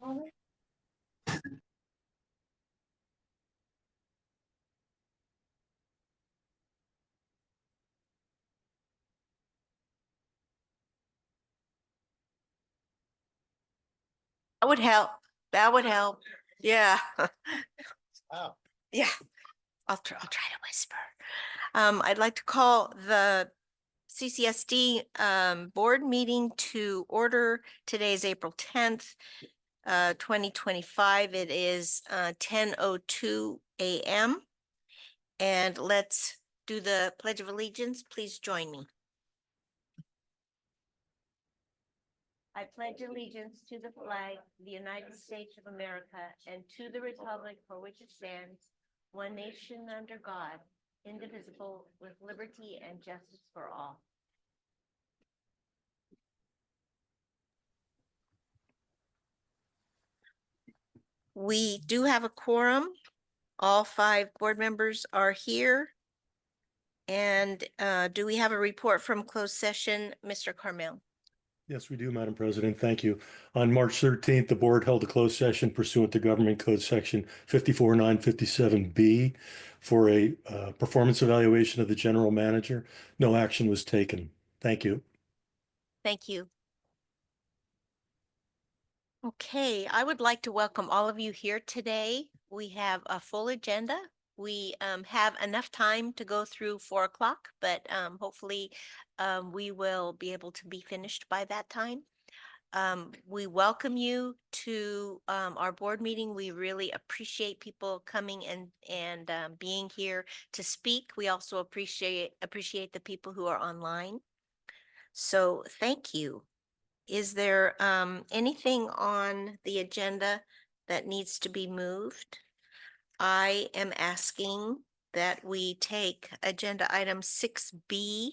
That would help. That would help. Yeah. Wow. Yeah. I'll try to whisper. I'd like to call the CCSD board meeting to order. Today is April 10th, 2025. It is 10:02 a.m. And let's do the Pledge of Allegiance. Please join me. I pledge allegiance to the flag of the United States of America and to the republic for which it stands, one nation under God, indivisible, with liberty and justice for all. We do have a quorum. All 5 board members are here. And do we have a report from closed session, Mr. Carmel? Yes, we do, Madam President. Thank you. On March 13th, the board held a closed session pursuant to Government Code Section 54957B for a performance evaluation of the general manager. No action was taken. Thank you. Thank you. Okay, I would like to welcome all of you here today. We have a full agenda. We have enough time to go through 4 o'clock, but hopefully we will be able to be finished by that time. We welcome you to our board meeting. We really appreciate people coming and being here to speak. We also appreciate the people who are online. So thank you. Is there anything on the agenda that needs to be moved? I am asking that we take agenda item 6B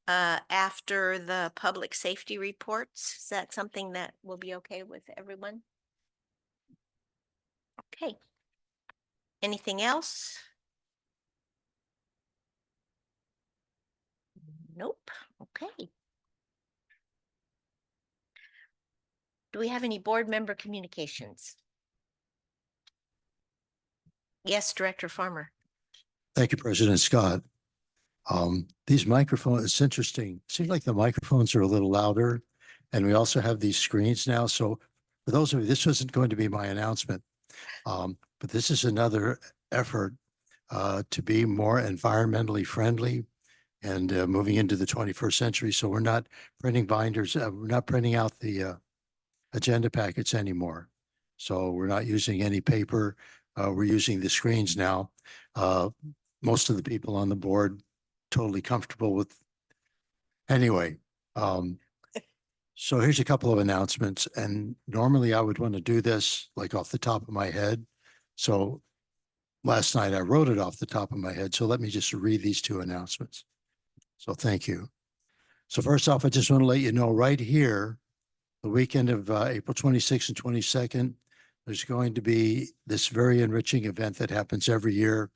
after the public safety reports. Is that something that will be okay with everyone? Okay. Anything else? Nope. Okay. Do we have any board member communications? Yes, Director Farmer. Thank you, President Scott. These microphones, it's interesting. Seems like the microphones are a little louder, and we also have these screens now. So for those of you, this wasn't going to be my announcement, but this is another effort to be more environmentally friendly and moving into the 21st century. So we're not printing binders. We're not printing out the agenda packets anymore. So we're not using any paper. We're using the screens now. Most of the people on the board totally comfortable with. Anyway, so here's a couple of announcements. And normally I would want to do this like off the top of my head. So last night I wrote it off the top of my head. So let me just read these 2 announcements. So thank you. So first off, I just want to let you know right here, the weekend of April 26th and 22nd, there's going to be this very enriching event that happens every year.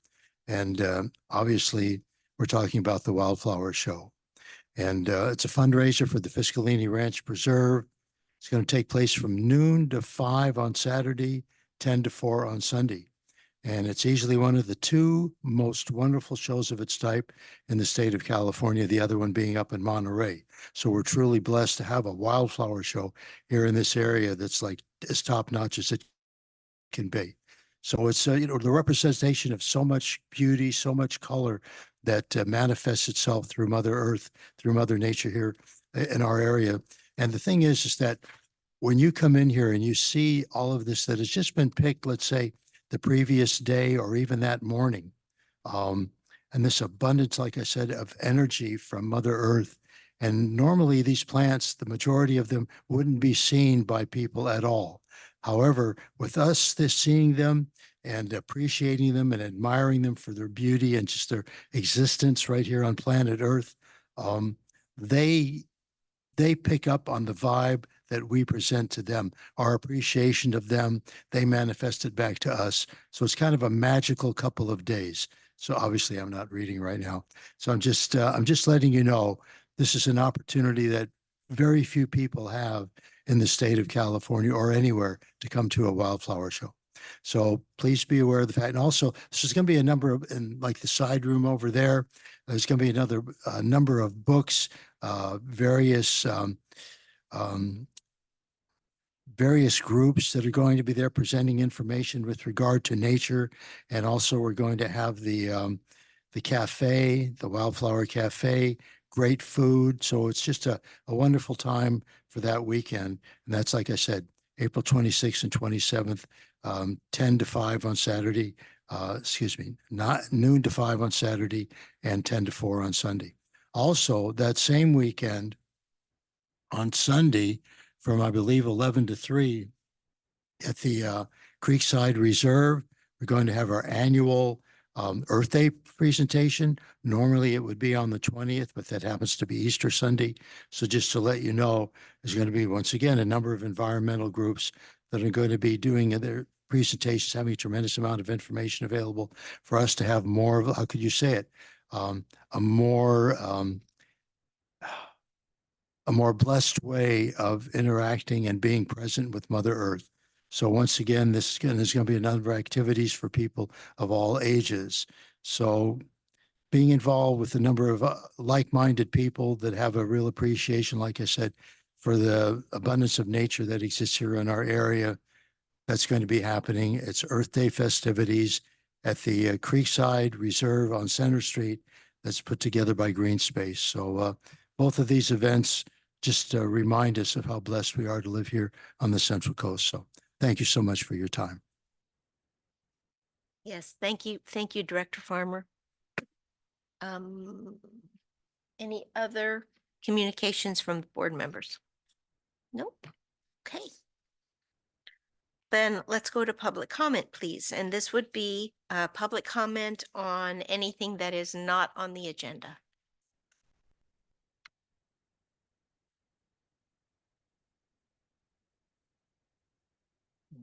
And obviously, we're talking about the Wildflower Show. And it's a fundraiser for the Fiscalini Ranch Preserve. It's going to take place from noon to 5 on Saturday, 10 to 4 on Sunday. And it's easily one of the 2 most wonderful shows of its type in the state of California, the other one being up in Monterey. So we're truly blessed to have a wildflower show here in this area that's like as top-notch as it can be. So it's the representation of so much beauty, so much color that manifests itself through Mother Earth, through Mother Nature here in our area. And the thing is that when you come in here and you see all of this that has just been picked, let's say the previous day or even that morning, and this abundance, like I said, of energy from Mother Earth. And normally these plants, the majority of them wouldn't be seen by people at all. However, with us seeing them and appreciating them and admiring them for their beauty and just their existence right here on planet Earth, they pick up on the vibe that we present to them, our appreciation of them. They manifest it back to us. So it's kind of a magical couple of days. So obviously I'm not reading right now. So I'm just letting you know, this is an opportunity that very few people have. in the state of California or anywhere to come to a wildflower show. So please be aware of the fact. And also, there's going to be a number of, in like the side room over there, there's going to be another number of books, various groups that are going to be there presenting information with regard to nature. And also we're going to have the cafe, the Wildflower Cafe, great food. So it's just a wonderful time for that weekend. And that's, like I said, April 26th and 27th, 10 to 5 on Saturday, not noon to 5 on Saturday and 10 to 4 on Sunday. Also, that same weekend on Sunday from, I believe, 11 to 3 at the Creekside Reserve, we're going to have our annual Earth Day presentation. Normally it would be on the 20th, but that happens to be Easter Sunday. So just to let you know, there's going to be, once again, a number of environmental groups that are going to be doing their presentations, having a tremendous amount of information available for us to have more of, how could you say it, a more blessed way of interacting and being present with Mother Earth. So once again, there's going to be a number of activities for people of all ages. So being involved with a number of like-minded people that have a real appreciation, like I said, for the abundance of nature that exists here in our area, that's going to be happening. It's Earth Day festivities at the Creekside Reserve on Center Street that's put together by Green Space. So both of these events just remind us of how blessed we are to live here on the Central Coast. So thank you so much for your time. Yes, thank you. Thank you, Director Farmer. Any other communications from the board members? Nope. Okay. Then let's go to public comment, please. And this would be a public comment on anything that is not on the agenda.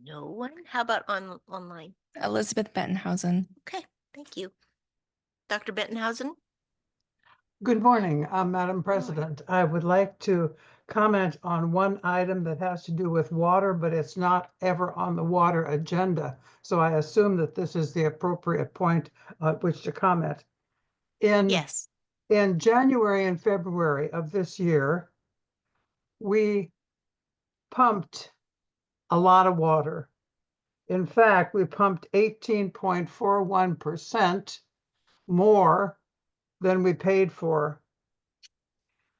No one? How about online? Elizabeth Bettenhausen. Okay, thank you. Dr. Bettenhausen? Good morning, Madam President. I would like to comment on one item that has to do with water, but it's not ever on the water agenda. So I assume that this is the appropriate point at which to comment. Yes. In January and February of this year, we pumped a lot of water. In fact, we pumped 18.41% more than we paid for.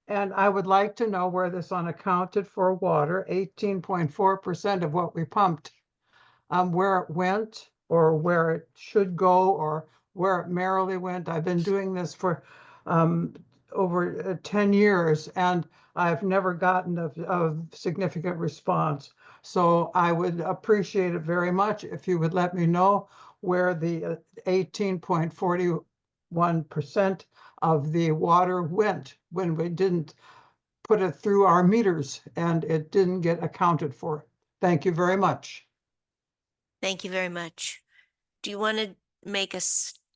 And I would like to know where this unaccounted for water, 18.4% of what we pumped, where it went or where it should go or where it merrily went. I've been doing this for over 10 years and I've never gotten a significant response. So I would appreciate it very much if you would let me know where the 18.41% of the water went when we didn't put it through our meters and it didn't get accounted for. Thank you very much. Thank you very much. Do you want to make a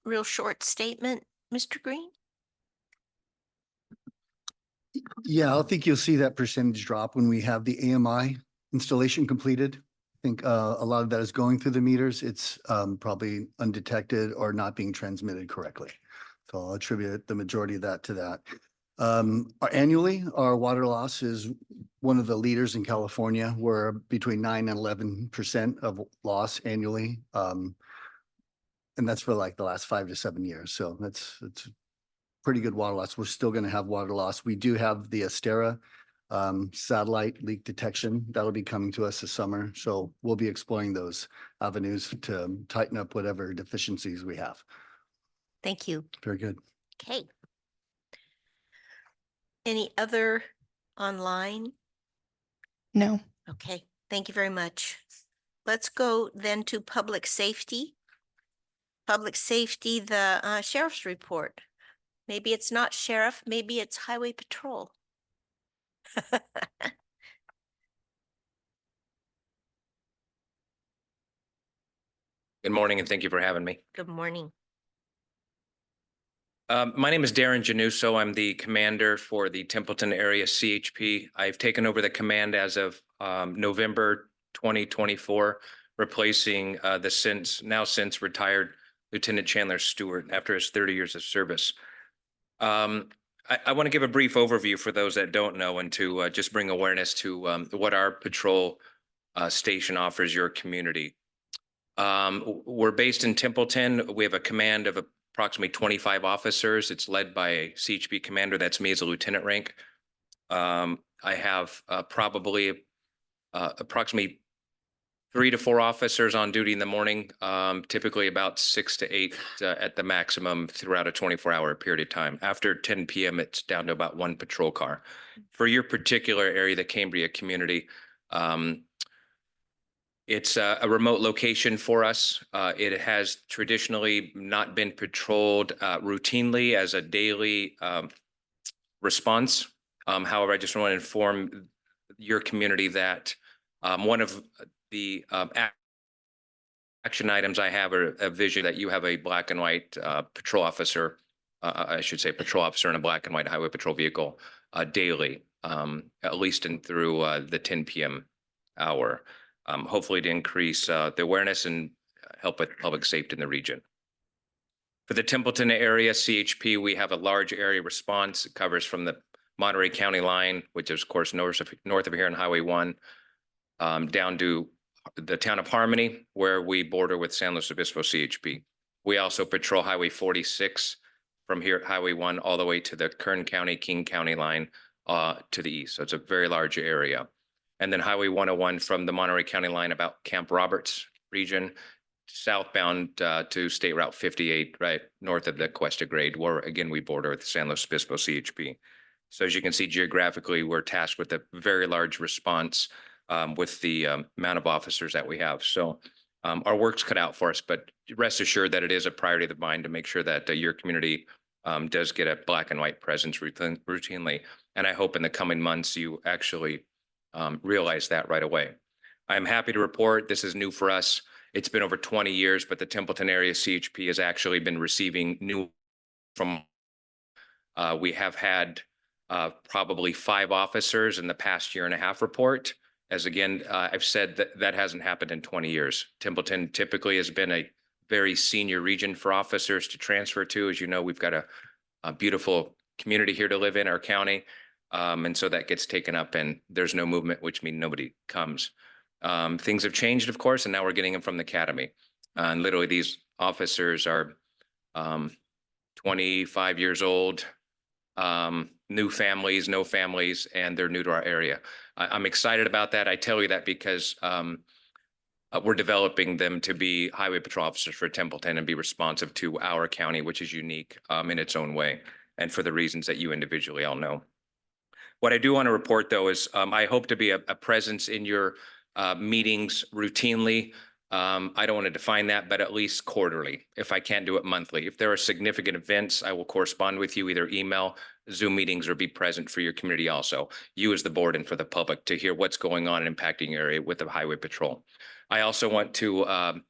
real short statement, Mr. Green? Yeah, I think you'll see that percentage drop when we have the AMI installation completed. I think a lot of that is going through the meters. It's probably undetected or not being transmitted correctly. So I'll attribute the majority of that to that. Annually, our water loss is one of the leaders in California. We're between 9 and 11% of loss annually. And that's for like the last 5 to 7 years. So it's pretty good water loss. We're still going to have water loss. We do have the Astera satellite leak detection that'll be coming to us this summer. So we'll be exploring those avenues to tighten up whatever deficiencies we have. Thank you. Very good. Okay. Any other online? No. Okay, thank you very much. Let's go then to public safety. Public safety, the sheriff's report. Maybe it's not sheriff, maybe it's highway patrol. Good morning, and thank you for having me. Good morning. My name is Darren Januso. I'm the commander for the Templeton area CHP. I've taken over the command as of November 2024, replacing the since retired Lieutenant Chandler Stewart after his 30 years of service. I want to give a brief overview for those that don't know and to just bring awareness to what our patrol station offers your community. We're based in Templeton. We have a command of approximately 25 officers. It's led by a CHP commander. That's me as a lieutenant rank. I have probably approximately 3 to 4 officers on duty in the morning, typically about 6 to 8 at the maximum throughout a 24-hour period of time. After 10 p.m., it's down to about 1 patrol car. For your particular area, the Cambria community, it's a remote location for us. It has traditionally not been patrolled routinely as a daily response. However, I just want to inform your community that one of the action items I have are a vision that you have a black and white patrol officer, I should say patrol officer in a black and white highway patrol vehicle daily, at least through the 10 p.m. hour, hopefully to increase the awareness and help with public safety in the region. For the Templeton area, CHP, we have a large area response. It covers from the Monterey County line, which is, of course, north of here on Highway 1, down to the town of Harmony, where we border with San Luis Obispo CHP. We also patrol Highway 46 from here at Highway 1 all the way to the Kern County, King County line to the east. So it's a very large area. And then Highway 101 from the Monterey County line about Camp Roberts region, southbound to State Route 58, right north of the Cuesta Grade, where again we border with San Luis Obispo CHP. So as you can see geographically, we're tasked with a very large response with the amount of officers that we have. So our work's cut out for us, but rest assured that it is a priority of mine to make sure that your community does get a black and white presence routinely. And I hope in the coming months you actually realize that right away. I'm happy to report this is new for us. It's been over 20 years, but the Templeton area CHP has actually been receiving new from. We have had probably 5 officers in the past year and a half report. As again, I've said that hasn't happened in 20 years. Templeton typically has been a very senior region for officers to transfer to. As you know, we've got a beautiful community here to live in our county. And so that gets taken up and there's no movement, which means nobody comes. Things have changed, of course, and now we're getting them from the academy. And literally these officers are 25 years old, new families, no families, and they're new to our area. I'm excited about that. I tell you that because we're developing them to be highway patrol officers for Templeton and be responsive to our county, which is unique in its own way, and for the reasons that you individually all know. What I do want to report, though, is I hope to be a presence in your meetings routinely. I don't want to define that, but at least quarterly, if I can't do it monthly. If there are significant events, I will correspond with you, either email, Zoom meetings, or be present for your community also, you as the board and for the public to hear what's going on and impacting your area with the highway patrol. I also want to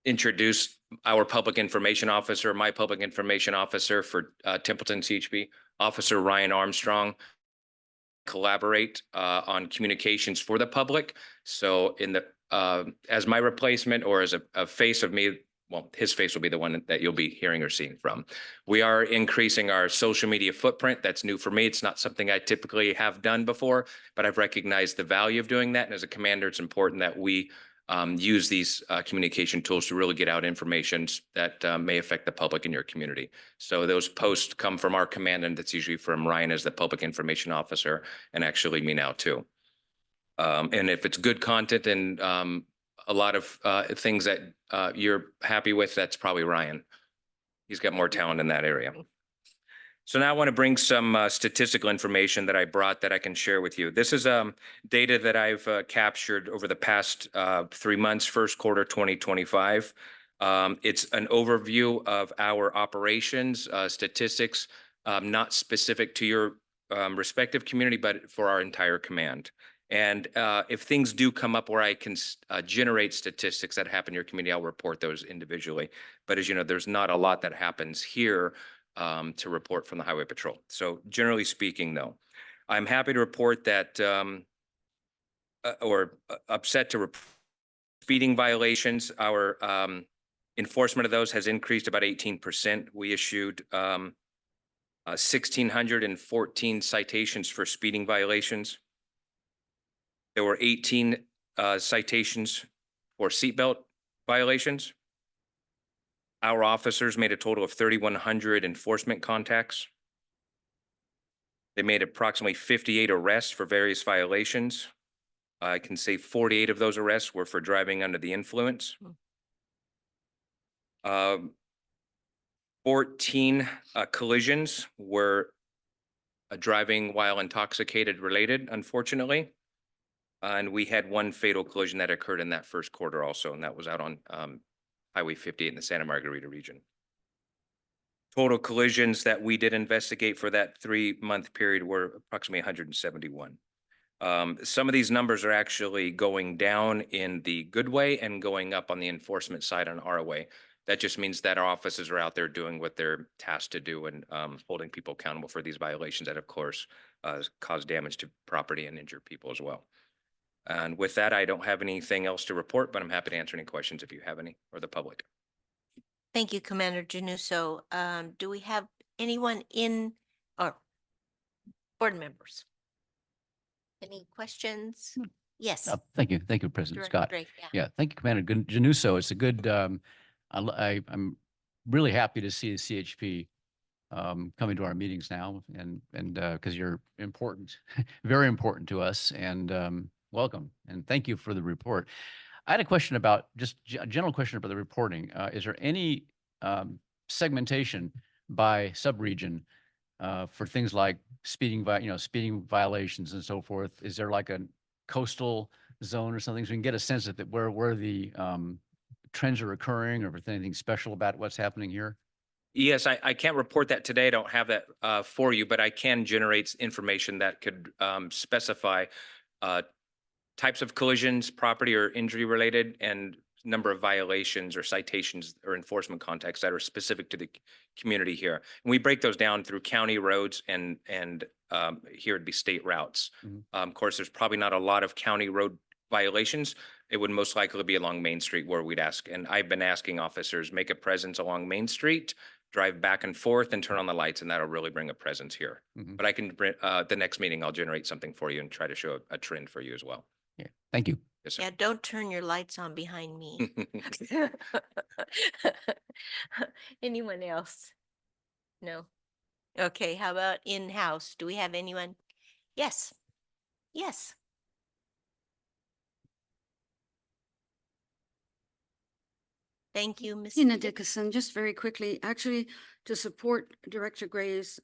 introduce our public information officer, my public information officer for Templeton CHP, Officer Ryan Armstrong. Collaborate on communications for the public. So in the as my replacement or as a face of me, well, his face will be the one that you'll be hearing or seeing from. We are increasing our social media footprint. That's new for me. It's not something I typically have done before, but I've recognized the value of doing that. And as a commander, it's important that we use these communication tools to really get out information that may affect the public in your community. So those posts come from our command, and that's usually from Ryan as the public information officer, and actually me now too. And if it's good content and a lot of things that you're happy with, that's probably Ryan. He's got more talent in that area. So now I want to bring some statistical information that I brought that I can share with you. This is data that I've captured over the past 3 months, first quarter 2025. It's an overview of our operations, statistics, not specific to your respective community, but for our entire command. And if things do come up where I can generate statistics that happen in your community, I'll report those individually. But as you know, there's not a lot that happens here to report from the Highway Patrol. So generally speaking, though, I'm happy to report that, upset to speeding violations, our enforcement of those has increased about 18%. We issued 1,614 citations for speeding violations. There were 18 citations for seatbelt violations. Our officers made a total of 3,100 enforcement contacts. They made approximately 58 arrests for various violations. I can say 48 of those arrests were for driving under the influence. 14 collisions were driving while intoxicated related, unfortunately. And we had one fatal collision that occurred in that first quarter also, and that was out on Highway 58 in the Santa Margarita region. Total collisions that we did investigate for that 3-month period were approximately 171. Some of these numbers are actually going down in the good way and going up on the enforcement side on our way. That just means that our officers are out there doing what they're tasked to do and holding people accountable for these violations that, of course, cause damage to property and injure people as well. And with that, I don't have anything else to report, but I'm happy to answer any questions if you have any, or the public. Thank you, Commander Januso. Do we have anyone in or board members? Any questions? Yes. Thank you. Thank you, President Director Scott. Drake, yeah. Yeah, thank you, Commander Januso. It's a good, I'm really happy to see the CHP coming to our meetings now and because you're important, very important to us, and welcome. And thank you for the report. I had a question about, just a general question about the reporting. Is there any segmentation by subregion for things like speeding, speeding violations and so forth? Is there like a coastal zone or something so we can get a sense of where the trends are occurring, or if there's anything special about what's happening here? Yes, I can't report that today. I don't have that for you, but I can generate information that could specify types of collisions, property or injury related, and number of violations or citations or enforcement contacts that are specific to the community here. And we break those down through county roads and here it'd be state routes. Of course, there's probably not a lot of county road violations. It would most likely be along Main Street where we'd ask, and I've been asking officers, make a presence along Main Street, drive back and forth and turn on the lights, and that'll really bring a presence here. But I can bring, the next meeting, I'll generate something for you and try to show a trend for you as well. Yeah, thank you. Yes, sir. Yeah, don't turn your lights on behind me. Anyone else? No. Okay, how about in-house? Do we have anyone? Yes. Yes. Thank you, Ms. Tina Dickinson, just very quickly, actually, to support Director Gray's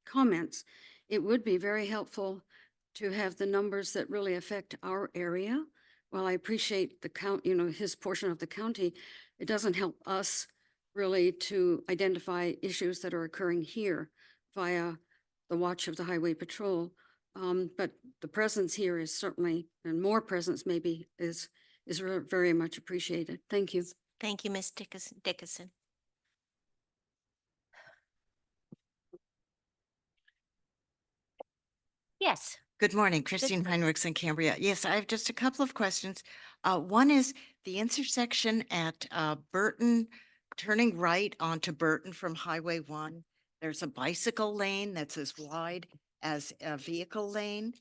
comments, it would be very helpful to have the numbers that really affect our area. While I appreciate the count, his portion of the county, it doesn't help us really to identify issues that are occurring here via the watch of the Highway Patrol. But the presence here is certainly, and more presence maybe, is very much appreciated. Thank you. Thank you, Ms. Dickinson. Yes. Good morning, Christine Heinrichs in Cambria. Yes, I have just a couple of questions. One is the intersection at Burton, turning right onto Burton from Highway 1. There's a bicycle lane that's as wide as a vehicle lane,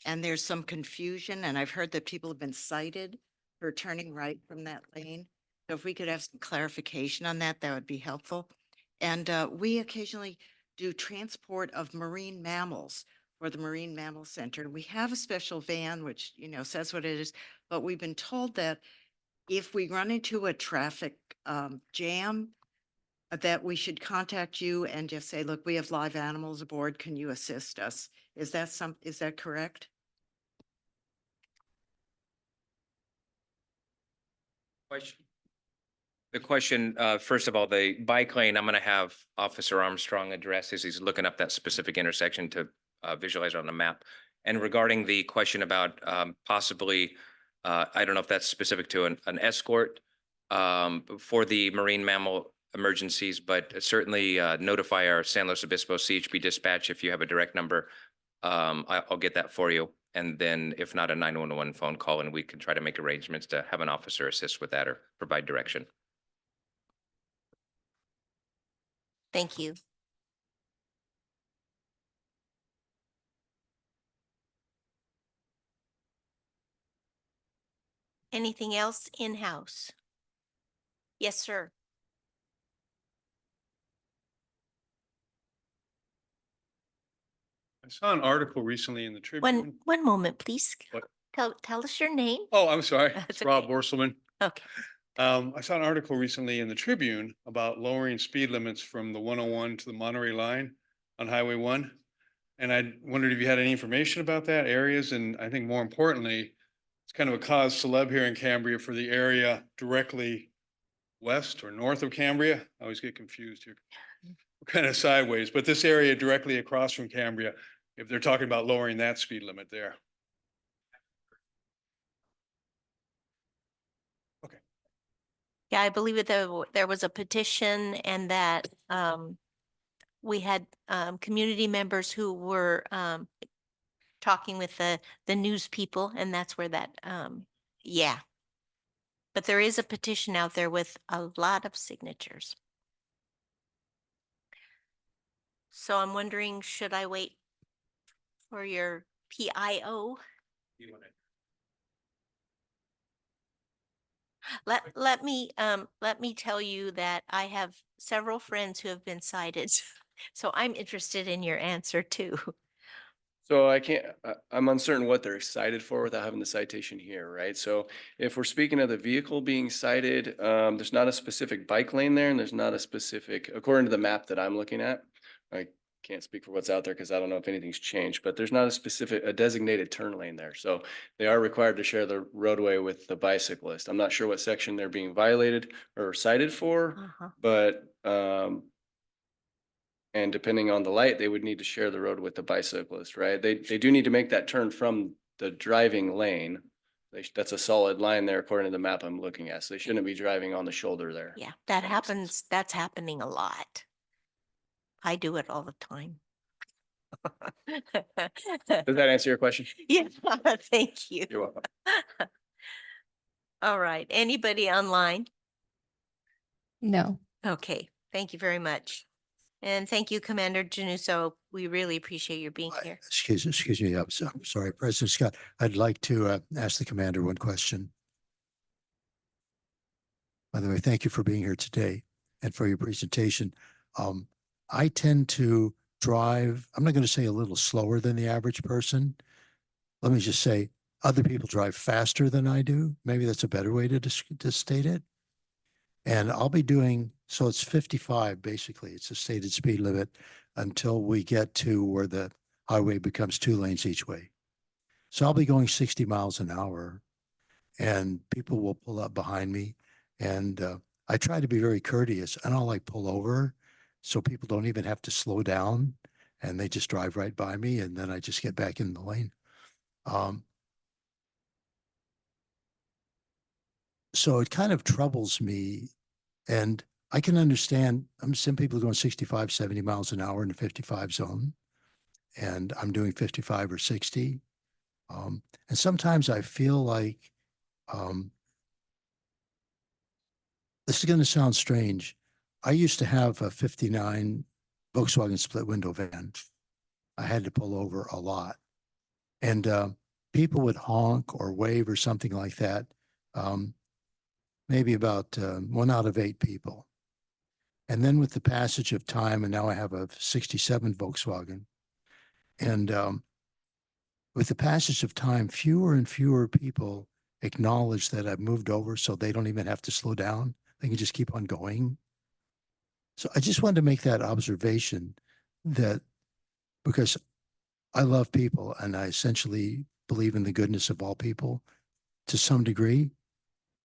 and there's some confusion, and I've heard that people have been cited for turning right from that lane. So if we could have some clarification on that, that would be helpful. And we occasionally do transport of marine mammals for the Marine Mammal Center. We have a special van, which, says what it is, but we've been told that if we run into a traffic jam, that we should contact you and just say, look, we have live animals aboard. Can you assist us? Is that correct? The question, first of all, the bike lane, I'm going to have Officer Armstrong address as he's looking up that specific intersection to visualize it on the map. And regarding the question about possibly, I don't know if that's specific to an escort for the marine mammal emergencies, but certainly notify our San Luis Obispo CHP dispatch if you have a direct number I'll get that for you. And then if not, a 911 phone call, and we can try to make arrangements to have an officer assist with that or provide direction. Thank you. Anything else in-house? Yes, sir. I saw an article recently in the Tribune. One moment, please. What? Tell us your name. Oh, I'm sorry. That's It's Rob okay. Borselman. Okay. I saw an article recently in the Tribune about lowering speed limits from the 101 to the Monterey line on Highway 1. And I wondered if you had any information about that, areas, and I think more importantly, it's kind of a cause celeb here in Cambria for the area directly west or north of Cambria. I always get confused here. We're kind of sideways, but this area directly across from Cambria, if they're talking about lowering that speed limit there. Yeah, I believe that there was a petition and that we had community members who were talking with the news people, and that's where that yeah. But there is a petition out there with a lot of signatures. So I'm wondering, should I wait for your PIO? Let me tell you that I have several friends who have been cited. So I'm interested in your answer too. So I'm uncertain what they're cited for without having the citation here, right? So if we're speaking of the vehicle being cited, there's not a specific bike lane there and there's not a specific, according to the map that I'm looking at. I can't speak for what's out there because I don't know if anything's changed, but there's not a designated turn lane there. So they are required to share the roadway with the bicyclist. I'm not sure what section they're being violated or cited for, but, and depending on the light, they would need to share the road with the bicyclist, right? They do need to make that turn from the driving lane. That's a solid line there according to the map I'm looking at. So they shouldn't be driving on the shoulder there. Yeah, that happens. That's happening a lot. I do it all the time. Does that answer your question? Yeah, thank you. You're welcome. All right. Anybody online? No. Okay, thank you very much. And thank you, Commander Januso. We really appreciate your being here. Excuse me. I'm sorry, President Scott. I'd like to ask the commander one question. By the way, thank you for being here today and for your presentation. I tend to drive, I'm not going to say a little slower than the average person. Let me just say other people drive faster than I do. Maybe that's a better way to state it. And I'll be doing, so it's 55, basically. It's a stated speed limit until we get to where the highway becomes 2 lanes each way. So I'll be going 60 miles an hour and people will pull up behind me. And I try to be very courteous. I don't like pull over so people don't even have to slow down and they just drive right by me and then I just get back in the lane. So it kind of troubles me, and I can understand, some people are going 65, 70 miles an hour in the 55 zone, and I'm doing 55 or 60. And sometimes I feel like, this is going to sound strange. I used to have a 59 Volkswagen split window van. I had to pull over a lot. And people would honk or wave or something like that. Maybe about 1 out of 8 people. And then with the passage of time, and now I have a 67 Volkswagen. And with the passage of time, fewer and fewer people acknowledge that I've moved over so they don't even have to slow down. They can just keep on going. So I just wanted to make that observation that because I love people and I essentially believe in the goodness of all people to some degree,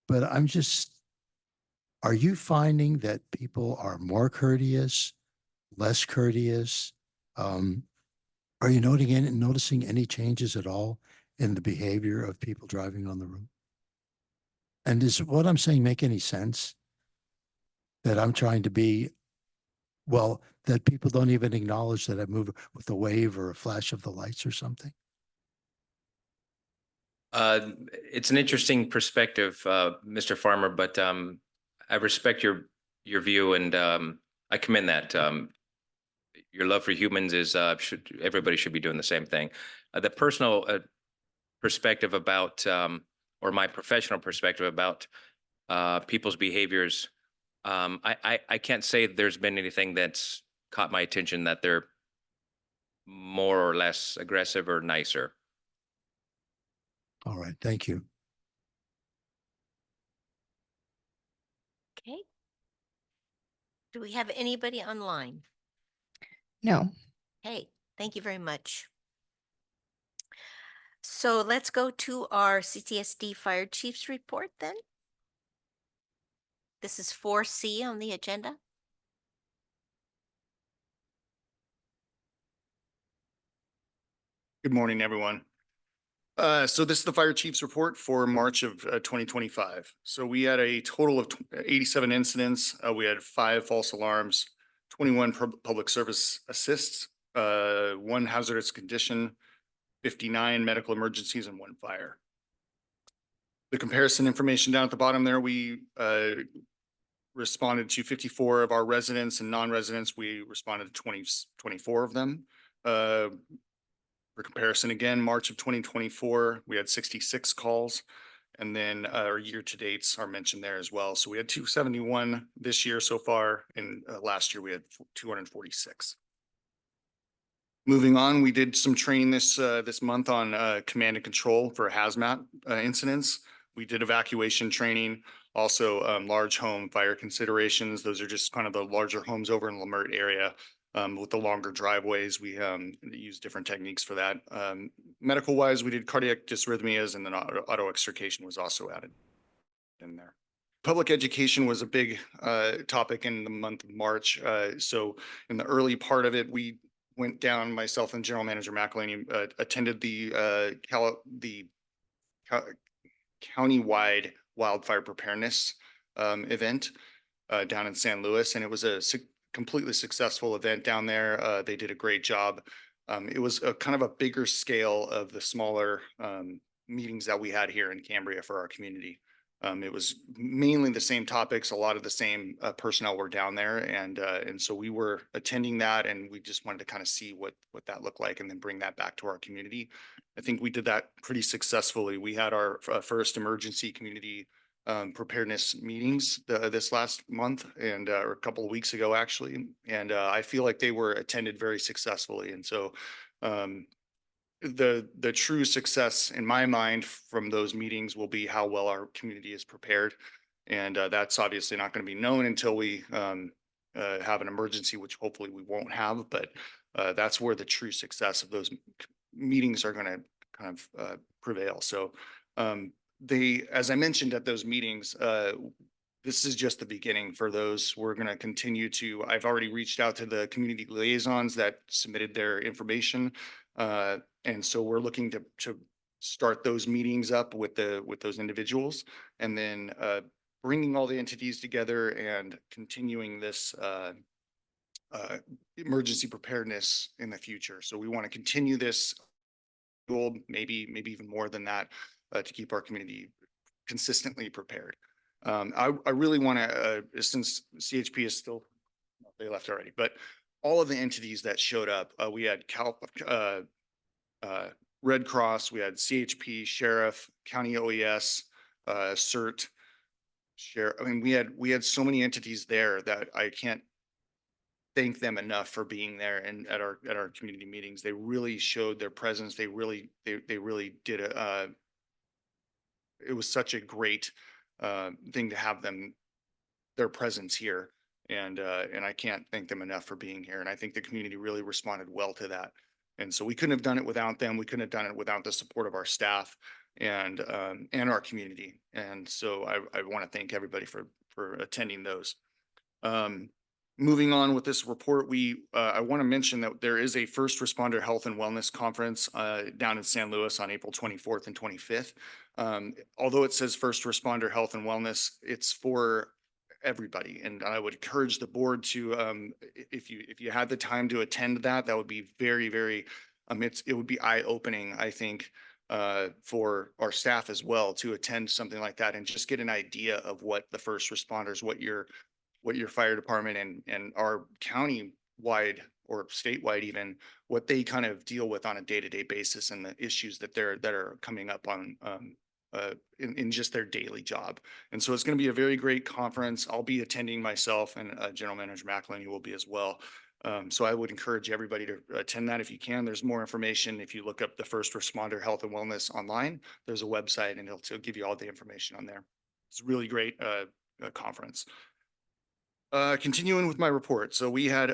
but are you finding that people are more courteous, less courteous? Are you noticing any changes at all in the behavior of people driving on the road? And does what I'm saying make any sense? That I'm trying to be, well, that people don't even acknowledge that I move with a wave or a flash of the lights or something? It's an interesting perspective, Mr. Farmer, but I respect your view, and I commend that. Your love for humans is everybody should be doing the same thing. The personal perspective about, or my professional perspective about people's behaviors, I can't say there's been anything that's caught my attention that they're more or less aggressive or nicer. All right, thank you. Okay. Do we have anybody online? No. Hey, thank you very much. So let's go to our CTSD Fire Chiefs report then. This is 4C on the agenda. Good morning, everyone. So this is the fire chief's report for March of 2025. So we had a total of 87 incidents. We had 5 false alarms, 21 public service assists, 1 hazardous condition, 59 medical emergencies, and 1 fire. The comparison information down at the bottom there, we responded to 54 of our residents and non-residents. We responded to 24 of them. For comparison, again, March of 2024, we had 66 calls, and then our year to dates are mentioned there as well. So we had 271 this year so far, and last year we had 246. Moving on, we did some training this month on command and control for hazmat incidents. We did evacuation training, also large home fire considerations. Those are just kind of the larger homes over in Lamert area. With the longer driveways, we use different techniques for that. Medical wise, we did cardiac dysrhythmias, and then auto extrication was also added in there. Public education was a big topic in the month of March. So in the early part of it, we went down, myself and General Manager McElhaney attended the countywide wildfire preparedness event down in San Luis, and it was a completely successful event down there. They did a great job. It was a kind of a bigger scale of the smaller meetings that we had here in Cambria for our community. It was mainly the same topics, a lot of the same personnel were down there, and so we were attending that, and we just wanted to kind of see what that looked like, and then bring that back to our community. I think we did that pretty successfully. We had our first emergency community preparedness meetings this last month, and or a couple of weeks ago actually, and I feel like they were attended very successfully. And so the true success in my mind from those meetings will be how well our community is prepared, and that's obviously not going to be known until we have an emergency, which hopefully we won't have, but that's where the true success of those meetings are going to kind of prevail. So as I mentioned at those meetings, this is just the beginning for those. We're going to continue to, I've already reached out to the community liaisons that submitted their information. And so we're looking to start those meetings up with those individuals, and then bringing all the entities together and continuing this emergency preparedness in the future. So we want to continue this goal, maybe even more than that, to keep our community consistently prepared. I really want to, since CHP is still, they left already, but all of the entities that showed up, we had Red Cross, we had CHP, Sheriff, County OES, CERT, Sheriff. I mean, we had so many entities there that I can't thank them enough for being there and at our community meetings. They really showed their presence. They really did it was such a great thing to have their presence here, and I can't thank them enough for being here. And I think the community really responded well to that. And so we couldn't have done it without them. We couldn't have done it without the support of our staff and our community. And so I want to thank everybody for attending those. Moving on with this report, I want to mention that there is a first responder health and wellness conference down in San Luis on April 24th and 25th. Although it says first responder health and wellness, it's for everybody. And I would encourage the board to, if you had the time to attend that, that would be very, very, it would be eye-opening, I think, for our staff as well to attend something like that and just get an idea of what the first responders, what your fire department and our county-wide or statewide even, what they kind of deal with on a day-to-day basis and the issues that are coming up on in just their daily job. And so it's going to be a very great conference. I'll be attending myself, and General Manager McElhinney will be as well. So I would encourage everybody to attend that if you can. There's more information. If you look up the First Responder Health and Wellness online, there's a website and it'll give you all the information on there. It's a really great conference. Continuing with my report. So we had,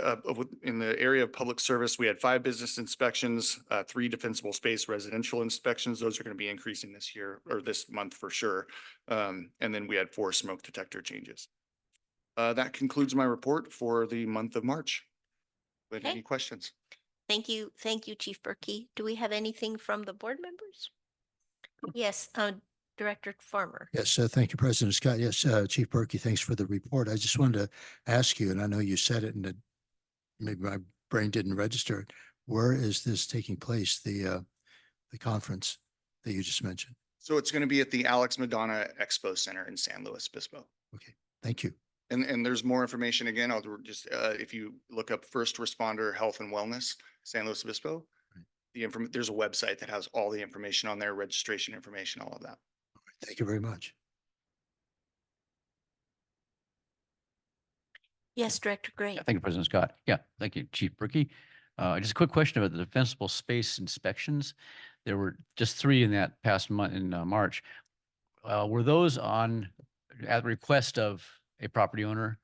in the area of public service, we had 5 business inspections, 3 defensible space residential inspections. Those are going to be increasing this year or this month for sure. And then we had 4 smoke detector changes. That concludes my report for the month of March. Okay. Any questions? Thank you, Chief Berkey. Do we have anything from the board members? Yes, Director Farmer. Yes, thank you, President Scott. Yes, Chief Berkey, thanks for the report. I just wanted to ask you, and I know you said it and maybe my brain didn't register it. Where is this taking place, the conference that you just mentioned? So it's going to be at the Alex Madonna Expo Center in San Luis Obispo. Okay, thank you. And there's more information. Again, I'll just, if you look up First Responder Health and Wellness, San Luis Obispo, there's a website that has all the information on there, registration information, all of that. Thank you very much. Yes, Director Gray. Thank you, President Scott. Yeah, thank you, Chief Berkey. Just a quick question about the defensible space inspections. There were just 3 in that past month in March. Were those on at the request of a property owner?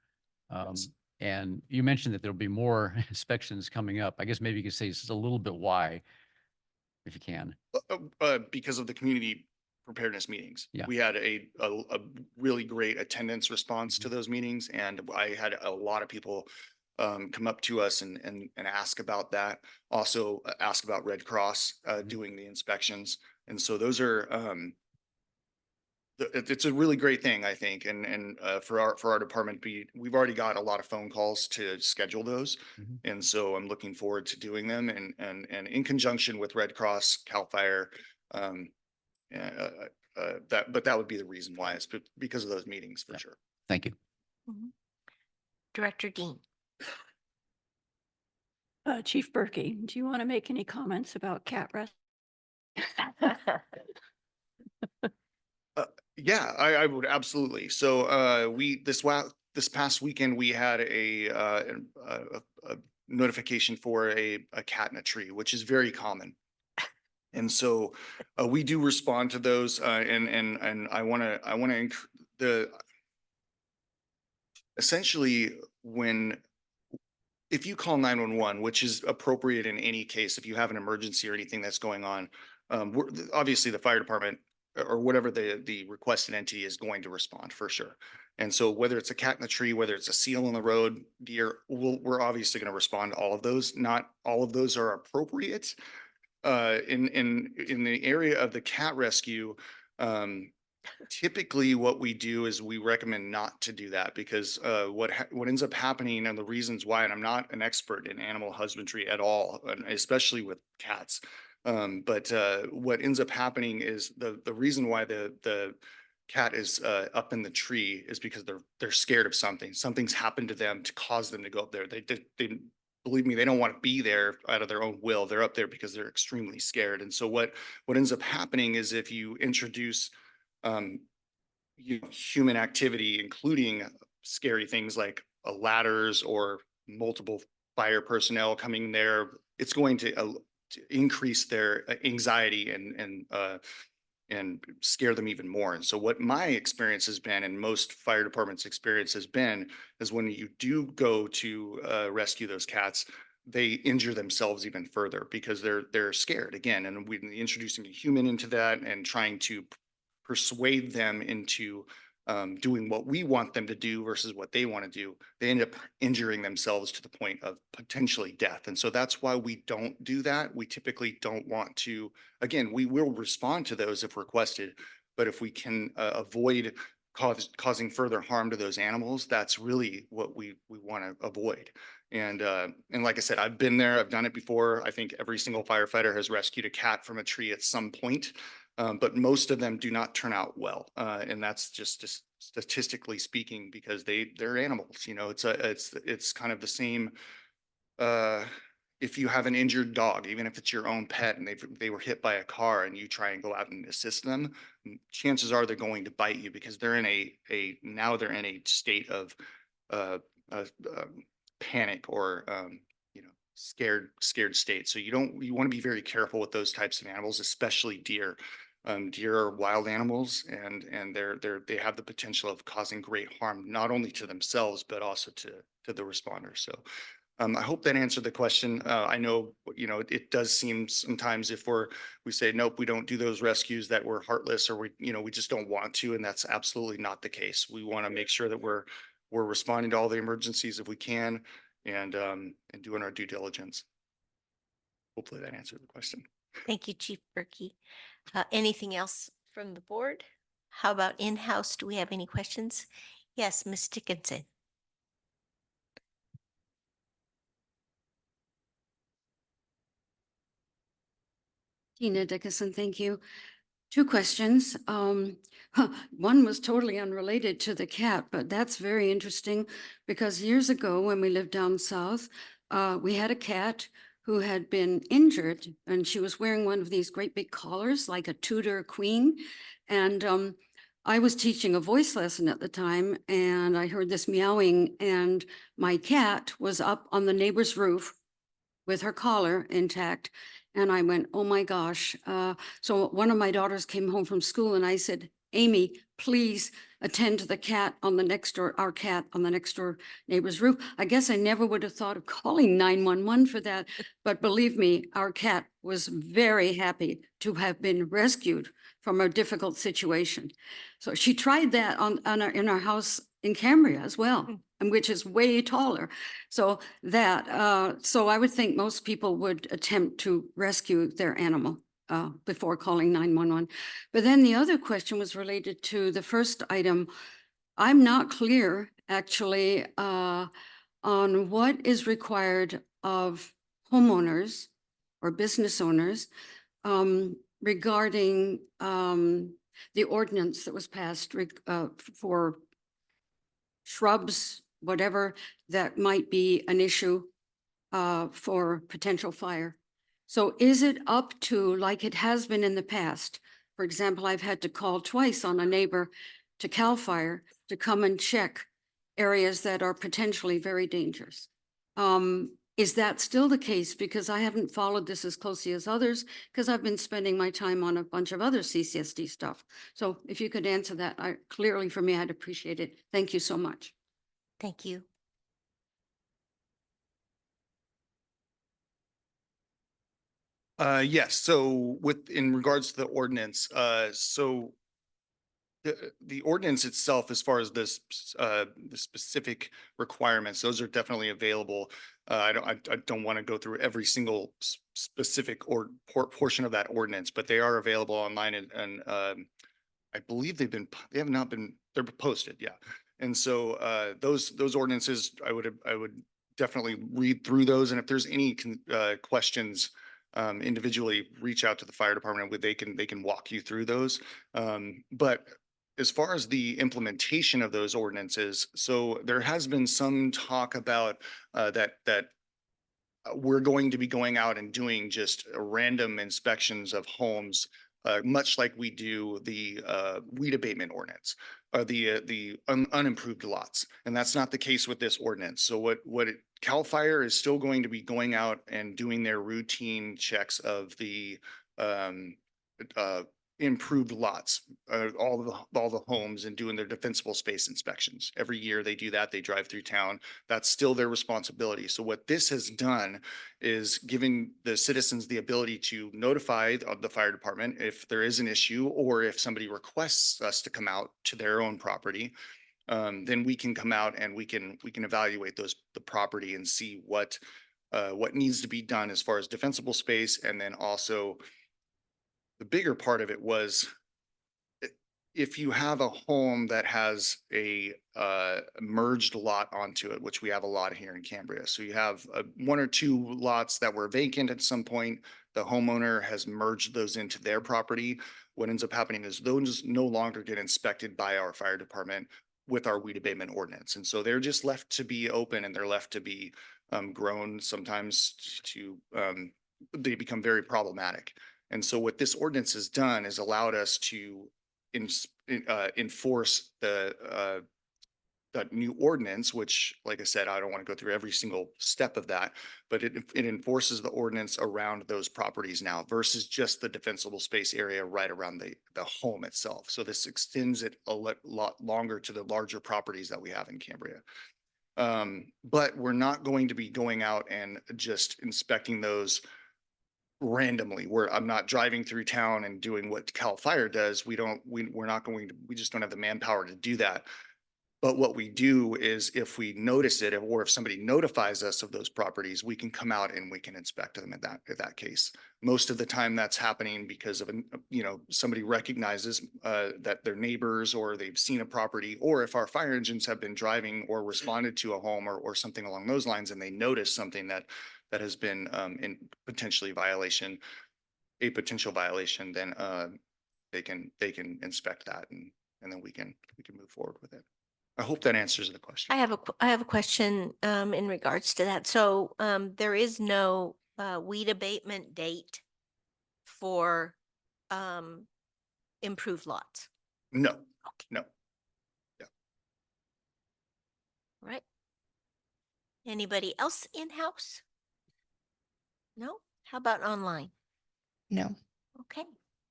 Yes. And you mentioned that there'll be more inspections coming up. I guess maybe you could say just a little bit why, if you can. Because of the community preparedness meetings. Yeah. We had a really great attendance response to those meetings, and I had a lot of people come up to us and ask about that. Also ask about Red Cross doing the inspections. And so those are it's a really great thing, I think. And for our department, we've already got a lot of phone calls to schedule those. And so I'm looking forward to doing them and in conjunction with Red Cross, CAL FIRE, but that would be the reason why, it's because of those meetings for sure. Thank you. Director Dean. Chief Berkey, do you want to make any comments about cat rescue? Yeah, I would absolutely. So this past weekend we had a notification for a cat in a tree, which is very common. And so we do respond to those, and I want to essentially if you call 911, which is appropriate in any case, if you have an emergency or anything that's going on, obviously the fire department or whatever the requested entity is going to respond for sure. And so whether it's a cat in the tree, whether it's a seal in the road, deer, we're obviously going to respond to all of those. Not all of those are appropriate. In the area of the cat rescue, typically what we do is we recommend not to do that because what ends up happening and the reasons why, and I'm not an expert in animal husbandry at all, especially with cats. But what ends up happening is the reason why the cat is up in the tree is because they're scared of something. Something's happened to them to cause them to go up there. They believe me, they don't want to be there out of their own will. They're up there because they're extremely scared. And so what ends up happening is if you introduce human activity, including scary things like ladders or multiple fire personnel coming there, it's going to increase their anxiety and scare them even more. And so what my experience has been, and most fire departments' experience has been, is when you do go to rescue those cats, they injure themselves even further because they're scared again. And we're introducing a human into that and trying to persuade them into doing what we want them to do versus what they want to do. They end up injuring themselves to the point of potentially death. And so that's why we don't do that. We typically don't want to, again, we will respond to those if requested, but if we can avoid causing further harm to those animals, that's really what we want to avoid. And like I said, I've been there, I've done it before. I think every single firefighter has rescued a cat from a tree at some point. But most of them do not turn out well. And that's just statistically speaking, because they're animals, you know, it's kind of the same. If you have an injured dog, even if it's your own pet and they were hit by a car and you try and go out and assist them, chances are they're going to bite you because they're in now they're in a state of uh, uh, panic or you know, scared state. So you want to be very careful with those types of animals, especially deer. Deer are wild animals, and they have the potential of causing great harm not only to themselves but also to the responders. So I hope that answered the question. I know, you know, it does seem sometimes if we say, nope, we don't do those rescues, that we're heartless, or we just don't want to. And that's absolutely not the case. We want to make sure that we're responding to all the emergencies if we can, and doing our due diligence. Hopefully that answered the question. Thank you, Chief Berkey. Anything else from the board? How about in-house? Do we have any questions? Yes, Ms. Dickinson. Tina Dickinson, thank you. Two questions. One was totally unrelated to the cat, but that's very interesting because years ago when we lived down south, we had a cat who had been injured and she was wearing one of these great big collars like a Tudor queen. And I was teaching a voice lesson at the time and I heard this meowing and my cat was up on the neighbor's roof with her collar intact. And I went, oh my gosh. So one of my daughters came home from school and I said, Amy, please attend to the cat on the next door, our cat on the next door neighbor's roof. I guess I never would have thought of calling 911 for that. But believe me, our cat was very happy to have been rescued from a difficult situation. So she tried that in our house in Cambria as well, and which is way taller. So so I would think most people would attempt to rescue their animal before calling 911. But then the other question was related to the first item. I'm not clear actually on what is required of homeowners or business owners regarding the ordinance that was passed for shrubs, whatever that might be an issue for potential fire. So is it up to, like it has been in the past? For example, I've had to call twice on a neighbor to CAL FIRE to come and check areas that are potentially very dangerous. Is that still the case? Because I haven't followed this as closely as others because I've been spending my time on a bunch of other CCSD stuff. So if you could answer that, clearly for me, I'd appreciate it. Thank you so much. Thank you. Yes. So in regards to the ordinance, so the ordinance itself, as far as this, the specific requirements, those are definitely available. I don't want to go through every single specific portion of that ordinance, but they are available online and I believe they're posted. Yeah. And so those ordinances, I would definitely read through those. And if there's any questions, individually reach out to the fire department. They can walk you through those. But as far as the implementation of those ordinances, so there has been some talk about that we're going to be going out and doing just random inspections of homes, much like we do the weed abatement ordinance or the unimproved lots. And that's not the case with this ordinance. So CAL FIRE is still going to be going out and doing their routine checks of the improved lots, all the homes, and doing their defensible space inspections. Every year they do that. They drive through town. That's still their responsibility. So what this has done is giving the citizens the ability to notify the fire department if there is an issue or if somebody requests us to come out to their own property. Then we can come out and we can evaluate the property and see what needs to be done as far as defensible space, and then also the bigger part of it was if you have a home that has a merged lot onto it, which we have a lot here in Cambria. So you have one or two lots that were vacant at some point. The homeowner has merged those into their property. What ends up happening is those no longer get inspected by our fire department with our weed abatement ordinance. And so they're just left to be open and they're left to be grown sometimes to, they become very problematic. And so what this ordinance has done is allowed us to enforce that new ordinance, which, like I said, I don't want to go through every single step of that, but it enforces the ordinance around those properties now versus just the defensible space area right around the home itself. So this extends it a lot longer to the larger properties that we have in Cambria. But we're not going to be going out and just inspecting those randomly, where I'm not driving through town and doing what Cal Fire does. We're not going to, we just don't have the manpower to do that. But what we do is if we notice it, or if somebody notifies us of those properties, we can come out and we can inspect them in that case. Most of the time that's happening because of, somebody recognizes that they're neighbors or they've seen a property, or if our fire engines have been driving or responded to a home or something along those lines and they notice something that has been in potential violation, then they can inspect that and then we can move forward with it. I hope that answers the question. I have a question in regards to that. So there is no weed abatement date for improved lots. No, Okay. no. Right. Anybody else in-house? No? How about online? No. Okay.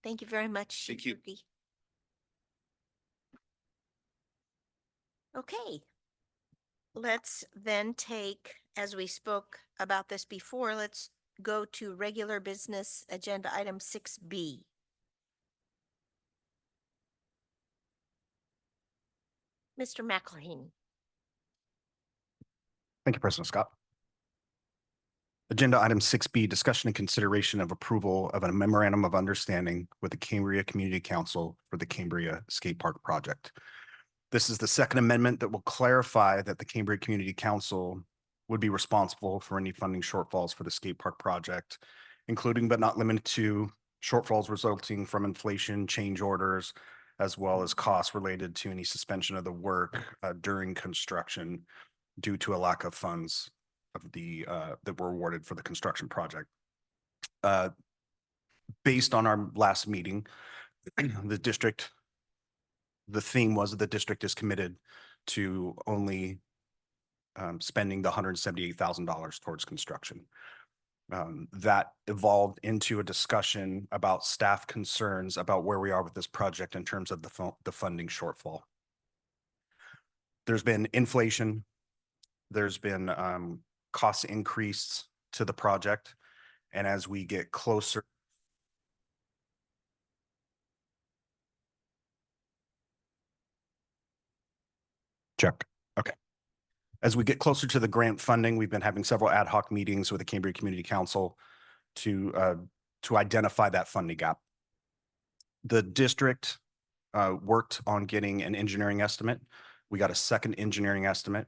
Thank you very much. Thank you. Shuki. Okay. Let's then take, as we spoke about this before, let's go to regular business agenda item 6B. Mr. McElhaney. Thank you, President Scott. Agenda item 6B, discussion and consideration of approval of a memorandum of understanding with the Cambria Community Council for the Cambria Skate Park project. This is the second amendment that will clarify that the Cambria Community Council would be responsible for any funding shortfalls for the skate park project, including but not limited to shortfalls resulting from inflation, change orders, as well as costs related to any suspension of the work during construction due to a lack of funds of the that were awarded for the construction project. Based on our last meeting, the theme was that the district is committed to only spending the $178,000 towards construction. That evolved into a discussion about staff concerns about where we are with this project in terms of the funding shortfall. There's been inflation. There's been cost increase to the project. And as we get closer, check. Okay. As we get closer to the grant funding, we've been having several ad hoc meetings with the Cambria Community Council to identify that funding gap. The district worked on getting an engineering estimate. We got a second engineering estimate.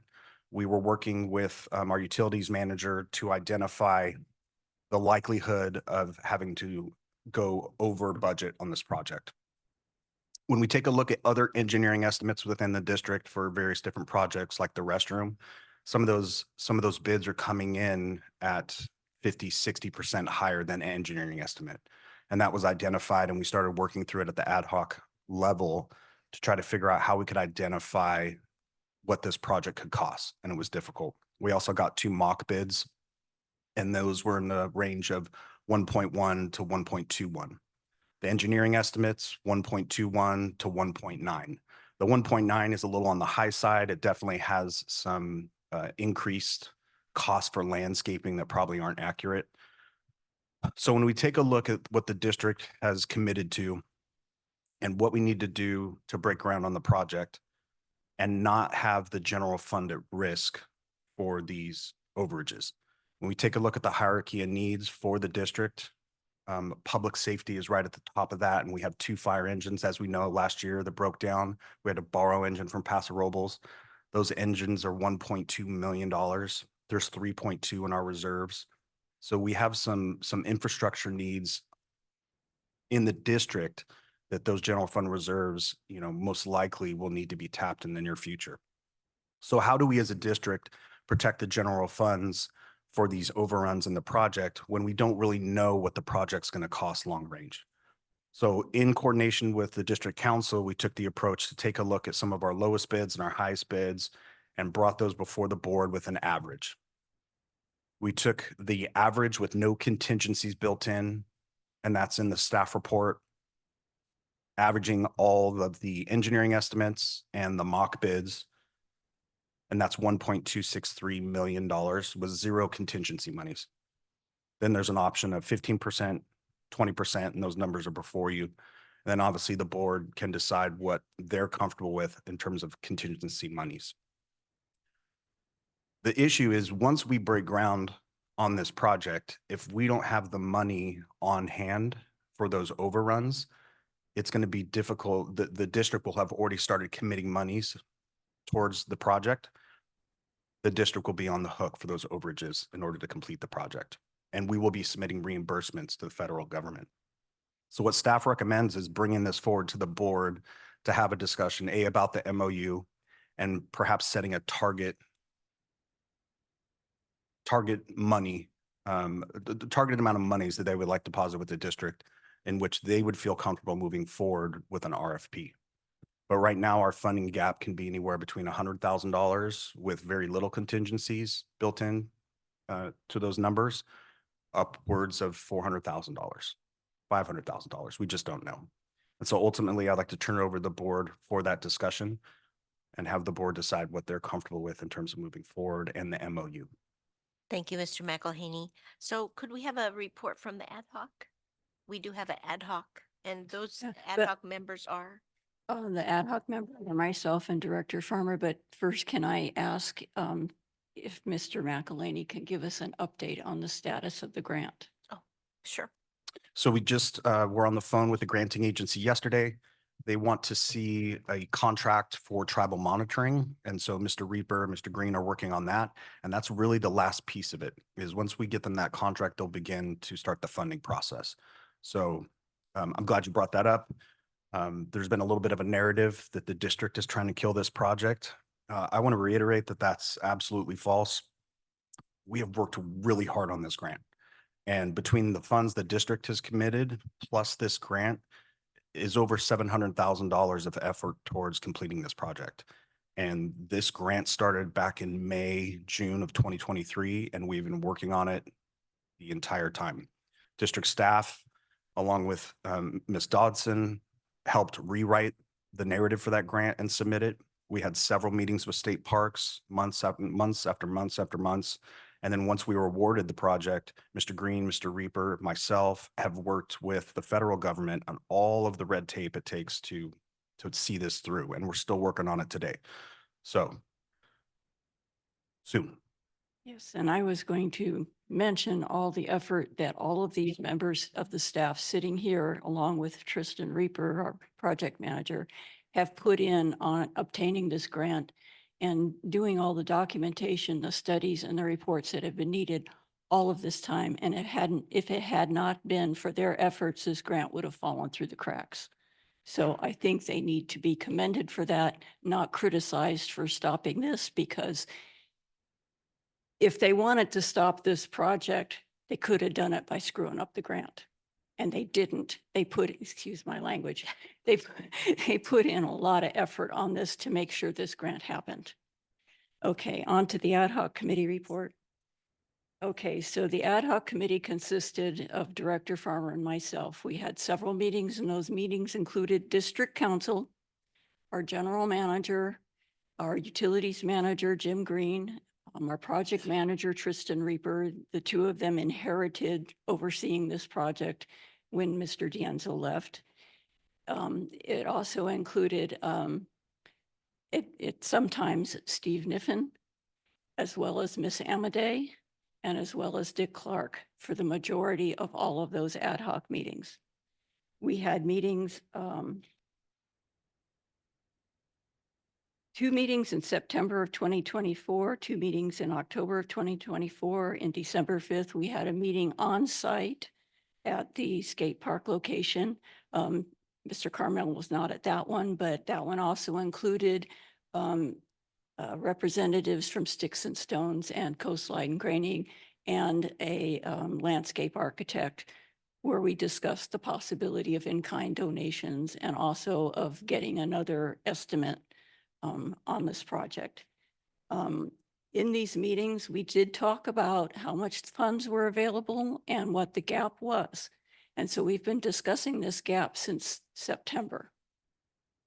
We were working with our utilities manager to identify the likelihood of having to go over budget on this project. When we take a look at other engineering estimates within the district for various different projects like the restroom, some of those bids are coming in at 50–60% higher than engineering estimate. And that was identified, and we started working through it at the ad hoc level to try to figure out how we could identify what this project could cost. And it was difficult. We also got 2 mock bids, and those were in the range of 1.1 to 1.21. The engineering estimates, 1.21 to 1.9. The 1.9 is a little on the high side. It definitely has some increased costs for landscaping that probably aren't accurate. So when we take a look at what the district has committed to and what we need to do to break ground on the project and not have the general fund at risk for these overages. When we take a look at the hierarchy of needs for the district, Public safety is right at the top of that, and we have 2 fire engines, as we know, last year that broke down. We had to borrow engine from Paso Robles. Those engines are $1.2 million. There's 3.2 in our reserves. So we have some infrastructure needs in the district that those general fund reserves, most likely will need to be tapped in the near future. So how do we as a district protect the general funds for these overruns in the project when we don't really know what the project's going to cost long range? So in coordination with the district council, we took the approach to take a look at some of our lowest bids and our highest bids and brought those before the board with an average. We took the average with no contingencies built in, and that's in the staff report, averaging all of the engineering estimates and the mock bids. And that's $1.263 million with 0 contingency monies. Then there's an option of 15%, 20%, and those numbers are before you. And then obviously the board can decide what they're comfortable with in terms of contingency monies. The issue is once we break ground on this project, if we don't have the money on hand for those overruns, it's going to be difficult. The district will have already started committing monies towards the project. The district will be on the hook for those overages in order to complete the project. And we will be submitting reimbursements to the federal government. So what staff recommends is bringing this forward to the board to have a discussion, about the MOU and perhaps setting a target money, the targeted amount of monies that they would like to deposit with the district in which they would feel comfortable moving forward with an RFP. But right now our funding gap can be anywhere between $100,000 with very little contingencies built in to those numbers, upwards of $400,000, $500,000. We just don't know. And so ultimately I'd like to turn it over to the board for that discussion and have the board decide what they're comfortable with in terms of moving forward and the MOU. Thank you, Mr. McElhaney. So could we have a report from the ad hoc? We do have an ad hoc, and those ad but- hoc members are? The ad hoc member are myself and Director Farmer, but first can I ask if Mr. McElhaney can give us an update on the status of the grant? Oh, sure. So we just were on the phone with the granting agency yesterday. They want to see a contract for tribal monitoring. And so Mr. Reaper, Mr. Green are working on that. And that's really the last piece of it, is once we get them that contract, they'll begin to start the funding process. So I'm glad you brought that up. There's been a little bit of a narrative that the district is trying to kill this project. I want to reiterate that that's absolutely false. We have worked really hard on this grant. And between the funds the district has committed, plus this grant, is over $700,000 of effort towards completing this project. And this grant started back in May, June of 2023, and we've been working on it the entire time. District staff, along with Ms. Dodson, helped rewrite the narrative for that grant and submit it. We had several meetings with state parks, months after months. And then once we were awarded the project, Mr. Green, Mr. Reaper, myself have worked with the federal government on all of the red tape it takes to see this through. And we're still working on it today. So soon. Yes, and I was going to mention all the effort that all of these members of the staff sitting here, along with Tristan Reaper, our project manager, have put in on obtaining this grant and doing all the documentation, the studies and the reports that have been needed all of this time. And if it had not been for their efforts, this grant would have fallen through the cracks. So I think they need to be commended for that, not criticized for stopping this, because if they wanted to stop this project, they could have done it by screwing up the grant. And they didn't. They put, excuse my language, they put in a lot of effort on this to make sure this grant happened. Okay, on to the ad hoc committee report. Okay, so the ad hoc committee consisted of Director Farmer and myself. We had several meetings, and those meetings included district council, our general manager, our utilities manager, Jim Green, our project manager, Tristan Reaper. The two of them inherited overseeing this project when Mr. D'Anzo left. It also included sometimes Steve Niffen, as well as Miss Amadei, and as well as Dick Clark for the majority of all of those ad hoc meetings. We had meetings, 2 meetings in September of 2024, 2 meetings in October of 2024. In December 5th, we had a meeting on site at the skate park location. Mr. Carmel was not at that one, but that one also included representatives from Sticks and Stones and Coastline Grading and a landscape architect, where we discussed the possibility of in-kind donations and also of getting another estimate on this project. In these meetings, we did talk about how much funds were available and what the gap was. And so we've been discussing this gap since September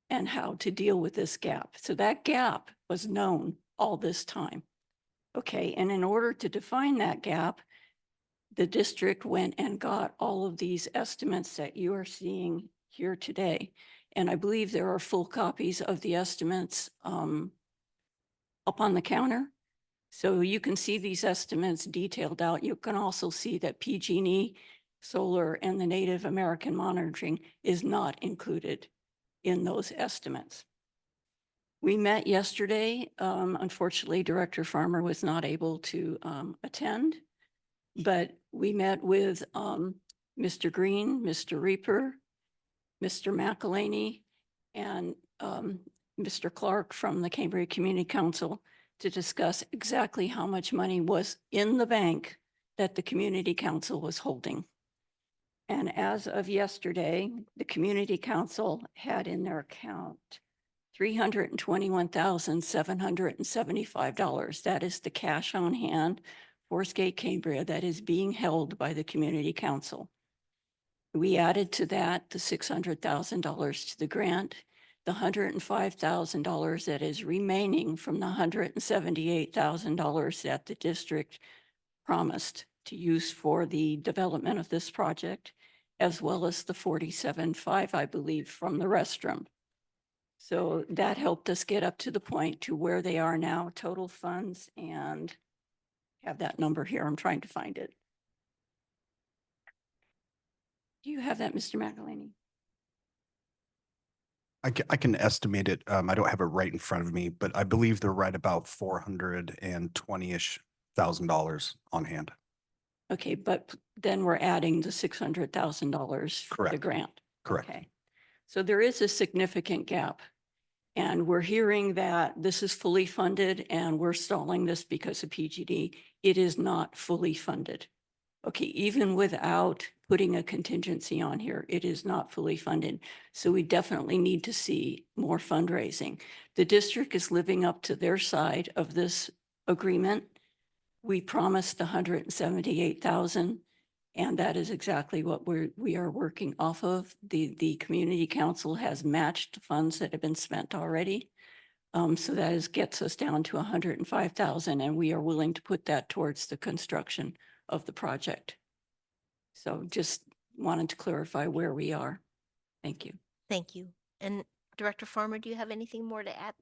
and how to deal with this gap. So that gap was known all this time. Okay, and in order to define that gap, the district went and got all of these estimates that you are seeing here today. And I believe there are full copies of the estimates up on the counter. So you can see these estimates detailed out. You can also see that PG&E solar and the Native American monitoring is not included in those estimates. We met yesterday. Unfortunately, Director Farmer was not able to attend, but we met with Mr. Green, Mr. Reaper, Mr. McElhaney, and Mr. Clark from the Cambria Community Council to discuss exactly how much money was in the bank that the Community Council was holding. And as of yesterday, the Community Council had in their account $321,775. That is the cash on hand for Skate Cambria that is being held by the Community Council. We added to that the $600,000 to the grant, the $105,000 that is remaining from the $178,000 that the district promised to use for the development of this project, as well as the $47,500, I believe, from the restroom. So that helped us get up to the point to where they are now, total funds, and have that number here. I'm trying to find it. Do you have that, Mr. McElhaney? I can estimate it. I don't have it right in front of me, but I believe they're right about $420-ish thousand on hand. Okay, but then we're adding the $600,000 for the Correct. grant. Correct. Okay. So there is a significant gap. And we're hearing that this is fully funded and we're stalling this because of PGD. It is not fully funded. Okay, even without putting a contingency on here, it is not fully funded. So we definitely need to see more fundraising. The district is living up to their side of this agreement. We promised 178,000, and that is exactly what we are working off of. The community council has matched funds that have been spent already. So that gets us down to 105,000, and we are willing to put that towards the construction of the project. So just wanted to clarify where we are. Thank you. Thank you. And Director Farmer, do you have anything more to add?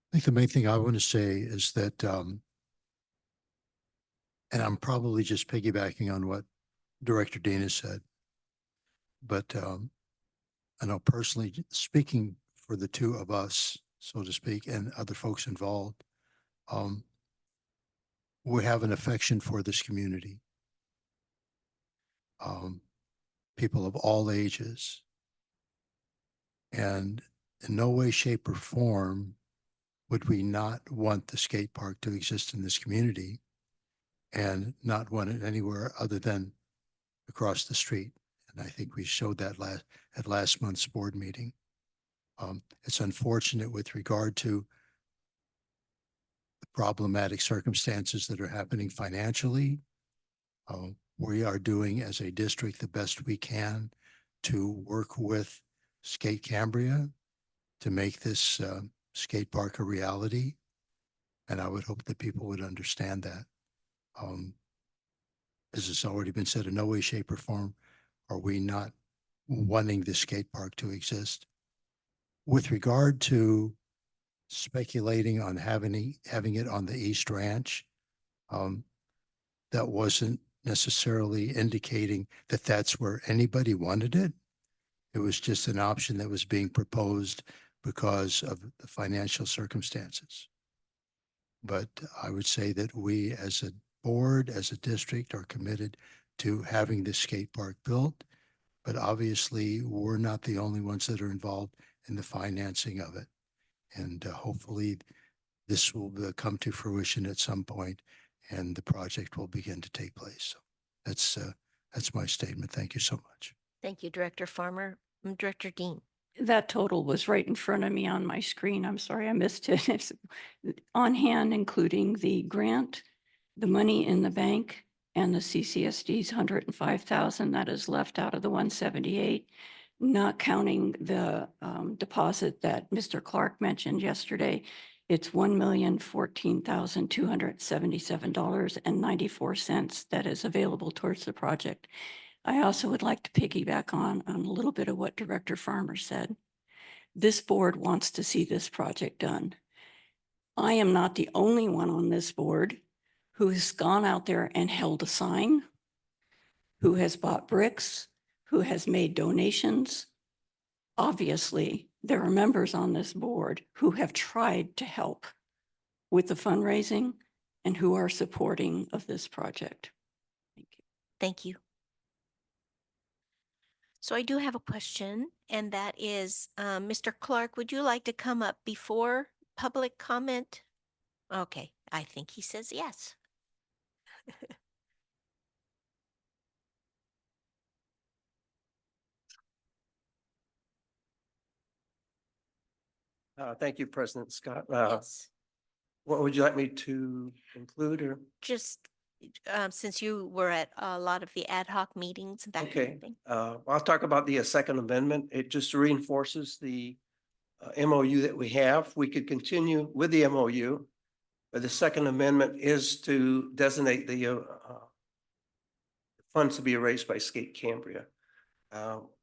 I think the main thing I want to say is that, and I'm probably just piggybacking on what Director Dana said, but I know personally, speaking for the two of us, so to speak, and other folks involved, we have an affection for this community. People of all ages. And in no way, shape, or form would we not want the skate park to exist in this community and not want it anywhere other than across the street. And I think we showed that at last month's board meeting. It's unfortunate with regard to the problematic circumstances that are happening financially. We are doing as a district the best we can to work with Skate Cambria to make this skate park a reality. And I would hope that people would understand that. As has already been said, in no way, shape, or form are we not wanting the skate park to exist. With regard to speculating on having it on the East Ranch. That wasn't necessarily indicating that that's where anybody wanted it. It was just an option that was being proposed because of the financial circumstances. But I would say that we as a board, as a district, are committed to having this skate park built. But obviously, we're not the only ones that are involved in the financing of it. And hopefully this will come to fruition at some point and the project will begin to take place. So that's my statement. Thank you so much. Thank you, Director Farmer. Director Dean. That total was right in front of me on my screen. I'm sorry, I missed it. It's on hand, including the grant, the money in the bank, and the CCSD's 105,000 that is left out of the 178, not counting the deposit that Mr. Clark mentioned yesterday. It's $1,014,277.94 that is available towards the project. I also would like to piggyback on a little bit of what Director Farmer said. This board wants to see this project done. I am not the only one on this board who has gone out there and held a sign, who has bought bricks, who has made donations. Obviously, there are members on this board who have tried to help with the fundraising and who are supporting of this project. Thank you. Thank you. So I do have a question, and that is, Mr. Clark, would you like to come up before public comment? Okay, I think he says yes. Thank you, President Scott. Yes. What would you like me to include or? Just since you were at a lot of the ad hoc meetings and that kind Okay, of thing. I'll talk about the Second Amendment. It just reinforces the MOU that we have. We could continue with the MOU, but the Second Amendment is to designate the funds to be raised by Skate Cambria.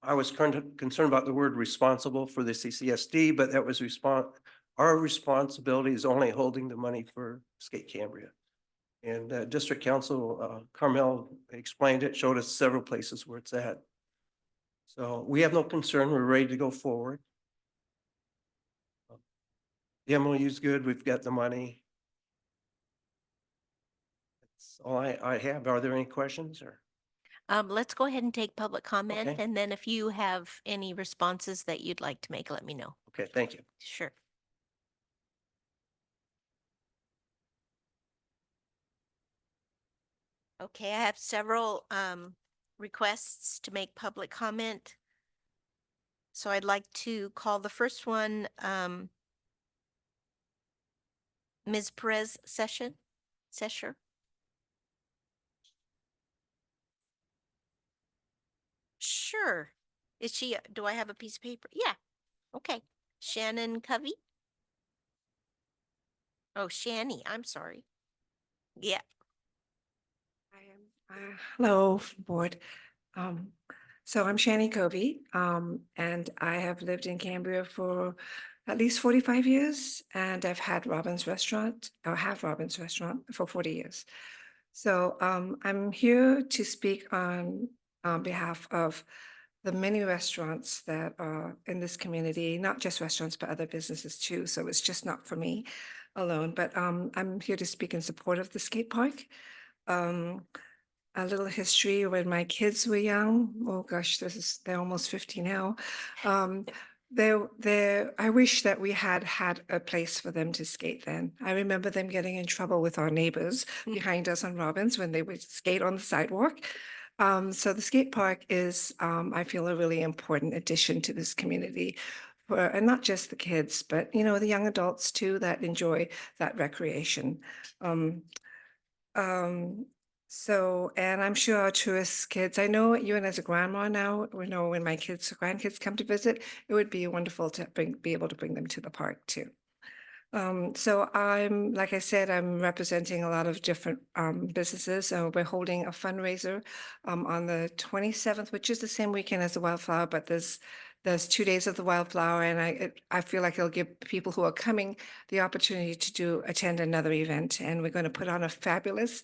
I was concerned about the word responsible for the CCSD, but that was our responsibility is only holding the money for Skate Cambria. And District Council Carmel explained it, showed us several places where it's at. So we have no concern. We're ready to go forward. The MOU is good. We've got the money. That's all I have. Are there any questions or? Let's go ahead and take public comment, Okay. and then if you have any responses that you'd like to make, let me know. Okay, thank you. Sure. Okay, I have several requests to make public comment. So I'd like to call the first one, Ms. Perez Session. Sure. Is she, do I have a piece of paper? Yeah. Okay. Shannon Covey? Oh, Shani, I'm sorry. Yeah. Hello, board. So I'm Shani Covey, and I have lived in Cambria for at least 45 years, and I've had Robin's Restaurant, or have Robin's Restaurant for 40 years. So I'm here to speak on behalf of the many restaurants that are in this community, not just restaurants, but other businesses too. So it's just not for me alone, but I'm here to speak in support of the skate park. A little history: when my kids were young, oh gosh, they're almost 50 now. I wish that we had a place for them to skate then. I remember them getting in trouble with our neighbors behind us on Robbins when they would skate on the sidewalk. So the skate park is, I feel, a really important addition to this community. And not just the kids, but the young adults too that enjoy that recreation. And I'm sure our tourist kids, I know even as a grandma now, we know when my grandkids come to visit, it would be wonderful to be able to bring them to the park too. So like I said, I'm representing a lot of different businesses. We're holding a fundraiser on the 27th, which is the same weekend as the Wildflower, but there's there's 2 days of the wildflower, and I feel like it'll give people who are coming the opportunity to attend another event. And we're going to put on a fabulous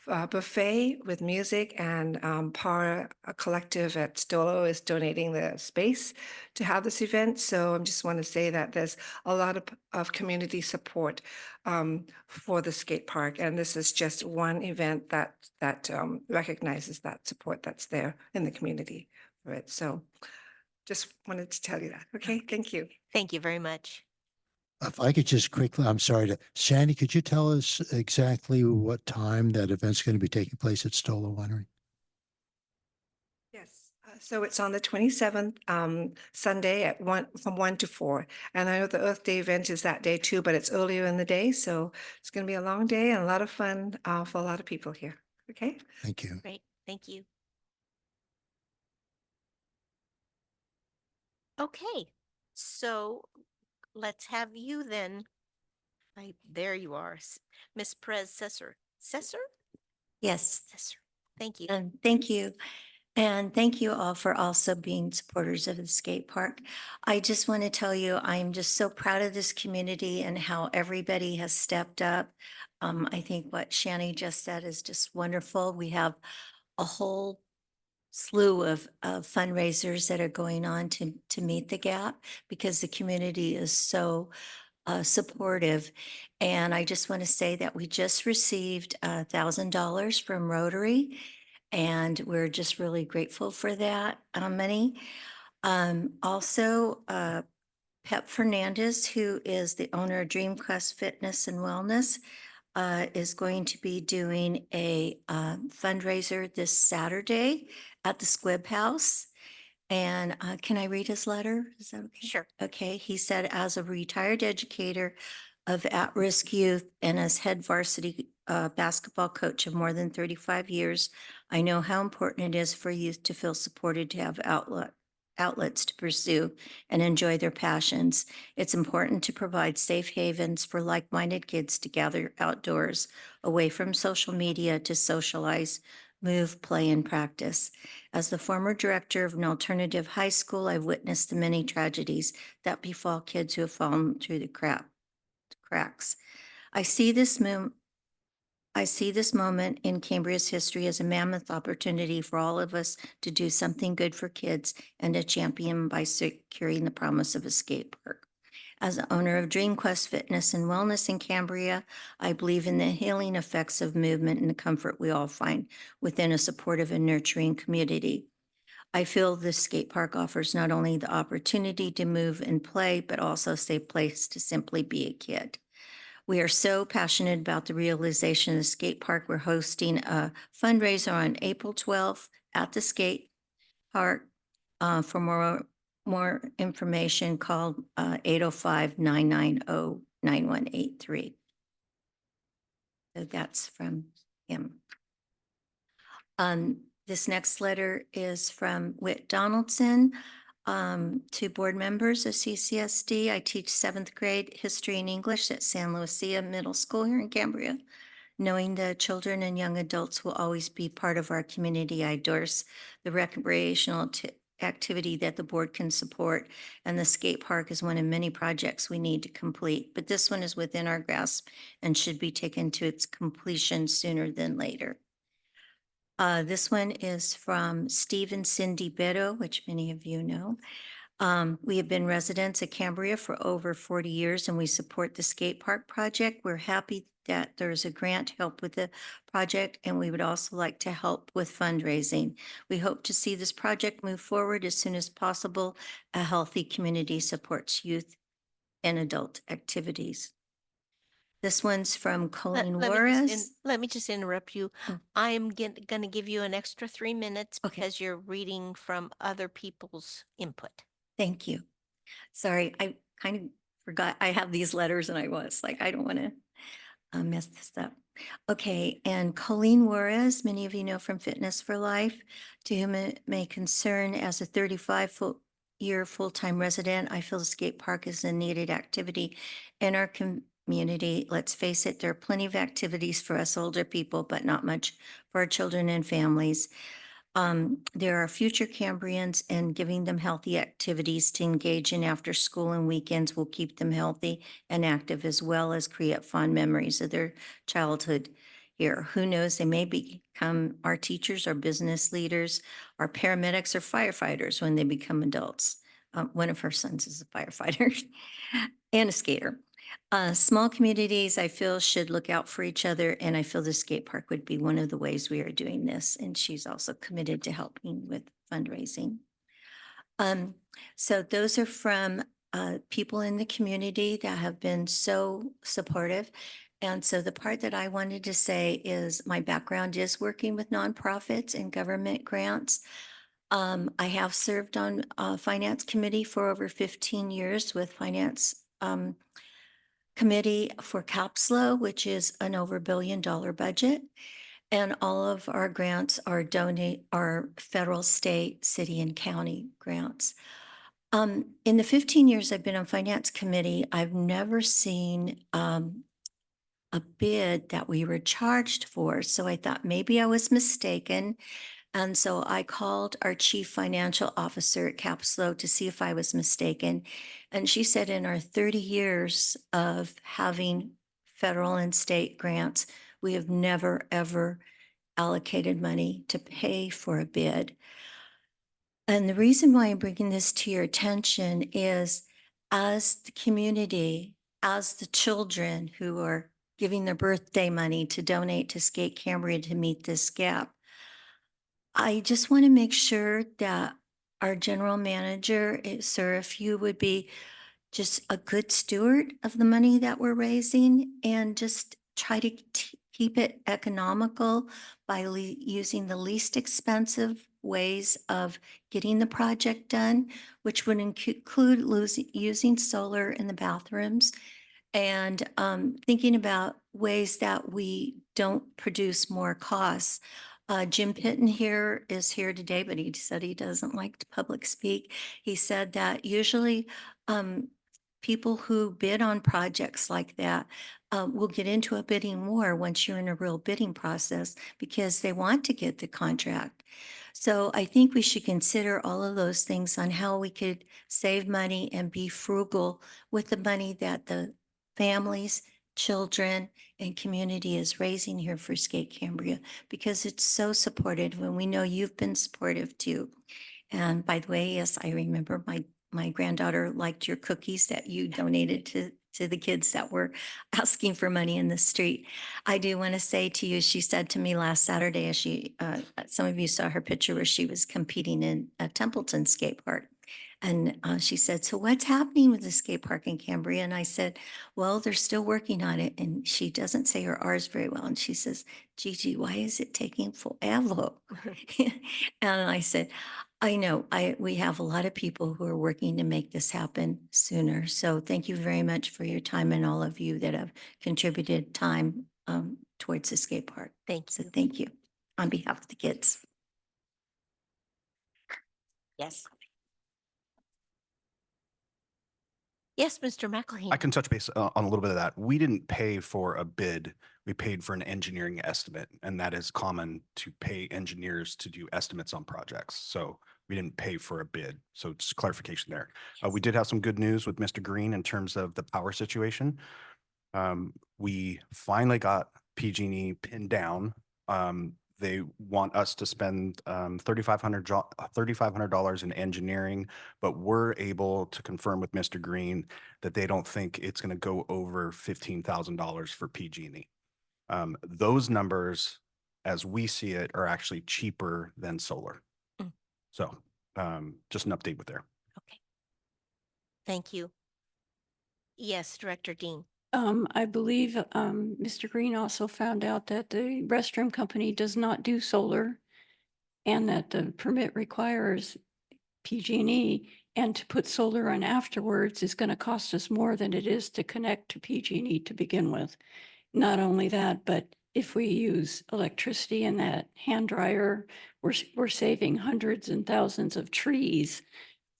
buffet with music, and Power Collective at Stolo is donating the space to have this event. So I just want to say that there's a lot of community support for the skate park, and this is just one event that recognizes that support that's there in the community for it. So just wanted to tell you that. Okay, thank you. Thank you very much. If I could just quickly, I'm sorry to, Sandy, could you tell us exactly what time that event's going to be taking place at Stola Winery? Yes, so it's on the 27th, Sunday at from 1 to 4. And I know the Earth Day event is that day too, but it's earlier in the day. So it's going to be a long day and a lot of fun for a lot of people here. Okay? Thank you. Great. Thank you. Okay, so let's have you then. There you are, Miss Perez Cesar. Cesar? Yes, Cesar. Thank you. thank you. And thank you all for also being supporters of the skate park. I just want to tell you, I'm just so proud of this community and how everybody has stepped up. I think what Shani just said is just wonderful. We have a whole slew of fundraisers that are going on to meet the gap because the community is so supportive. And I just want to say that we just received $1,000 from Rotary, and we're just really grateful for that money. Also, Pep Fernandez, who is the owner of Dream Quest Fitness and Wellness, is going to be doing a fundraiser this Saturday at the Squibb House. And can I read his letter? Is that okay? Sure. Okay. He said, as a retired educator of at-risk youth and as head varsity basketball coach of more than 35 years, I know how important it is for youth to feel supported, to have outlets to pursue and enjoy their passions. It's important to provide safe havens for like-minded kids to gather outdoors, away from social media, to socialize, move, play, and practice. As the former director of an alternative high school, I've witnessed the many tragedies that befall kids who have fallen through the cracks. I see this moment in Cambria's history as a mammoth opportunity for all of us to do something good for kids and to champion by securing the promise of a skate park. As the owner of Dream Quest Fitness and Wellness in Cambria, I believe in the healing effects of movement and the comfort we all find within a supportive and nurturing community. I feel this skate park offers not only the opportunity to move and play, but also a safe place to simply be a kid. We are so passionate about the realization of the skate park. We're hosting a fundraiser on April 12th at the skate park. For more information, call 805-990-9183. So that's from him. This next letter is from Whit Donaldson to board members of CCSD. I teach 7th grade history and English at San Lucia Middle School here in Cambria. Knowing the children and young adults will always be part of our community, I endorse the recreational activity that the board can support, and the skate park is one of many projects we need to complete, but this one is within our grasp and should be taken to its completion sooner than later. This one is from Steve and Cindy Beto, which many of you know. We have been residents of Cambria for over 40 years and we support the skate park project. We're happy that there's a grant to help with the project, and we would also like to help with fundraising. We hope to see this project move forward as soon as possible. A healthy community supports youth and adult activities. This one's from Colleen Juarez. Let me just interrupt you. Oh. I'm going to give you an extra 3 minutes Okay. because you're reading from other people's input. Thank you. Sorry, I kind of forgot I have these letters and I was like, I don't want to mess this up. Okay, and Colleen Juarez, many of you know from Fitness for Life, to whom it may concern, as a 35-year full-time resident, I feel the skate park is a needed activity in our community. Let's face it, there are plenty of activities for us older people, but not much for our children and families. There are future Cambrians, and giving them healthy activities to engage in after school and weekends will keep them healthy and active, as well as create fond memories of their childhood here. Who knows, they may become our teachers, our business leaders, our paramedics, or firefighters when they become adults. One of her sons is a firefighter and a skater. Small communities, I feel, should look out for each other, and I feel the skate park would be one of the ways we are doing this. And she's also committed to helping with fundraising. So those are from people in the community that have been so supportive. And so the part that I wanted to say is my background is working with nonprofits and government grants. I have served on a finance committee for over 15 years with finance committee for CAPSLO, which is an over $1 billion budget. And all of our grants are federal, state, city, and county grants. In the 15 years I've been on finance committee, I've never seen a bid that we were charged for. So I thought maybe I was mistaken. And so I called our chief financial officer at CAPSLO to see if I was mistaken. And she said in our 30 years of having federal and state grants, we have never, ever allocated money to pay for a bid. And the reason why I'm bringing this to your attention is, as the community, as the children who are giving their birthday money to donate to Skate Cambria to meet this gap, I just want to make sure that our general manager, sir, if you would be just a good steward of the money that we're raising, and just try to keep it economical by using the least expensive ways of getting the project done, which would include using solar in the bathrooms, and thinking about ways that we don't produce more costs. Jim Pitton is here today, but he said he doesn't like to public speak. He said that usually people who bid on projects like that will get into a bidding war once you're in a real bidding process, because they want to get the contract. So I think we should consider all of those things on how we could save money and be frugal with the money that the families, children, and community is raising here for Skate Cambria, because it's so supportive, and we know you've been supportive too. And by the way, yes, I remember my granddaughter liked your cookies that you donated to the kids that were asking for money in the street. I do want to say to you, she said to me last Saturday, as some of you saw her picture where she was competing in a Templeton skate park. And she said, so what's happening with the skate park in Cambria? And I said, well, they're still working on it. And she doesn't say her R's very well. And she says, Gigi, why is it taking forever? And I said, I know, we have a lot of people who are working to make this happen sooner. So thank you very much for your time, and all of you that have contributed time towards the skate park. Thanks. So thank you on behalf of the kids. Yes. Yes, Mr. McElhaney. I can touch base on a little bit of that. We didn't pay for a bid. We paid for an engineering estimate, and that is common to pay engineers to do estimates on projects. So we didn't pay for a bid. So just clarification there. We did have some good news with Mr. Green in terms of the power situation. We finally got PG&E pinned down. They want us to spend $3,500 in engineering, but we're able to confirm with Mr. Green that they don't think it's going to go over $15,000 for PG&E. Those numbers, as we see it, are actually cheaper than solar. So just an update with there. Okay. Thank you. Yes, Director Dean. I believe Mr. Green also found out that the restroom company does not do solar, and that the permit requires PG&E, and to put solar on afterwards is going to cost us more than it is to connect to PG&E to begin with. Not only that, but if we use electricity in that hand dryer, we're saving hundreds and thousands of trees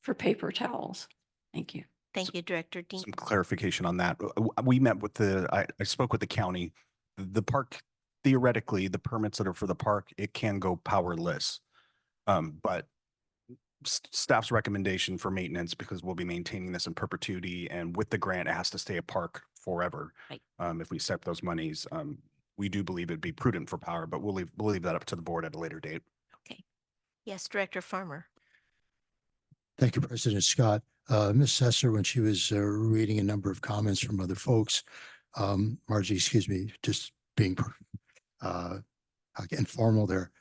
for paper towels. Thank you. Thank you, Director Dean. Some clarification on that. We met with I spoke with the county. The park, theoretically, the permits that are for the park, it can go powerless. But staff's recommendation for maintenance, because we'll be maintaining this in perpetuity, and with the grant, it has to stay a park forever. Right. If we accept those monies, we do believe it'd be prudent for power, but we'll leave that up to the board at a later date. Okay. Yes, Director Farmer. Thank you, President Scott. Ms. Sesser, when she was reading a number of comments from other folks, Margie, excuse me, just being informal there.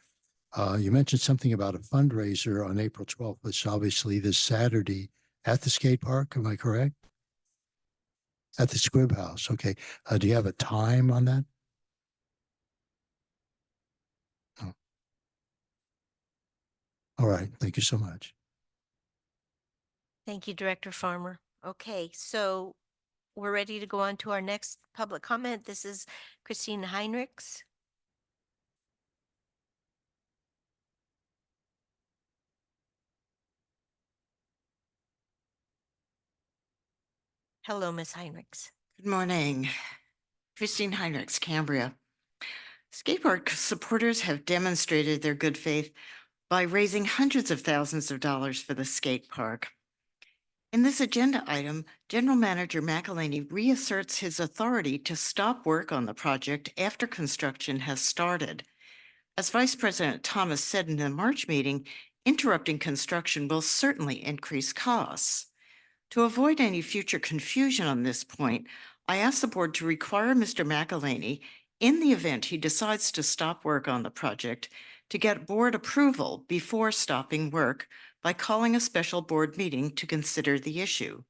You mentioned something about a fundraiser on April 12th, which obviously this Saturday at the skate park. Am I correct? At the Squibb House. Okay. Do you have a time on that? Oh. All right. Thank you so much. Thank you, Director Farmer. Okay, so we're ready to go on to our next public comment. This is Christine Heinrichs. Hello, Ms. Heinrichs. Good morning. Christine Heinrichs, Cambria. Skatepark supporters have demonstrated their good faith by raising hundreds of thousands of dollars for the skate park. In this agenda item, General Manager McElhaney reasserts his authority to stop work on the project after construction has started. As Vice President Thomas said in the March meeting, interrupting construction will certainly increase costs. To avoid any future confusion on this point, I ask the board to require Mr. McElhaney, in the event he decides to stop work on the project, to get board approval before stopping work by calling a special board meeting to consider the issue.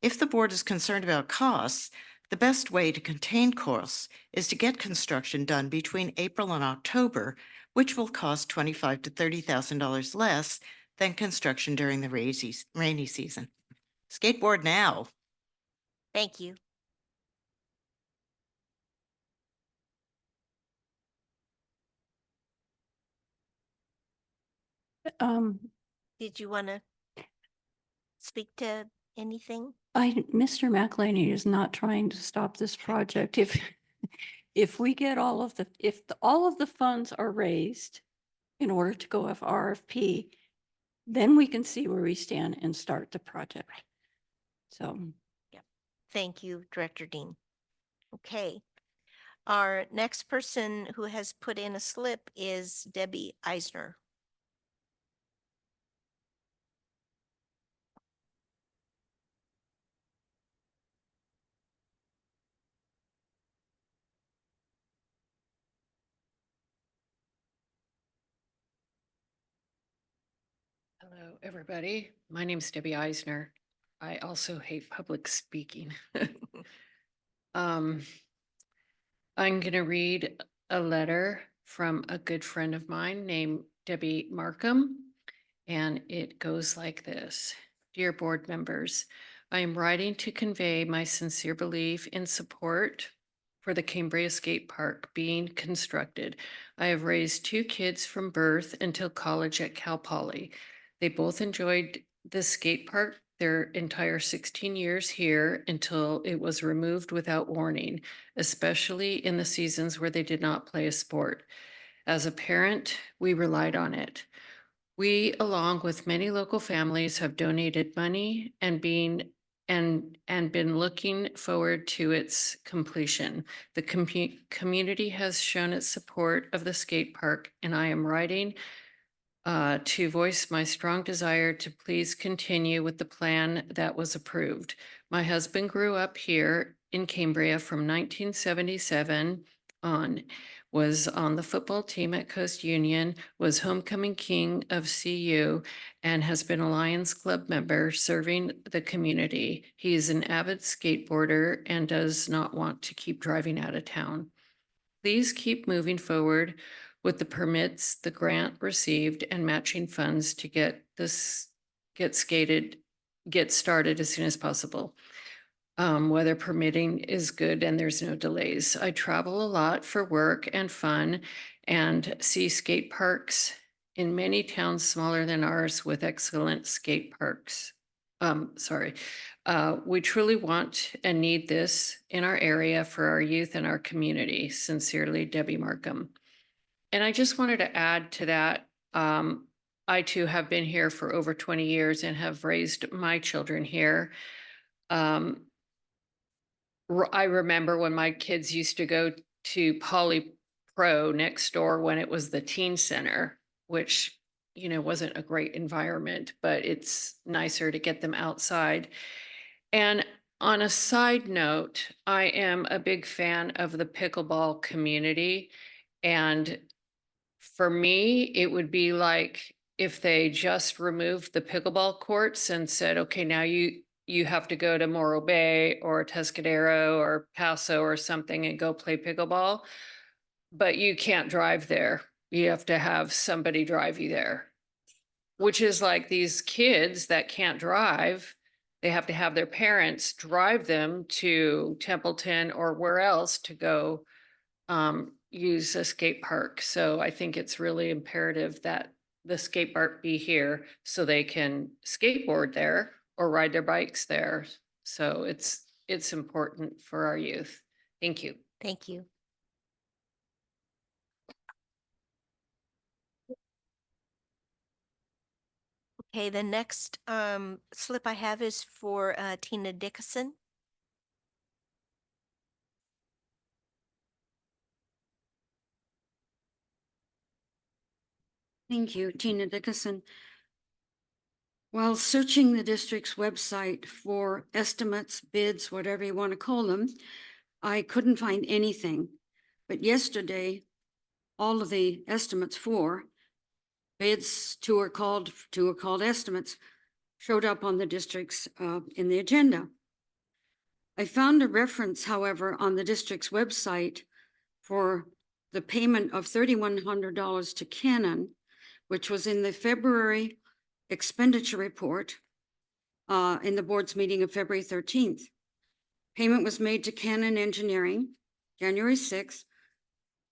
If the board is concerned about costs, the best way to contain costs is to get construction done between April and October, which will cost $25,000 to $30,000 less than construction during the rainy season. Skateboard now. Thank you. Did you want to speak to anything? Mr. McElhaney is not trying to stop this project. If we get all of the funds are raised in order to go off RFP, then we can see where we stand and start the project. So. Yeah. Thank you, Director Dean. Okay. Our next person who has put in a slip is Debbie Eisner. Hello, everybody. My name is Debbie Eisner. I also hate public speaking. I'm going to read a letter from a good friend of mine named Debbie Markham, and it goes like this. Dear board members, I am writing to convey my sincere belief in support for the Cambria Skate Park being constructed. I have raised 2 kids from birth until college at Cal Poly. They both enjoyed the skate park their entire 16 years here until it was removed without warning, especially in the seasons where they did not play a sport. As a parent, we relied on it. We, along with many local families, have donated money and been looking forward to its completion. The community has shown its support of the skate park, and I am writing to voice my strong desire to please continue with the plan that was approved. My husband grew up here in Cambria from 1977 on, was on the football team at Coast Union, was homecoming king of CU, and has been a Lions Club member serving the community. He is an avid skateboarder and does not want to keep driving out of town. Please keep moving forward with the permits, the grant received, and matching funds to get started as soon as possible. Weather permitting is good and there's no delays. I travel a lot for work and fun and see skate parks in many towns smaller than ours with excellent skate parks. We truly want and need this in our area for our youth and our community. Sincerely, Debbie Markham. And I just wanted to add to that, I too have been here for over 20 years and have raised my children here. I remember when my kids used to go to Poly Pro next door when it was the teen center, which, you know, wasn't a great environment, but it's nicer to get them outside. And on a side note, I am a big fan of the pickleball community. And for me, it would be like if they just removed the pickleball courts and said, okay, now you have to go to Morro Bay or Tuscadero or Paso or something and go play pickleball, but you can't drive there. You have to have somebody drive you there, which is like these kids that can't drive. They have to have their parents drive them to Templeton or where else to go use a skate park. So I think it's really imperative that the skate park be here so they can skateboard there or ride their bikes there. So it's important for our youth. Thank you. Thank you. Okay, the next slip I have is for Tina Dickinson. Thank you, Tina Dickinson. While searching the district's website for estimates, bids, whatever you want to call them, I couldn't find anything. But yesterday, all of the estimates for bids, two are called estimates, showed up on the district's in the agenda. I found a reference, however, on the district's website for the payment of $3,100 to Canon, which was in the February expenditure report in the board's meeting of February 13th. Payment was made to Canon Engineering, January 6th,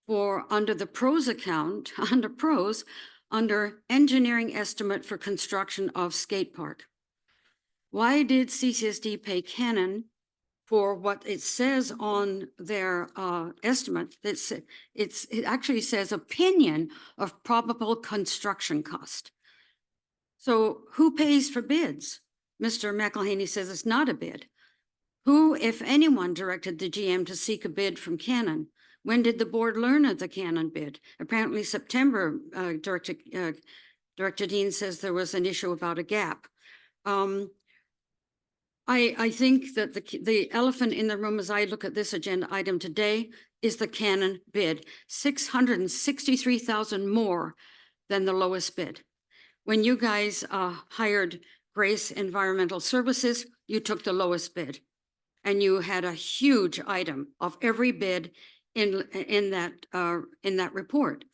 for under the pros account, under engineering estimate for construction of skate park. Why did CCSD pay Canon for what it says on their estimate? It actually says opinion of probable construction cost. So who pays for bids? Mr. McElhaney says it's not a bid. Who, if anyone, directed the GM to seek a bid from Canon? When did the board learn of the Canon bid? Apparently September, Director Dean says there was an issue about a gap. I think that the elephant in the room as I look at this agenda item today is the Canon bid, $663,000 more than the lowest bid. When you guys hired Grace Environmental Services, you took the lowest bid. And you had a huge item of every bid in that report.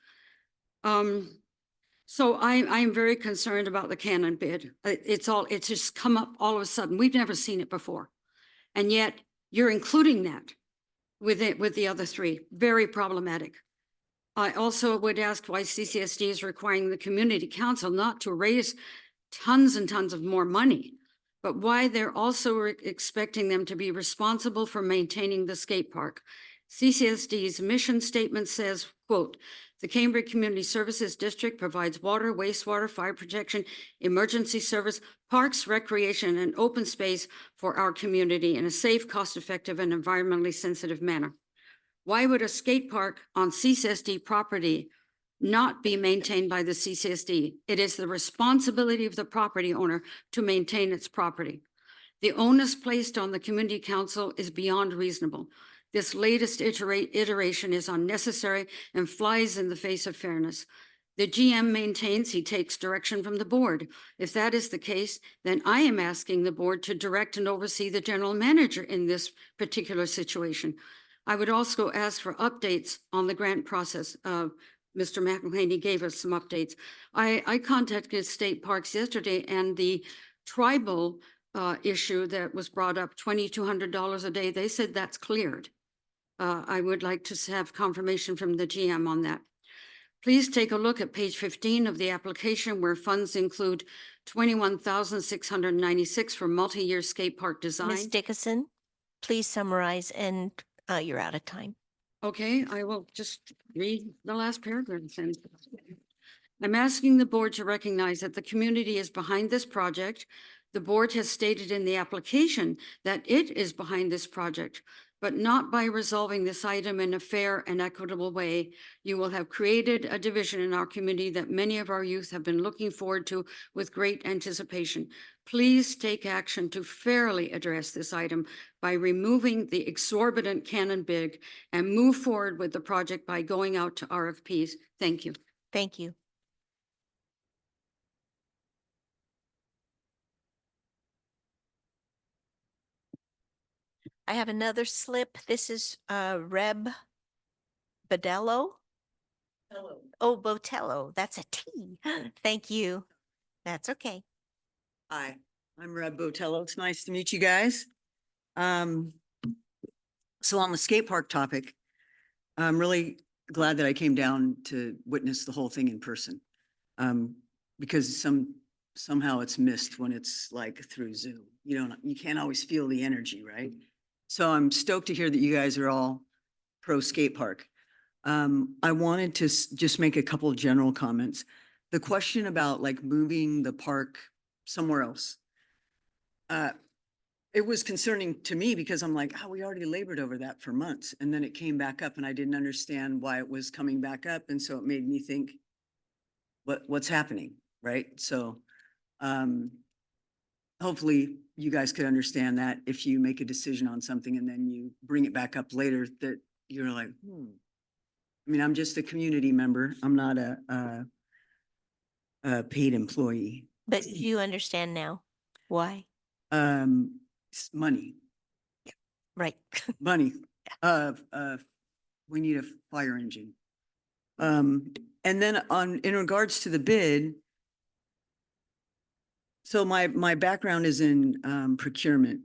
So I'm very concerned about the Canon bid. It's just come up all of a sudden. We've never seen it before. And yet you're including that with the other three. Very problematic. I also would ask why CCSD is requiring the community council not to raise tons and tons of more money, but why they're also expecting them to be responsible for maintaining the skate park. CCSD's mission statement says, quote, the Cambria Community Services District provides water, wastewater, fire protection, emergency service, parks, recreation, and open space for our community in a safe, cost-effective, and environmentally sensitive manner. Why would a skate park on CCSD property not be maintained by the CCSD? It is the responsibility of the property owner to maintain its property. The onus placed on the community council is beyond reasonable. This latest iteration is unnecessary and flies in the face of fairness. The GM maintains he takes direction from the board. If that is the case, then I am asking the board to direct and oversee the general manager in this particular situation. I would also ask for updates on the grant process. Mr. McElhaney gave us some updates. I contacted State Parks yesterday, and the tribal issue that was brought up, $2,200 a day, they said that's cleared. I would like to have confirmation from the GM on that. Please take a look at page 15 of the application, where funds include $21,696 for multi-year skate park design. Ms. Dickinson, please summarize, and you're out of time. Okay, I will just read the last paragraph then. I'm asking the board to recognize that the community is behind this project. The board has stated in the application that it is behind this project, but not by resolving this item in a fair and equitable way. You will have created a division in our community that many of our youth have been looking forward to with great anticipation. Please take action to fairly address this item by removing the exorbitant cannon bid and move forward with the project by going out to RFPs. Thank you. Thank you. I have another slip. This is Reb Badello. Oh, Botello. That's a T. Thank you. That's okay. Hi, I'm Reb Botello. It's nice to meet you guys. So on the skate park topic, I'm really glad that I came down to witness the whole thing in person. Because somehow it's missed when it's like through Zoom. You can't always feel the energy, right? So I'm stoked to hear that you guys are all pro skate park. I wanted to just make a couple of general comments. The question about like moving the park somewhere else. It was concerning to me because I'm like, we already labored over that for months. And then it came back up and I didn't understand why it was coming back up. And so it made me think, what's happening, right? So hopefully you guys could understand that if you make a decision on something and then you bring it back up later, that you're like, I mean, I'm just a community member. I'm not a paid employee. But you understand now why? Money. Right. Money. We need a fire engine. And then in regards to the bid, so my background is in procurement,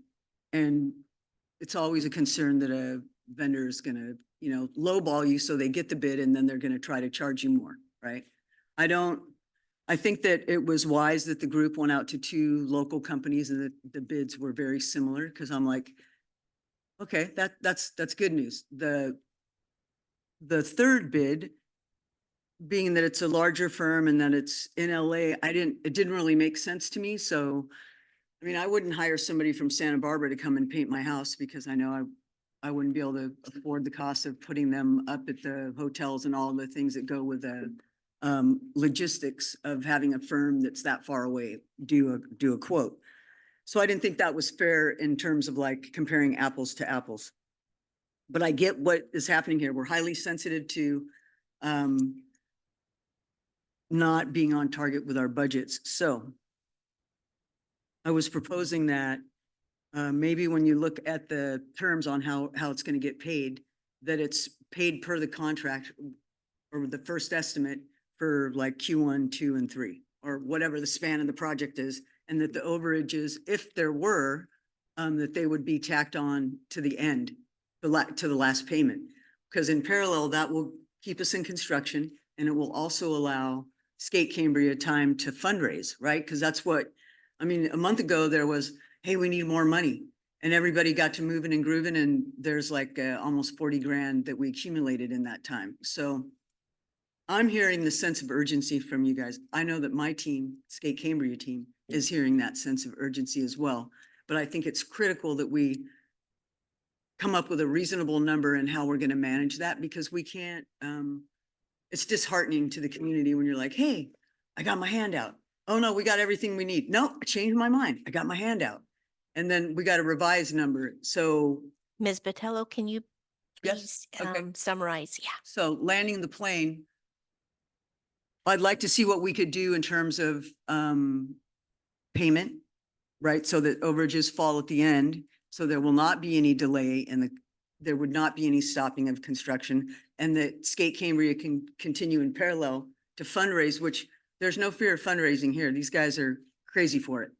and it's always a concern that a vendor is going to, lowball you so they get the bid and then they're going to try to charge you more, right? I think that it was wise that the group went out to 2 local companies and the bids were very similar, because I'm like, okay, that's good news. The third bid, being that it's a larger firm and that it's in LA, it didn't really make sense to me. So, I mean, I wouldn't hire somebody from Santa Barbara to come and paint my house because I know I wouldn't be able to afford the cost of putting them up at the hotels and all the things that go with the logistics of having a firm that's that far away do a quote. So I didn't think that was fair in terms of like comparing apples to apples. But I get what is happening here. We're highly sensitive to not being on target with our budgets. So I was proposing that maybe when you look at the terms on how it's going to get paid, that it's paid per the contract or the first estimate for like Q1, 2, and 3, or whatever the span of the project is, and that the overages, if there were, that they would be tacked on to the end, to the last payment. Because in parallel, that will keep us in construction, and it will also allow Skate Cambria time to fundraise, right? Because that's what, I mean, a month ago there was, hey, we need more money. And everybody got to moving and grooving, and there's like almost 40 grand that we accumulated in that time. So I'm hearing the sense of urgency from you guys. I know that my team, Skate Cambria team, is hearing that sense of urgency as well. But I think it's critical that we come up with a reasonable number and how we're going to manage that, because we can't, it's disheartening to the community when you're like, hey, I got my hand out. Oh no, we got everything we need. No, I changed my mind. I got my hand out. And then we got a revised number. So Ms. Botello, can you yes, please summarize? Yeah. So landing the plane, I'd like to see what we could do in terms of payment, right? So that overages fall at the end. So there will not be any delay and there would not be any stopping of construction, and that Skate Cambria can continue in parallel to fundraise, which there's no fear of fundraising here. These guys are crazy for it.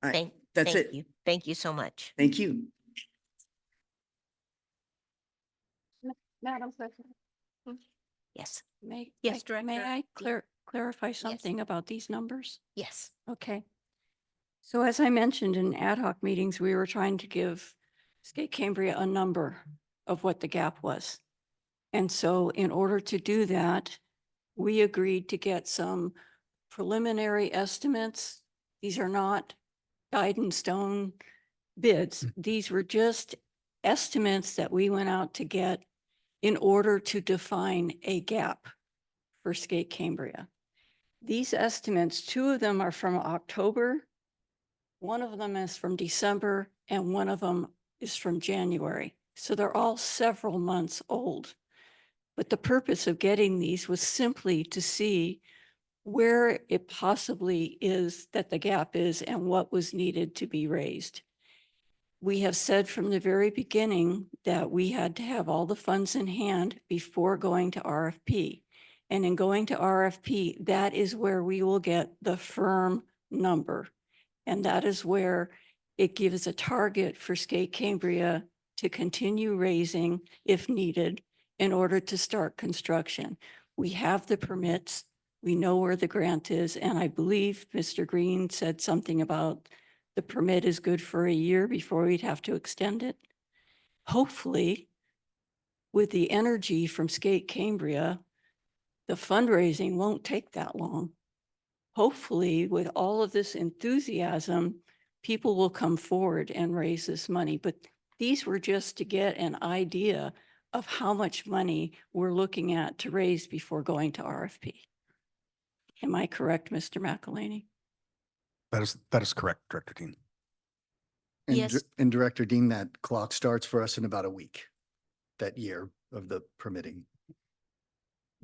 All right, that's it. You. Thank you so much. Thank you. Madam President. Yes. Yes, Director. May I clarify something about these numbers? Yes. Okay. So as I mentioned in ad hoc meetings, we were trying to give Skate Cambria a number of what the gap was. And so in order to do that, we agreed to get some preliminary estimates. These are not guidance stone bids. These were just estimates that we went out to get in order to define a gap for Skate Cambria. These estimates, two of them are from October, one of them is from December, and one of them is from January. So they're all several months old. But the purpose of getting these was simply to see where it possibly is that the gap is and what was needed to be raised. We have said from the very beginning that we had to have all the funds in hand before going to RFP. And in going to RFP, that is where we will get the firm number. And that is where it gives a target for Skate Cambria to continue raising if needed in order to start construction. We have the permits. We know where the grant is. And I believe Mr. Green said something about the permit is good for a year before we'd have to extend it. Hopefully, with the energy from Skate Cambria, the fundraising won't take that long. Hopefully, with all of this enthusiasm, people will come forward and raise this money. But these were just to get an idea of how much money we're looking at to raise before going to RFP. Am I correct, Mr. McElhaney? That is correct, Director Dean. And, Yes. and Director Dean, that clock starts for us in about a week, that year of the permitting.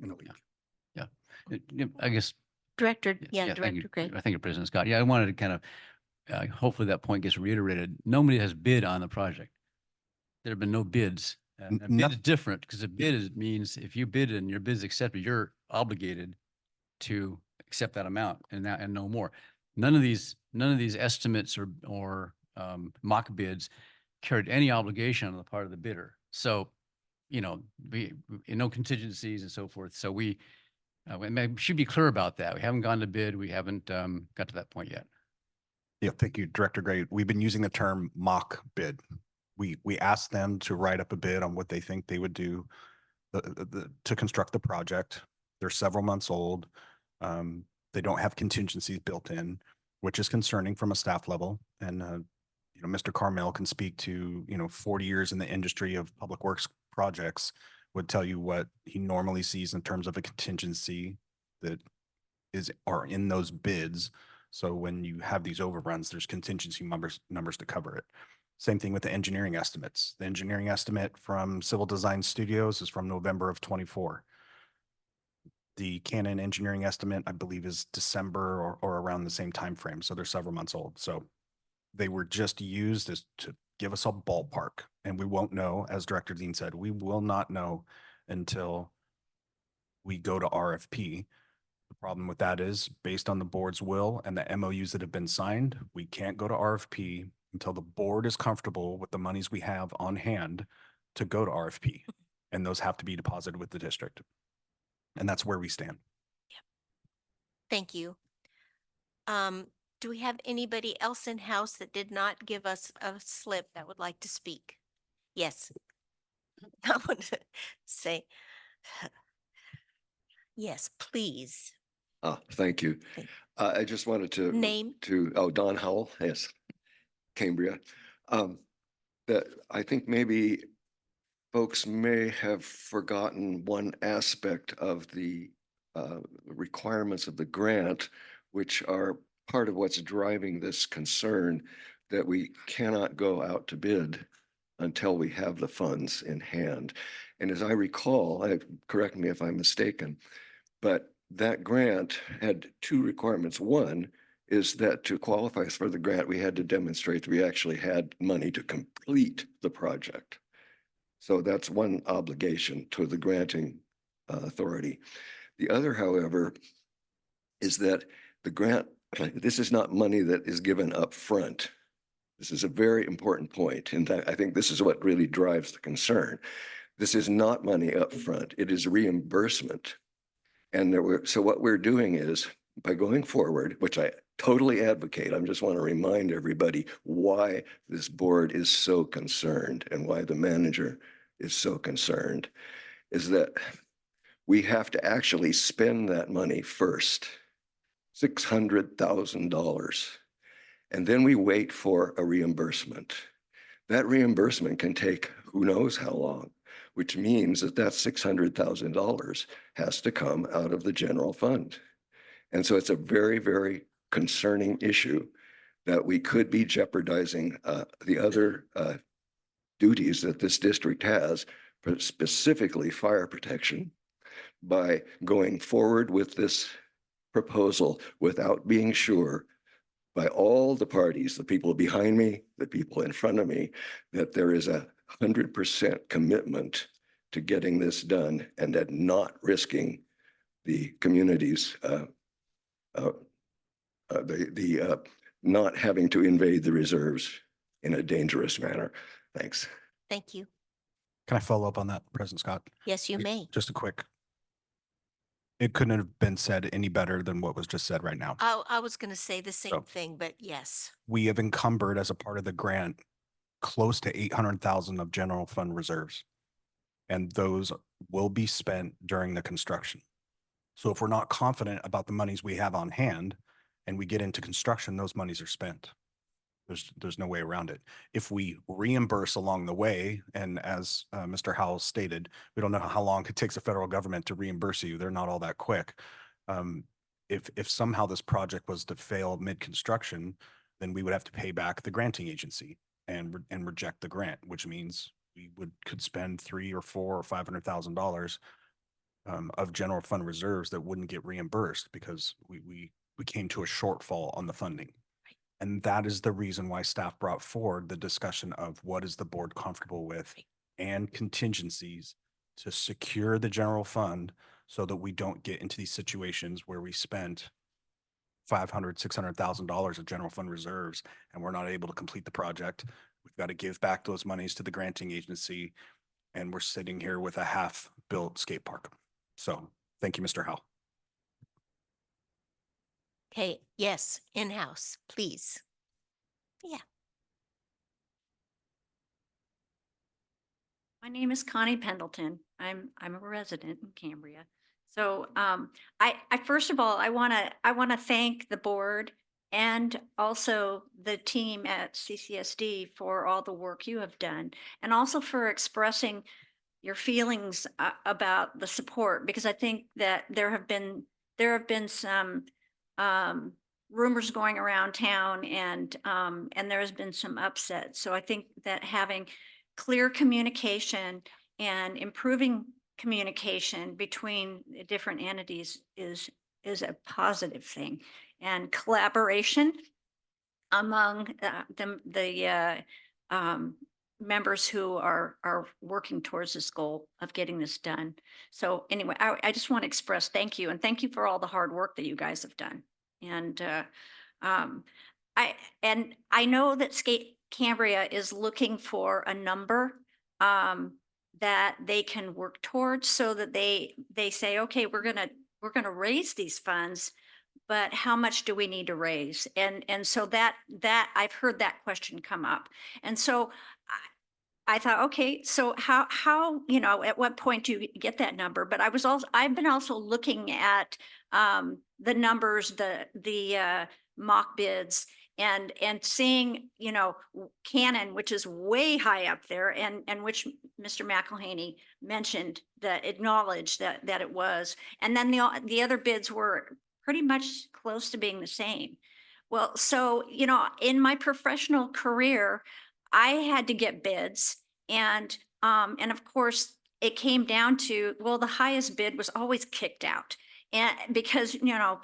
In a week. I guess. Director, Thank you. Director Gray. Thank you, President Scott. Yeah, I wanted to kind of, hopefully that point gets reiterated. Nobody has bid on the project. There have been no bids. And a bid is different because a bid means if you bid and your bid is accepted, you're obligated to accept that amount and no more. None of these estimates or mock bids carried any obligation on the part of the bidder. So, no contingencies and so forth. So we should be clear about that. We haven't gone to bid. We haven't got to that point yet. Yeah, thank you, Director Gray. We've been using the term mock bid. We asked them to write up a bid on what they think they would do to construct the project. They're several months old. They don't have contingencies built in, which is concerning from a staff level. And Mr. Carmel can speak to 40 years in the industry of public works projects, would tell you what he normally sees in terms of a contingency that are in those bids. So when you have these overruns, there's contingency numbers to cover it. Same thing with the engineering estimates. The engineering estimate from Civil Design Studios is from November of 24. The Canon engineering estimate, I believe, is December or around the same time frame. So they're several months old. So they were just used as to give us a ballpark, and we won't know, as Director Dean said, we will not know until we go to RFP. The problem with that is, based on the board's will and the MOUs that have been signed, we can't go to RFP until the board is comfortable with the monies we have on hand to go to RFP. And those have to be deposited with the district. And that's where we stand. Thank you. Do we have anybody else in house that did not give us a slip that would like to speak? Yes. I want to say, yes, please. Thank you. I just wanted to Name? Don Howell, yes, Cambria. That I think maybe folks may have forgotten one aspect of the requirements of the grant, which are part of what's driving this concern that we cannot go out to bid until we have the funds in hand. And as I recall, correct me if I'm mistaken, but that grant had two requirements. One is that to qualify for the grant, we had to demonstrate that we actually had money to complete the project. So that's one obligation to the granting authority. The other, however, is that the grant, this is not money that is given up front. This is a very important point. And I think this is what really drives the concern. This is not money up front. It is reimbursement. And so what we're doing is, by going forward, which I totally advocate, I just want to remind everybody why this board is so concerned and why the manager is so concerned, is that we have to actually spend that money first, $600,000. And then we wait for a reimbursement. That reimbursement can take who knows how long, which means that that $600,000 has to come out of the general fund. And so it's a very, very concerning issue that we could be jeopardizing the other duties that this district has, but specifically fire protection, by going forward with this proposal without being sure by all the parties, the people behind me, the people in front of me, that there is 100% commitment to getting this done and at not risking the community's not having to invade the reserves in a dangerous manner. Thanks. Thank you. Can I follow up on that, President Scott? Yes, you may. Just a quick. It couldn't have been said any better than what was just said right now. I was going to say the same So- thing, but yes. We have encumbered as a part of the grant close to 800,000 of general fund reserves. And those will be spent during the construction. So if we're not confident about the monies we have on hand and we get into construction, those monies are spent. There's no way around it. If we reimburse along the way, and as Mr. Howell stated, we don't know how long it takes the federal government to reimburse you. They're not all that quick. If somehow this project was to fail mid-construction, then we would have to pay back the granting agency and reject the grant, which means we could spend $300,000 or $400,000 or $500,000 of general fund reserves that wouldn't get reimbursed because we came to a shortfall on the funding. And that is the reason why staff brought forward the discussion of what is the board comfortable with and contingencies to secure the general fund so that we don't get into these situations where we spent $500,000, $600,000 of general fund reserves and we're not able to complete the project. We've got to give back those monies to the granting agency and we're sitting here with a half-built skate park. So thank you, Mr. Howell. Okay, yes, in-house, please. Yeah. My name is Connie Pendleton. I'm a resident in Cambria. So I first of all I want to thank the board and also the team at CCSD for all the work you have done and also for expressing your feelings about the support, because I think that there have been some rumors going around town and there has been some upset. So I think that having clear communication and improving communication between the different entities is a positive thing, and collaboration among the members who are working towards this goal of getting this done. So anyway, I just want to express thank you, and thank you for all the hard work that you guys have done. And I know that Skate Cambria is looking for a number that they can work towards, so that they say, okay, we're gonna raise these funds, but how much do we need to raise? And so that I've heard that question come up. And so I thought, okay, so how, you know, at what point do you get that number? But I've been also looking at the numbers, the mock bids, and seeing, you know, Cannon, which is way high up there, and which Mr. McElhaney mentioned, that acknowledged that it was, and then the other bids were pretty much close to being the same. Well, so, you know, in my professional career, I had to get bids, and of course it came down to, well, the highest bid was always kicked out, and because, you know,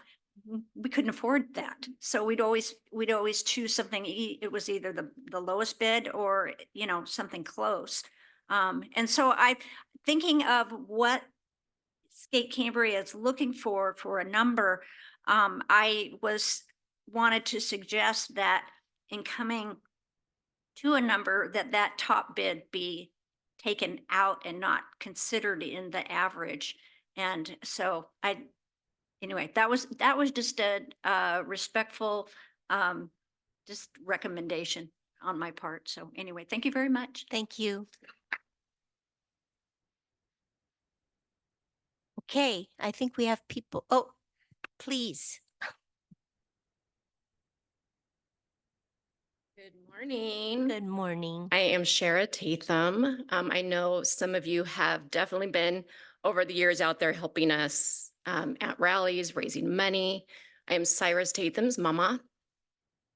we couldn't afford that. So we'd always choose something. It was either the lowest bid or, you know, something close. And so I'm thinking of what Skate Cambria is looking for a number. I wanted to suggest that in coming to a number, that top bid be taken out and not considered in the average. And so anyway, that was just a respectful just recommendation on my part. So anyway, thank you very much. Thank you. Okay, I think we have people. Oh, please. Good morning. Good morning. I am Shara Tatham. I know some of you have definitely been over the years out there helping us at rallies, raising money. I am Cyrus Tatham's mama.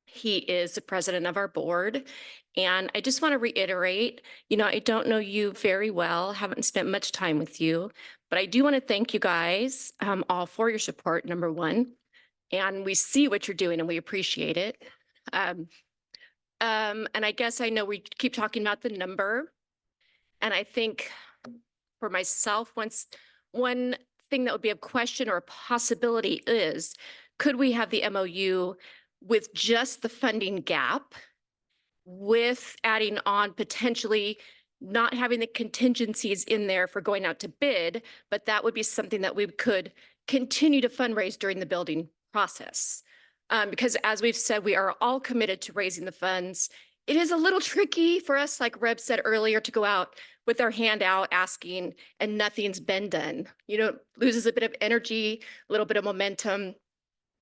He is the president of our board. And I just want to reiterate, I don't know you very well, haven't spent much time with you, but I do want to thank you guys all for your support, number one. And we see what you're doing and we appreciate it. And I guess I know we keep talking about the number. And I think for myself, one thing that would be a question or a possibility is, could we have the MOU with just the funding gap with adding on potentially not having the contingencies in there for going out to bid, but that would be something that we could continue to fundraise during the building process. Because as we've said, we are all committed to raising the funds. It is a little tricky for us, like Reb said earlier, to go out with our hand out asking and nothing's been done. Loses a bit of energy, a little bit of momentum.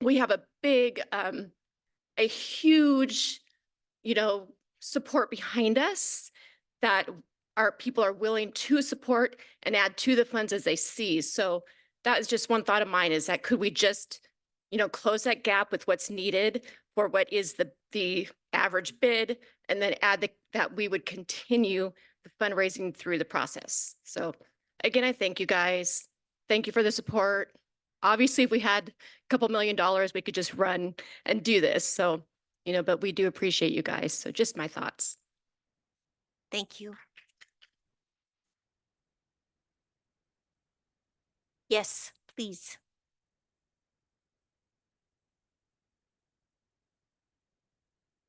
We have a huge, support behind us that our people are willing to support and add to the funds as they see. So that is just one thought of mine, is that could we just close that gap with what's needed for what is the average bid, and then add that we would continue the fundraising through the process. So again, I thank you guys. Thank you for the support. Obviously, if we had a couple $1 million, we could just run and do this. So, but we do appreciate you guys. So just my thoughts. Thank you. Yes, please.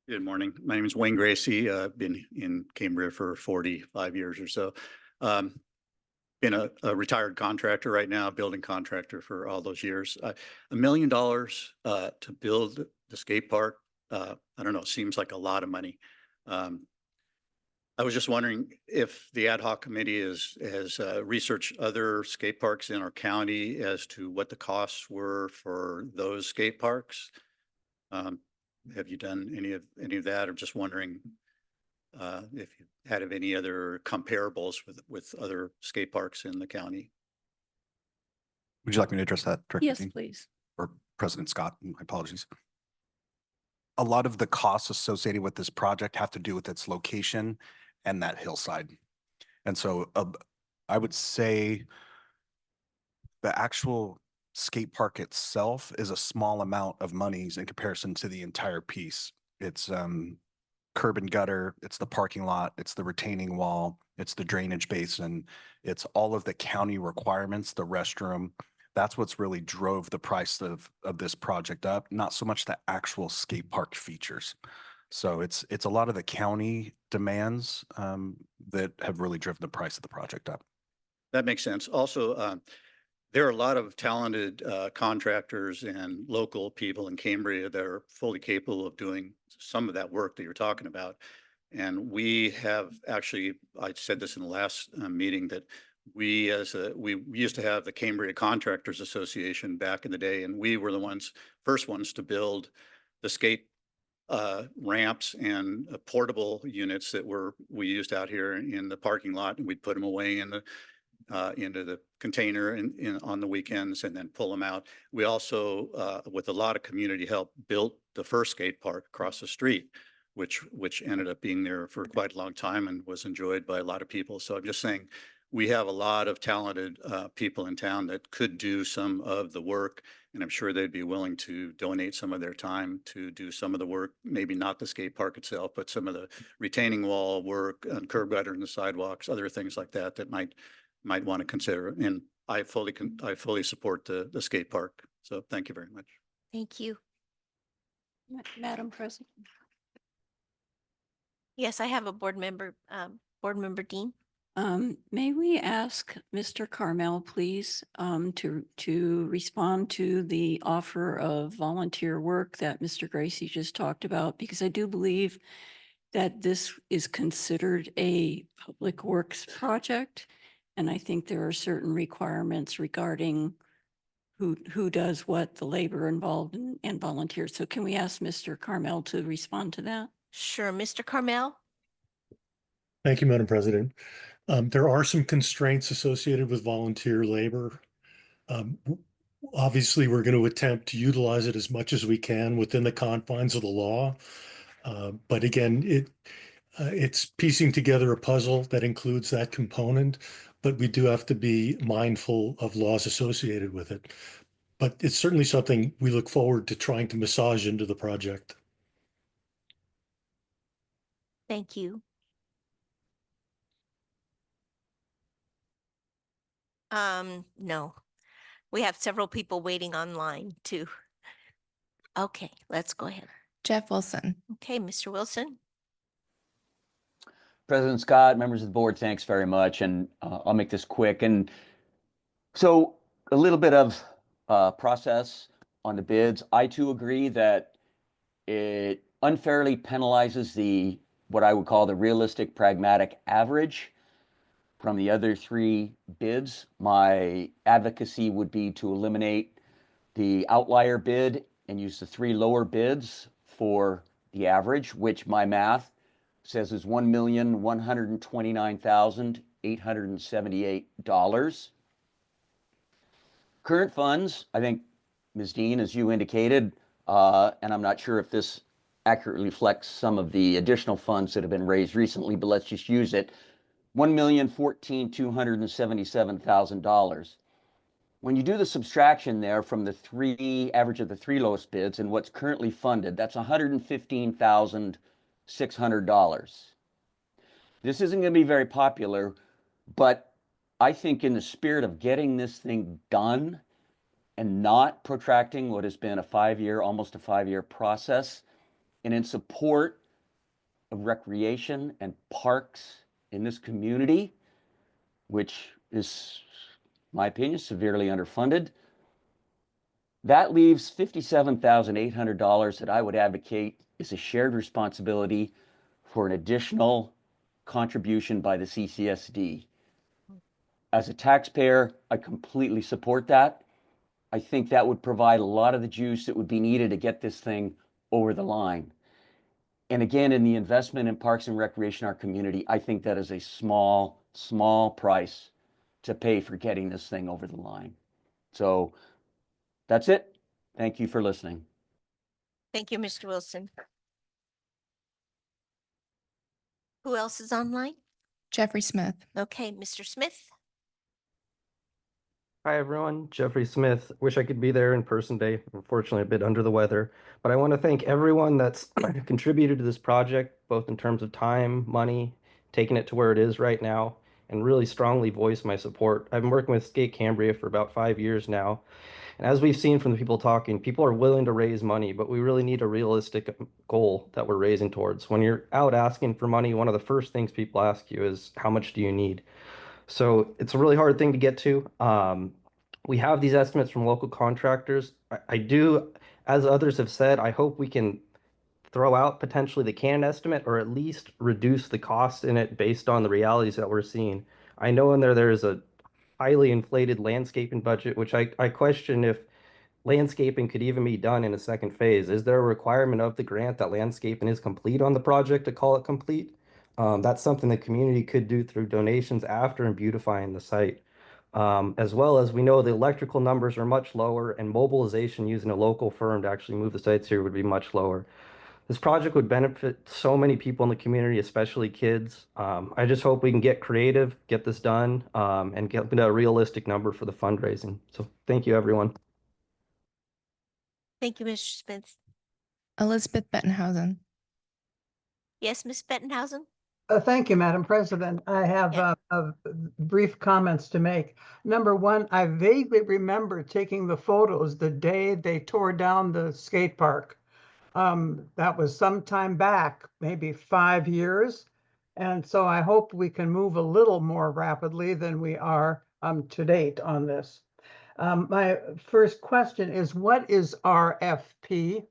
Good morning. My name is Wayne Gracie. I've been in Cambria for 45 years or so. Been a retired contractor right now, building contractor for all those years. $1 million to build the skate park, I don't know, seems like a lot of money. I was just wondering if the ad hoc committee has researched other skate parks in our county as to what the costs were for those skate parks. Have you done any of that, or just wondering if you had any other comparables with other skate parks in the county? Would you like me to address that directly? Yes, Dean? please. Or President Scott? My apologies. A lot of the costs associated with this project have to do with its location and that hillside. And so I would say the actual skate park itself is a small amount of monies in comparison to the entire piece. It's curb and gutter, it's the parking lot, it's the retaining wall, it's the drainage basin, it's all of the county requirements, the restroom. That's what's really drove the price of this project up, not so much the actual skate park features. So it's a lot of the county demands that have really driven the price of the project up. That makes sense. Also, there are a lot of talented contractors and local people in Cambria that are fully capable of doing some of that work that you're talking about. And we have actually, I said this in the last meeting, that we used to have the Cambria Contractors Association back in the day, and we were the first ones to build the skate ramps and portable units that we used out here in the parking lot, and we'd put them away into the container on the weekends and then pull them out. We also, with a lot of community help, built the first skate park across the street, which ended up being there for quite a long time and was enjoyed by a lot of people. So I'm just saying, we have a lot of talented people in town that could do some of the work, and I'm sure they'd be willing to donate some of their time to do some of the work, maybe not the skate park itself, but some of the retaining wall work and curb gutter and the sidewalks, other things like that might want to consider. And I fully support the skate park. So thank you very much. Thank you. Madam President. Yes, I have a board member Dean. May we ask Mr. Carmel, please, to respond to the offer of volunteer work that Mr. Gracie just talked about? Because I do believe that this is considered a public works project. And I think there are certain requirements regarding who does what, the labor involved and volunteers. So can we ask Mr. Carmel to respond to that? Sure, Mr. Carmel? Thank you, Madam President. There are some constraints associated with volunteer labor. Obviously, we're going to attempt to utilize it as much as we can within the confines of the law. But again, it's piecing together a puzzle that includes that component, but we do have to be mindful of laws associated with it. But it's certainly something we look forward to trying to massage into the project. Thank you. No, we have several people waiting online too. Okay, let's go ahead. Jeff Wilson. Okay, Mr. Wilson. President Scott, members of the board, thanks very much. And I'll make this quick. And so a little bit of process on the bids. I too agree that it unfairly penalizes what I would call the realistic pragmatic average from the other three bids. My advocacy would be to eliminate the outlier bid and use the three lower bids for the average, which my math says is $1,129,878. Current funds, I think, Ms. Dean, as you indicated, and I'm not sure if this accurately reflects some of the additional funds that have been raised recently, but let's just use it, $1,014,277,000. When you do the subtraction there from the average of the three lowest bids and what's currently funded, that's $115,600. This isn't going to be very popular, but I think in the spirit of getting this thing done and not protracting what has been almost a 5-year process, and in support of recreation and parks in this community, which is, in my opinion, severely underfunded, that leaves $57,800 that I would advocate is a shared responsibility for an additional contribution by the CCSD. As a taxpayer, I completely support that. I think that would provide a lot of the juice that would be needed to get this thing over the line. And again, in the investment in parks and recreation in our community, I think that is a small, small price to pay for getting this thing over the line. So that's it. Thank you for listening. Thank you, Mr. Wilson. Who else is online? Jeffrey Smith. Okay, Mr. Smith. Hi, everyone. Jeffrey Smith. Wish I could be there in person today. Unfortunately, a bit under the weather. But I want to thank everyone that's contributed to this project, both in terms of time, money, taking it to where it is right now, and really strongly voice my support. I've been working with Skate Cambria for about 5 years now. And as we've seen from the people talking, people are willing to raise money, but we really need a realistic goal that we're raising towards. When you're out asking for money, one of the first things people ask you is, how much do you need? So it's a really hard thing to get to. We have these estimates from local contractors. I do, as others have said, I hope we can throw out potentially the canned estimate or at least reduce the cost in it based on the realities that we're seeing. I know in there is a highly inflated landscaping budget, which I question if landscaping could even be done in a second phase. Is there a requirement of the grant that landscaping is complete on the project to call it complete? That's something the community could do through donations after and beautifying the site. As well as we know the electrical numbers are much lower and mobilization using a local firm to actually move the sites here would be much lower. This project would benefit so many people in the community, especially kids. I just hope we can get creative, get this done, and get a realistic number for the fundraising. So thank you, everyone. Thank you, Mr. Smith. Elizabeth Bettenhausen. Yes, Ms. Bettenhausen? Thank you, Madam President. I have brief comments to make. Number one, I vaguely remember taking the photos the day they tore down the skate park. That was some time back, maybe 5 years. And so I hope we can move a little more rapidly than we are to date on this. My first question is, what is RFP?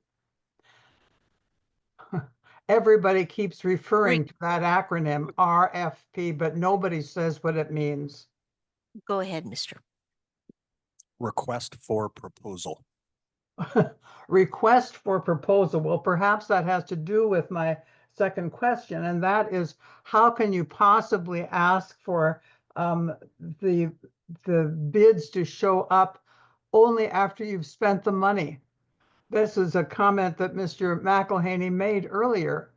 Everybody keeps referring to that acronym RFP, but nobody says what it means. Go ahead, Mr. Request for proposal. Request for proposal. Well, perhaps that has to do with my second question, and that is, how can you possibly ask for the bids to show up only after you've spent the money? This is a comment that Mr. McElhaney made earlier.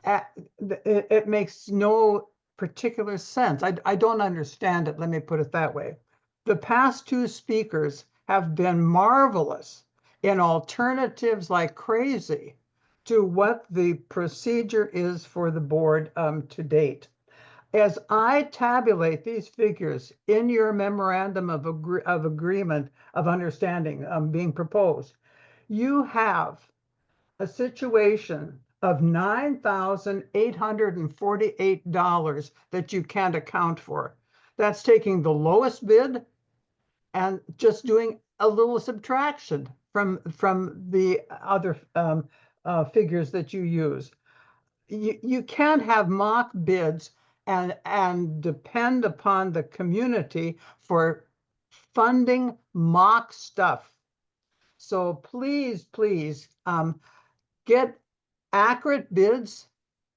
It makes no particular sense. I don't understand it. Let me put it that way. The past two speakers have been marvelous in alternatives like crazy to what the procedure is for the board to date. As I tabulate these figures in your memorandum of agreement of understanding being proposed, you have a situation of $9,848 that you can't account for. That's taking the lowest bid and just doing a little subtraction from the other figures that you use. You can't have mock bids and depend upon the community for funding mock stuff. So please, please, get accurate bids.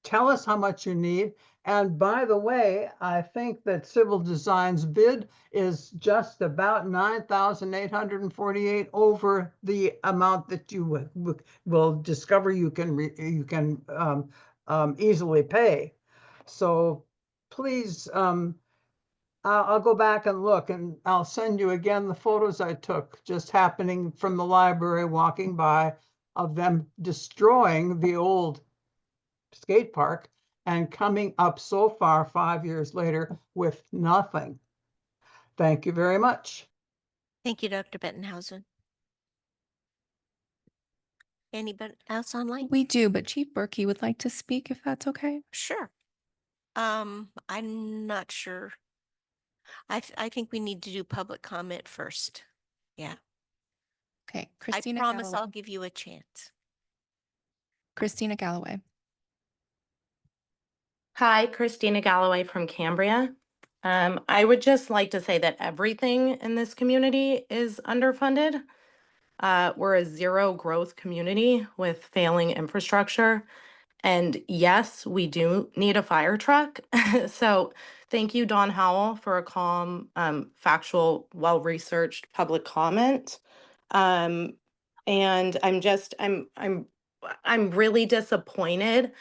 Tell us how much you need. And by the way, I think that Civil Design's bid is just about 9,848 over the amount that you will discover you can easily pay. So please, I'll go back and look, and I'll send you again the photos I took just happening from the library, walking by, of them destroying the old skate park and coming up so far 5 years later with nothing. Thank you very much. Thank you, Dr. Bettenhausen. Anybody else online? We do, but Chief Berkey would like to speak if that's okay. Sure. I'm not sure. I think we need to do public comment first. Yeah. Okay, Christina I promise Galloway. I'll give you a chance. Christina Galloway. Hi, Christina Galloway from Cambria. I would just like to say that everything in this community is underfunded. We're a zero growth community with failing infrastructure. And yes, we do need a fire truck. So thank you, Don Howell, for a calm, factual, well-researched public comment. And I'm really disappointed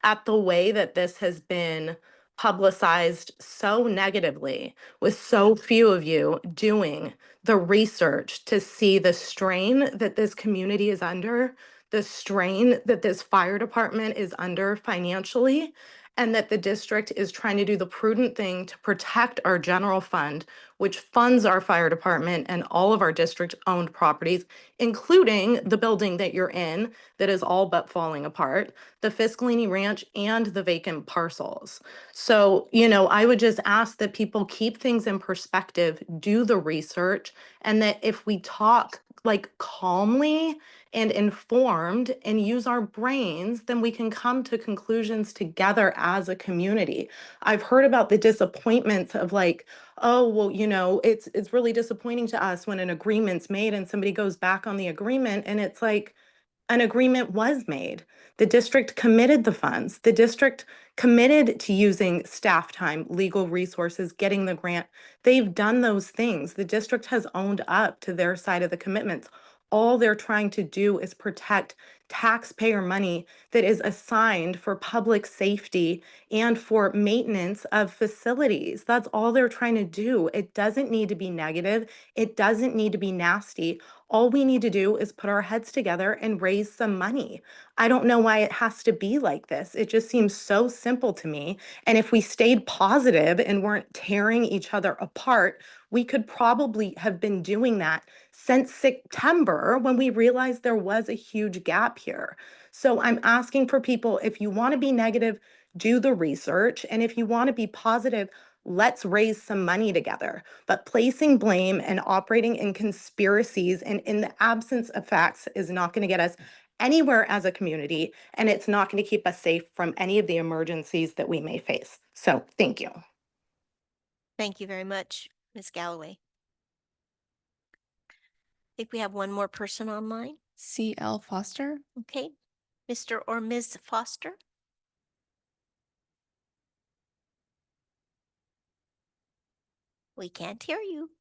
at the way that this has been publicized so negatively, with so few of you doing the research to see the strain that this community is under, the strain that this fire department is under financially, and that the district is trying to do the prudent thing to protect our general fund, which funds our fire department and all of our district-owned properties, including the building that you're in that is all but falling apart, the Fiscalini Ranch, and the vacant parcels. So, I would just ask that people keep things in perspective, do the research, and that if we talk like calmly and informed and use our brains, then we can come to conclusions together as a community. I've heard about the disappointments of like, oh, well, it's really disappointing to us when an agreement's made and somebody goes back on the agreement, and it's like, an agreement was made. The district committed the funds. The district committed to using staff time, legal resources, getting the grant. They've done those things. The district has owned up to their side of the commitments. All they're trying to do is protect taxpayer money that is assigned for public safety and for maintenance of facilities. That's all they're trying to do. It doesn't need to be negative. It doesn't need to be nasty. All we need to do is put our heads together and raise some money. I don't know why it has to be like this. It just seems so simple to me. And if we stayed positive and weren't tearing each other apart, we could probably have been doing that since September, when we realized there was a huge gap here. So I'm asking for people, if you want to be negative, do the research. And if you want to be positive, let's raise some money together. But placing blame and operating in conspiracies and in the absence of facts is not going to get us anywhere as a community, and it's not going to keep us safe from any of the emergencies that we may face. So thank you. Thank you very much. Ms. Galloway. I think we have one more person online. CL Foster. Okay. Mr. or Ms. Foster? We can't hear you.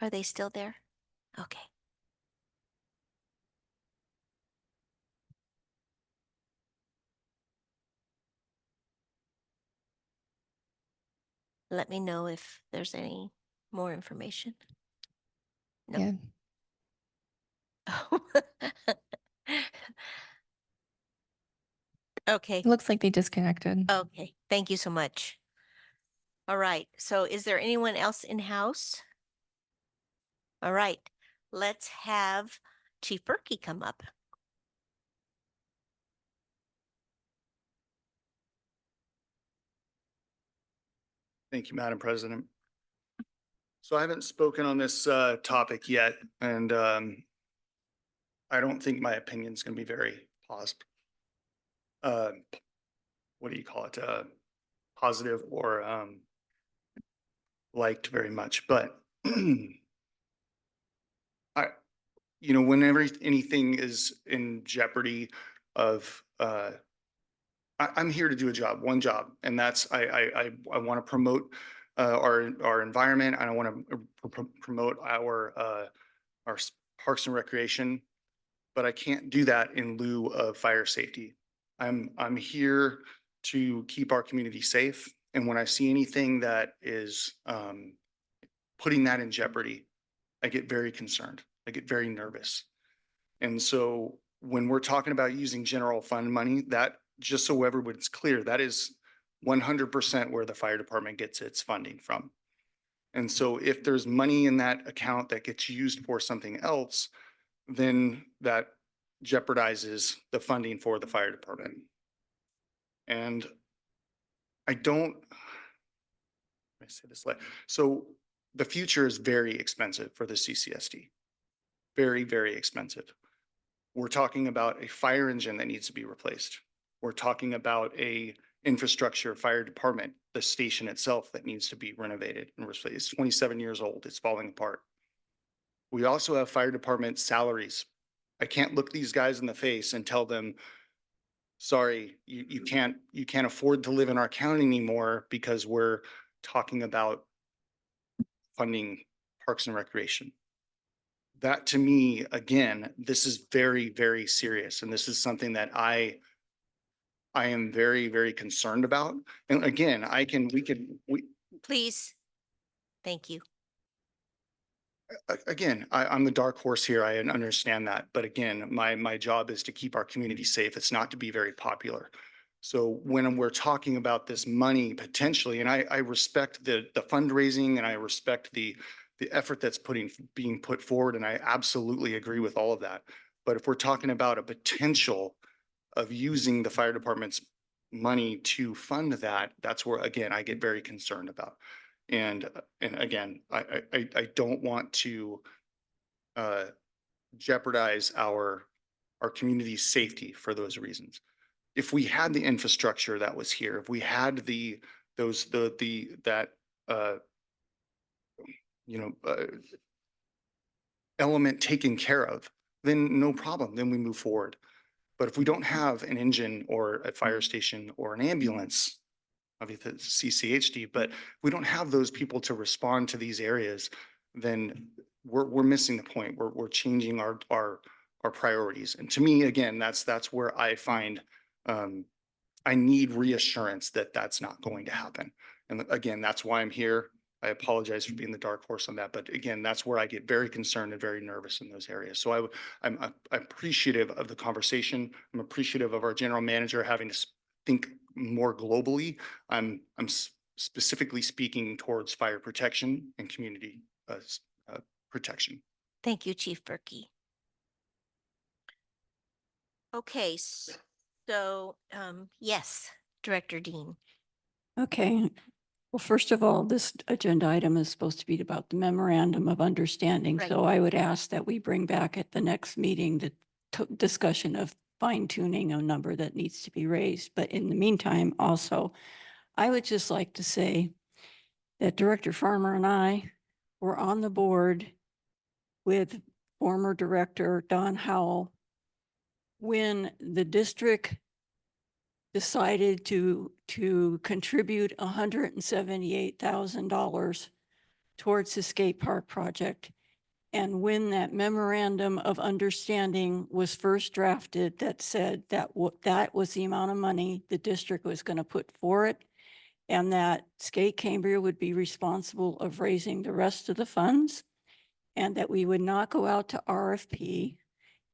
Are they still there? Okay. Let me know if there's any more information. No. Yeah. Okay. It looks like they disconnected. Okay. Thank you so much. All right. So is there anyone else in house? All right. Let's have Chief Berkey come up. Thank you, Madam President. So I haven't spoken on this topic yet, and I don't think my opinion is going to be very positive. What do you call it? Positive or liked very much. But whenever anything is in jeopardy of I'm here to do a job, one job, and that's I want to promote our environment, and I want to promote our parks and recreation, but I can't do that in lieu of fire safety. I'm here to keep our community safe, and when I see anything that is putting that in jeopardy, I get very concerned. I get very nervous. And so when we're talking about using general fund money, that, just so everyone's clear, that is 100% where the fire department gets its funding from. And so if there's money in that account that gets used for something else, then that jeopardizes the funding for the fire department. And let me say this way. So the future is very expensive for the CCSD. Very, very expensive. We're talking about a fire engine that needs to be replaced. We're talking about a infrastructure fire department, the station itself that needs to be renovated and replaced. It's 27 years old. It's falling apart. We also have fire department salaries. I can't look these guys in the face and tell them, sorry, you can't afford to live in our county anymore because we're talking about funding parks and recreation. That, to me, again, this is very, very serious. And this is something that I am very, very concerned about. And again, Please. Thank you. Again, I'm the dark horse here. I understand that. But again, my job is to keep our community safe. It's not to be very popular. So when we're talking about this money potentially, and I respect the fundraising, and I respect the effort that's being put forward, and I absolutely agree with all of that. But if we're talking about a potential of using the fire department's money to fund that, that's where, again, I get very concerned about. And again, I don't want to jeopardize our community's safety for those reasons. If we had the infrastructure that was here, if we had that element taken care of, then no problem, then we move forward. But if we don't have an engine or a fire station or an ambulance, obviously it's CCHD, but we don't have those people to respond to these areas, then we're missing the point. We're changing our priorities. And to me, again, that's where I find I need reassurance that that's not going to happen. And again, that's why I'm here. I apologize for being the dark horse on that, but again, that's where I get very concerned and very nervous in those areas. So I'm appreciative of the conversation. I'm appreciative of our general manager having to think more globally. I'm specifically speaking towards fire protection and community protection. Thank you, Chief Berkey. Okay, so yes, Director Dean. Okay. Well, first of all, this agenda item is supposed to be about the memorandum of understanding. Right. So I would ask that we bring back at the next meeting the discussion of fine tuning a number that needs to be raised. But in the meantime, also, I would just like to say that Director Farmer and I were on the board with former Director Don Howell when the district decided to contribute $178,000 towards the skate park project. And when that memorandum of understanding was first drafted, that said that that was the amount of money the district was going to put for it, and that Skate Cambria would be responsible of raising the rest of the funds, and that we would not go out to RFP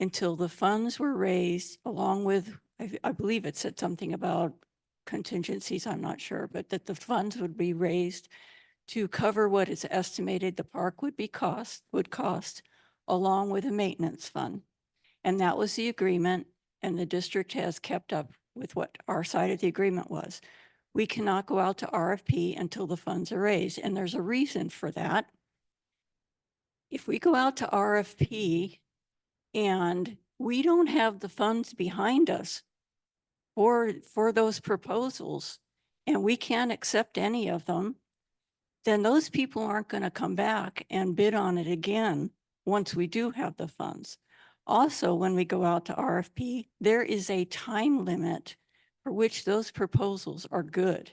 until the funds were raised, along with, I believe it said something about contingencies, I'm not sure, but that the funds would be raised to cover what is estimated the park would cost, along with a maintenance fund. And that was the agreement, and the district has kept up with what our side of the agreement was. We cannot go out to RFP until the funds are raised, and there's a reason for that. If we go out to RFP and we don't have the funds behind us for those proposals, and we can't accept any of them, then those people aren't going to come back and bid on it again once we do have the funds. Also, when we go out to RFP, there is a time limit for which those proposals are good.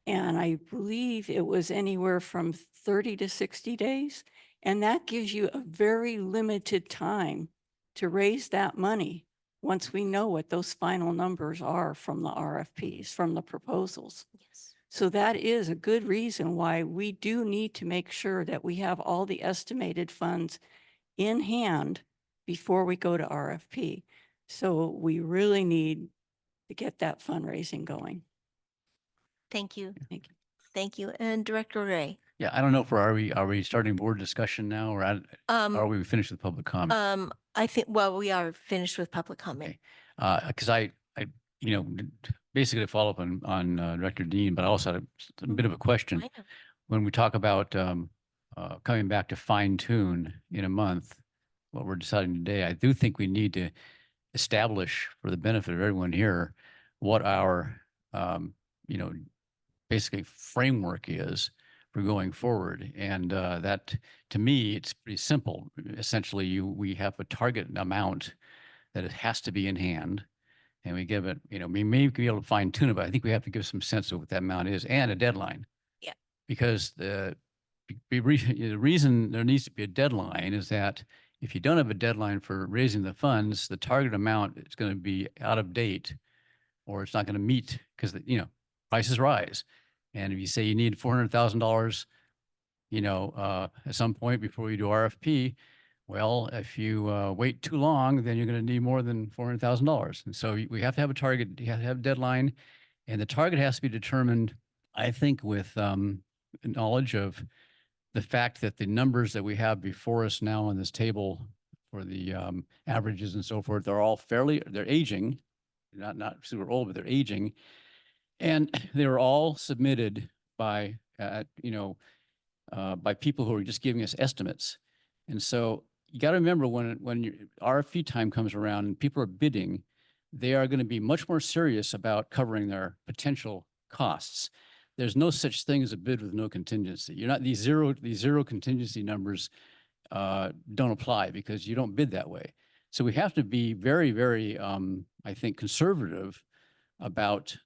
And I believe it was anywhere from 30 to 60 days. And that gives you a very limited time to raise that money once we know what those final numbers are from the RFPs, from the proposals. Yes. So that is a good reason why we do need to make sure that we have all the estimated funds in hand before we go to RFP. So we really need to get that fundraising going. Thank you. Thank you. Thank you. And Director Ray. Yeah, I don't know if are we starting board discussion now, or are we finished with public comment? I think, well, we are finished with public comment. Because I, you know, basically to follow up on Director Dean, but I also had a bit of a question. I know. When we talk about coming back to fine tune in a month, what we're deciding today, I do think we need to establish, for the benefit of everyone here, what our, you know, basically framework is for going forward. And that, to me, it's pretty simple. Essentially, we have a target amount that it has to be in hand, and we give it, you know, we may be able to fine tune it, but I think we have to give some sense of what that amount is and a deadline. Yeah. Because the reason there needs to be a deadline is that if you don't have a deadline for raising the funds, the target amount is going to be out of date, or it's not going to meet, because, you know, prices rise. And if you say you need $400,000, you know, at some point before you do RFP, well, if you wait too long, then you're going to need more than $400,000. And so we have to have a target, you have to have a deadline, and the target has to be determined, I think, with knowledge of the fact that the numbers that we have before us now on this table for the averages and so forth, they're all they're aging, not super old, but they're aging. And they were all submitted by, you know, by people who are just giving us estimates. And so you got to remember when your RFP time comes around and people are bidding, they are going to be much more serious about covering their potential costs. There's no such thing as a bid with no contingency. You're not, these zero contingency numbers don't apply because you don't bid that way. So we have to be very, very, I think, conservative about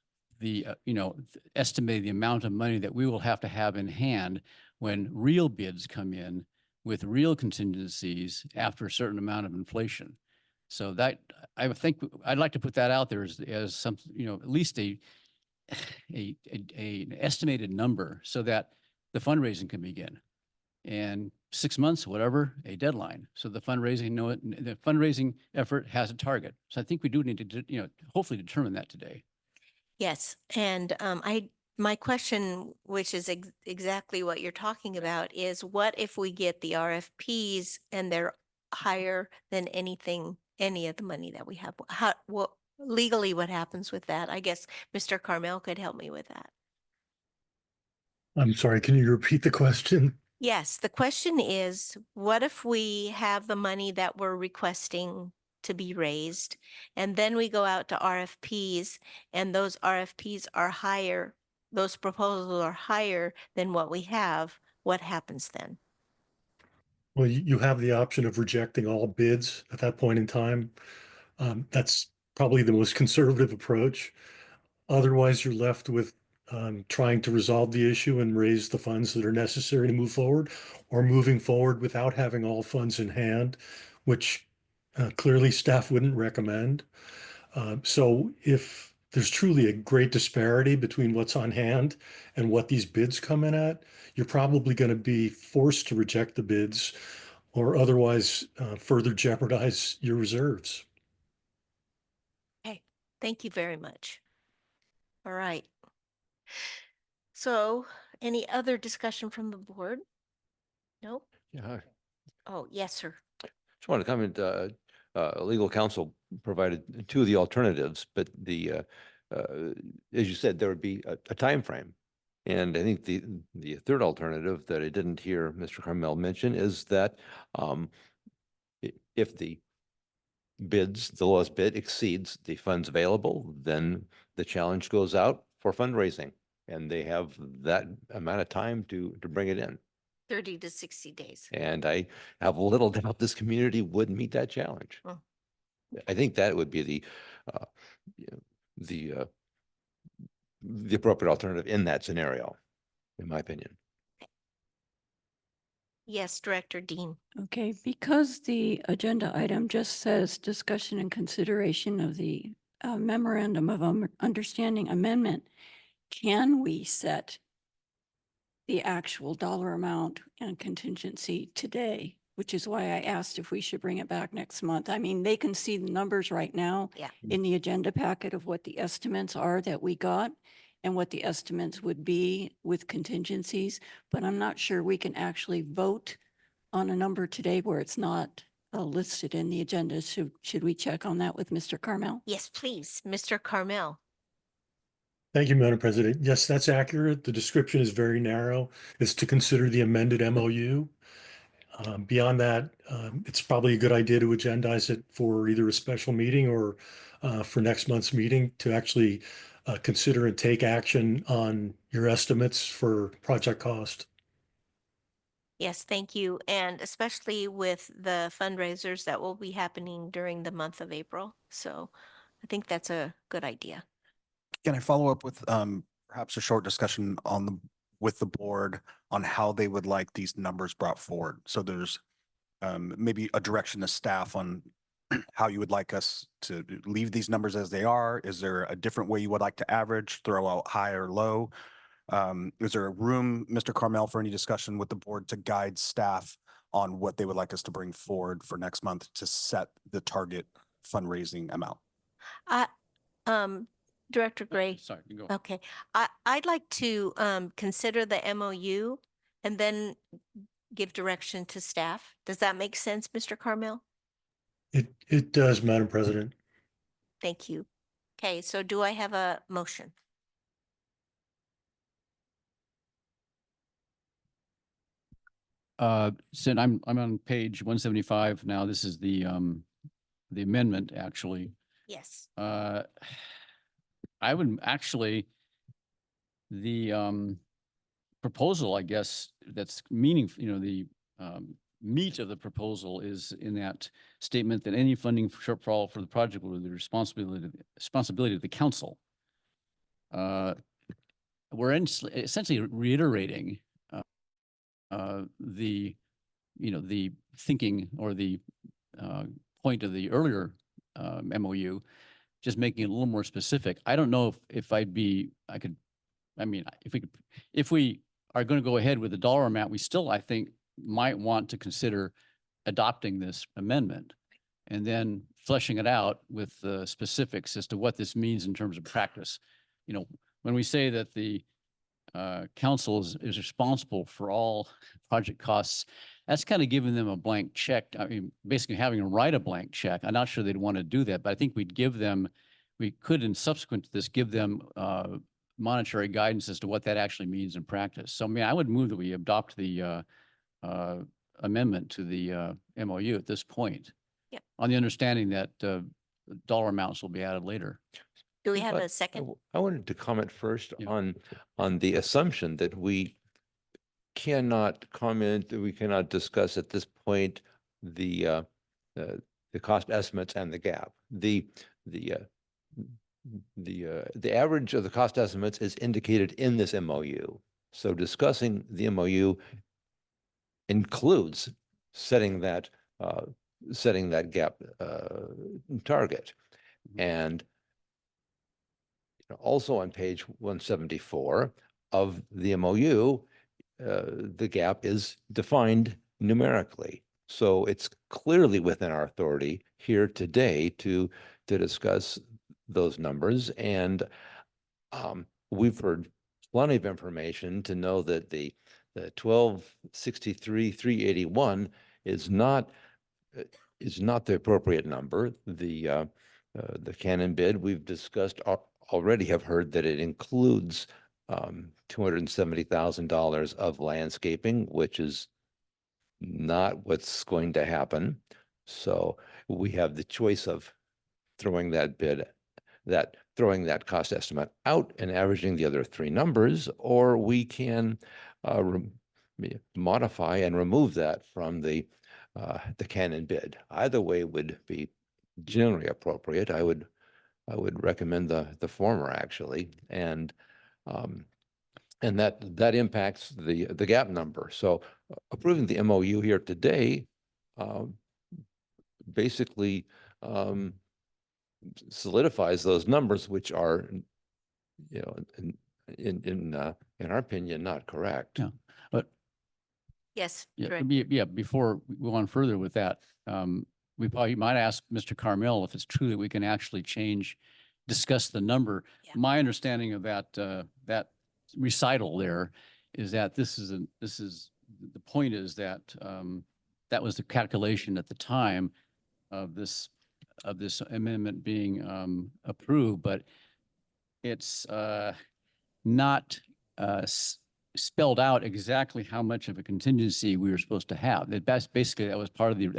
the, you know, estimate the amount of money that we will have to have in hand when real bids come in with real contingencies after a certain amount of inflation. So that, I think I'd like to put that out there as some, you know, at least an estimated number so that the fundraising can begin. And 6 months, whatever, a deadline. So the fundraising effort has a target. So I think we do need to, you know, hopefully determine that today. Yes. And my question, which is exactly what you're talking about, is what if we get the RFPs and they're higher than any of the money that we have? Legally, what happens with that? I guess Mr. Carmel could help me with that. I'm sorry, can you repeat the question? Yes, the question is, what if we have the money that we're requesting to be raised, and then we go out to RFPs, and those RFPs are higher those proposals are higher than what we have, what happens then? Well, you have the option of rejecting all bids at that point in time. That's probably the most conservative approach. Otherwise, you're left with trying to resolve the issue and raise the funds that are necessary to move forward, or moving forward without having all funds in hand, which clearly staff wouldn't recommend. So if there's truly a great disparity between what's on hand and what these bids come in at, you're probably going to be forced to reject the bids or otherwise further jeopardize your reserves. Okay, thank you very much. All right. So any other discussion from the board? Nope. Yeah, hi. Oh, yes, sir. Just want to comment, legal counsel provided two of the alternatives, but as you said, there would be a time frame. And I think the third alternative that I didn't hear Mr. Carmel mention is that if the lowest bid exceeds the funds available, then the challenge goes out for fundraising, and they have that amount of time to bring it in. 30 to 60 days. And I have little doubt this community would meet that challenge. Oh. I think that would be you know, the appropriate alternative in that scenario, in my opinion. Yes, Director Dean. Okay, because the agenda item just says discussion and consideration of the memorandum of understanding amendment, can we set the actual dollar amount and contingency today? Which is why I asked if we should bring it back next month. I mean, they can see the numbers right now Yeah. in the agenda packet of what the estimates are that we got and what the estimates would be with contingencies, but I'm not sure we can actually vote on a number today where it's not listed in the agenda. Should we check on that with Mr. Carmel? Yes, please, Mr. Carmel. Thank you, Madam President. Yes, that's accurate. The description is very narrow. It's to consider the amended MOU. Beyond that, it's probably a good idea to agendize it for either a special meeting or for next month's meeting to actually consider and take action on your estimates for project cost. Yes, thank you. And especially with the fundraisers that will be happening during the month of April. So I think that's a good idea. Can I follow up with perhaps a short discussion with the board on how they would like these numbers brought forward? So there's maybe a direction to staff on how you would like us to leave these numbers as they are. Is there a different way you would like to average, throw out high or low? Is there a room, Mr. Carmel, for any discussion with the board to guide staff on what they would like us to bring forward for next month to set the target fundraising amount? Director Gray. Sorry, you go. Okay. I'd like to consider the MOU and then give direction to staff. Does that make sense, Mr. Carmel? It does, Madam President. Thank you. Okay, so do I have a motion? Since I'm on page 175 now, this is the amendment, actually. Yes. I would actually, the proposal, I guess, that's meaningful, the meat of the proposal is in that statement that any funding shortfall for the project will be the responsibility of the council. We're essentially reiterating the thinking or the point of the earlier MOU, just making it a little more specific. I don't know if if we are going to go ahead with the dollar amount, we still, I think, might want to consider adopting this amendment and then fleshing it out with the specifics as to what this means in terms of practice. When we say that the council is responsible for all project costs, that's kind of giving them a blank check. I mean, basically having them write a blank check. I'm not sure they'd want to do that, but I think we could, in subsequent to this, give them monetary guidance as to what that actually means in practice. So, I mean, I would move that we adopt the amendment to the MOU at this point. Yep. On the understanding that dollar amounts will be added later. Do we have But a second? I wanted to comment first Yeah. on the assumption that we cannot comment, that we cannot discuss at this point the cost estimates and the gap. The average of the cost estimates is indicated in this MOU. So discussing the MOU includes setting that gap target. And also on page 174 of the MOU, the gap is defined numerically. So it's clearly within our authority here today to discuss those numbers. And we've heard plenty of information to know that the 1263,381 is not the appropriate number. The canon bid we've discussed already have heard that it includes $270,000 of landscaping, which is not what's going to happen. So we have the choice of throwing that cost estimate out and averaging the other three numbers, or we can modify and remove that from the canon bid. Either way would be generally appropriate. I would recommend the former, actually, and that impacts the gap number. So approving the MOU here today basically solidifies those numbers, which are, in our opinion, not correct. Yeah, but Yes, yeah, Director. before we go on further with that, we probably might ask Mr. Carmel if it's true that we can actually discuss the number. Yeah. My understanding of that recital there is that the point is that that was the calculation at the time of this amendment being approved, but it's not spelled out exactly how much of a contingency we were supposed to have. Basically, that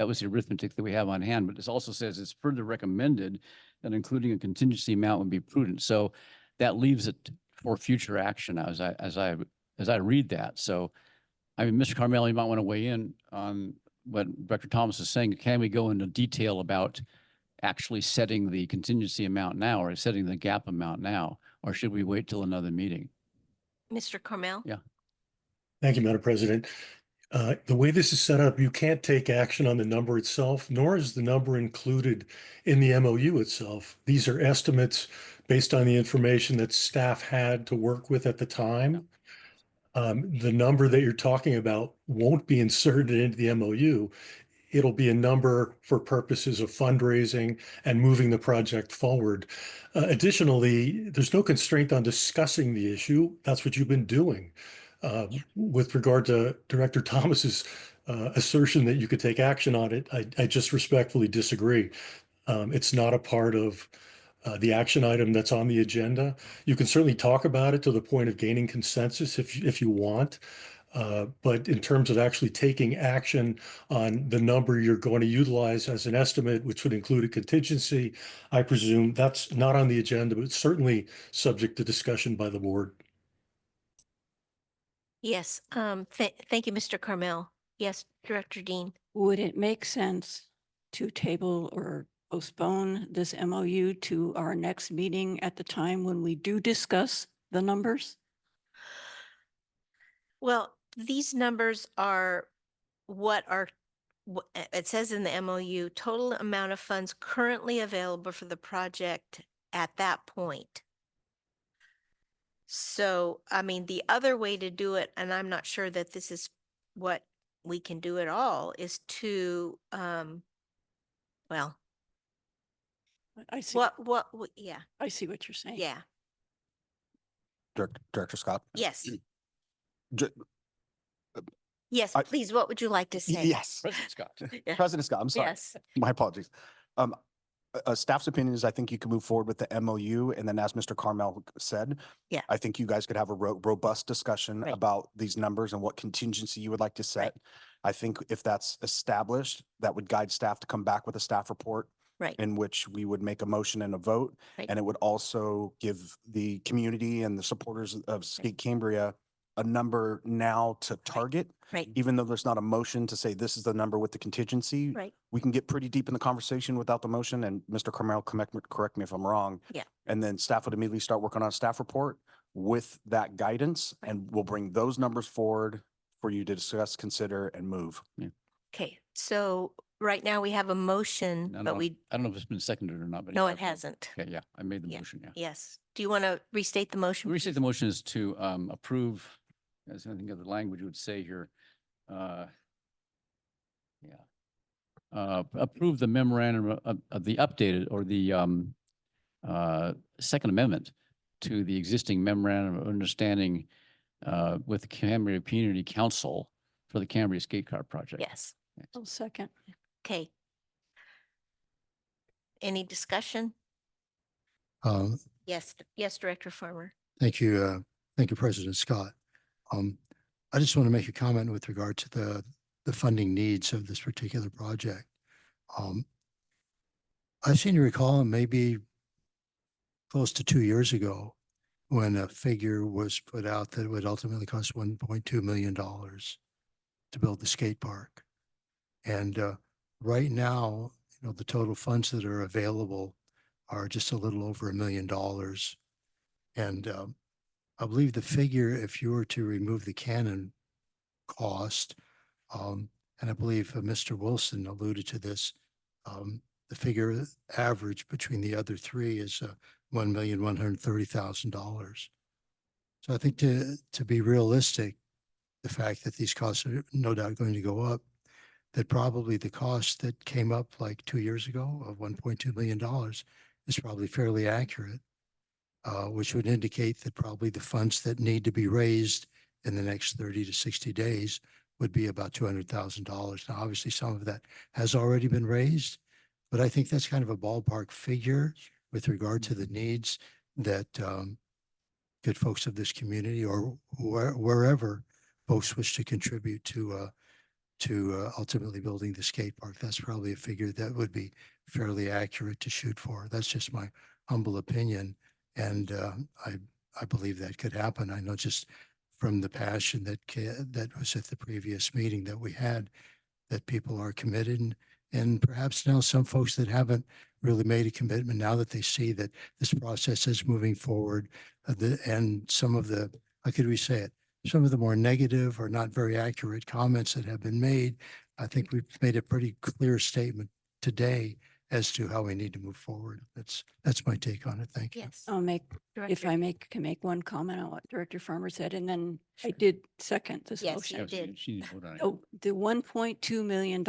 was the arithmetic that we have on hand, but this also says it's further recommended that including a contingency amount would be prudent. So that leaves it for future action as I read that. So, I mean, Mr. Carmel, you might want to weigh in on what Director Thomas is saying. Can we go into detail about actually setting the contingency amount now, or setting the gap amount now, or should we wait till another meeting? Mr. Carmel? Yeah. Thank you, Madam President. The way this is set up, you can't take action on the number itself, nor is the number included in the MOU itself. These are estimates based on the information that staff had to work with at the time. The number that you're talking about won't be inserted into the MOU. It'll be a number for purposes of fundraising and moving the project forward. Additionally, there's no constraint on discussing the issue. That's what you've been doing. With regard to Director Thomas's assertion that you could take action on it, I just respectfully disagree. It's not a part of the action item that's on the agenda. You can certainly talk about it to the point of gaining consensus if you want. But in terms of actually taking action on the number you're going to utilize as an estimate, which would include a contingency, I presume that's not on the agenda, but certainly subject to discussion by the board. Yes. Thank you, Mr. Carmel. Yes, Director Dean. Would it make sense to table or postpone this MOU to our next meeting at the time when we do discuss the numbers? Well, these numbers are it says in the MOU, total amount of funds currently available for the project at that point. So, I mean, the other way to do it, and I'm not sure that this is what we can do at all, is to, well, I see. yeah, I see what you're saying. yeah, Director Scott? yes, Ju- yes, I- please, what would you like to say? Yes. President Scott. Yeah. President Scott, I'm sorry. Yes. My apologies. Staff's opinion is I think you can move forward with the MOU, and then as Mr. Carmel said, Yeah. I think you guys could have a robust discussion Right. about these numbers and what contingency you would like to set. Right. I think if that's established, that would guide staff to come back with a staff report Right. in which we would make a motion and a vote. Right. And it would also give the community and the supporters of Skate Cambria a number now to target. Right. Even though there's not a motion to say this is the number with the contingency. Right. We can get pretty deep in the conversation without the motion, and Mr. Carmel, correct me if I'm wrong. Yeah. And then staff would immediately start working on a staff report with that guidance, and we'll bring those numbers forward for you to discuss, consider, and move. Okay, so right now we have a motion, I don't but know- we, I don't know if it's been seconded or not, but. no, it hasn't. Okay, yeah, I made the Yeah. motion, yeah. Yes. Do you want to restate the motion? Restate please? the motion is to approve, as I think of the language would say here. Approve the memorandum of the updated or the Second Amendment to the existing memorandum of understanding with the Cambria Community Council for the Cambria Skate Car Project. Yes. I'll second. Okay. Any discussion? Yes, yes, Director Farmer. Thank you. Thank you, President Scott. I just want to make a comment with regard to the funding needs of this particular project. I seem to recall maybe close to 2 years ago when a figure was put out that it would ultimately cost $1.2 million to build the skate park. And right now, the total funds that are available are just a little over $1 million. And I believe the figure, if you were to remove the cannon cost, and I believe Mr. Wilson alluded to this, the figure average between the other three is $1,130,000. So I think to be realistic, the fact that these costs are no doubt going to go up, that probably the cost that came up like 2 years ago of $1.2 million is probably fairly accurate, which would indicate that probably the funds that need to be raised in the next 30 to 60 days would be about $200,000. Now, obviously, some of that has already been raised, but I think that's kind of a ballpark figure with regard to the needs that good folks of this community or wherever folks wish to contribute to ultimately building the skate park. That's probably a figure that would be fairly accurate to shoot for. That's just my humble opinion. And I believe that could happen. I know just from the passion that was at the previous meeting that we had, that people are committed, and perhaps now some folks that haven't really made a commitment, now that they see that this process is moving forward, and some of the, how could we say it, some of the more negative or not very accurate comments that have been made, I think we've made a pretty clear statement today as to how we need to move forward. That's my take on it. Thank you. Yes. I'll make, if Director. I can make one comment on what Director Farmer said, and then I did second this Yes, motion. you did. She didn't vote on it. Oh, the $1.2 million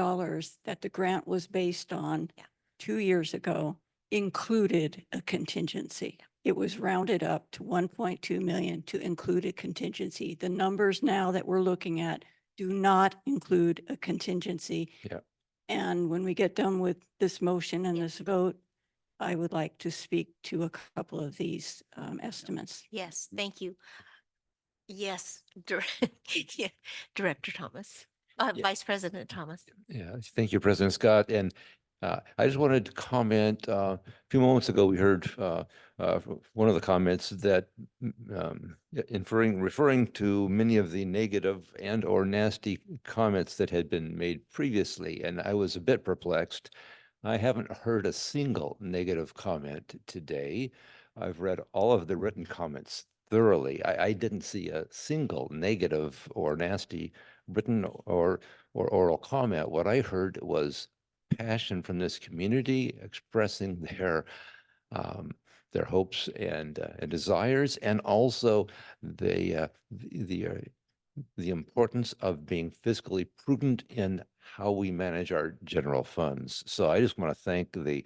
that the grant was based on Yeah. 2 years ago included a contingency. It was rounded up to 1.2 million to include a contingency. The numbers now that we're looking at do not include a contingency. Yeah. And when we get done with this motion and this vote, I would like to speak to a couple of these estimates. Yes, thank you. Yes, yeah, Director Thomas, Yeah. Vice President Thomas. Yeah, thank you, President Scott. And I just wanted to comment, a few moments ago, we heard one of the comments that referring to many of the negative and or nasty comments that had been made previously. And I was a bit perplexed. I haven't heard a single negative comment today. I've read all of the written comments thoroughly. I didn't see a single negative or nasty written or oral comment. What I heard was passion from this community expressing their hopes and desires, and also the importance of being fiscally prudent in how we manage our general funds. So I just want to thank the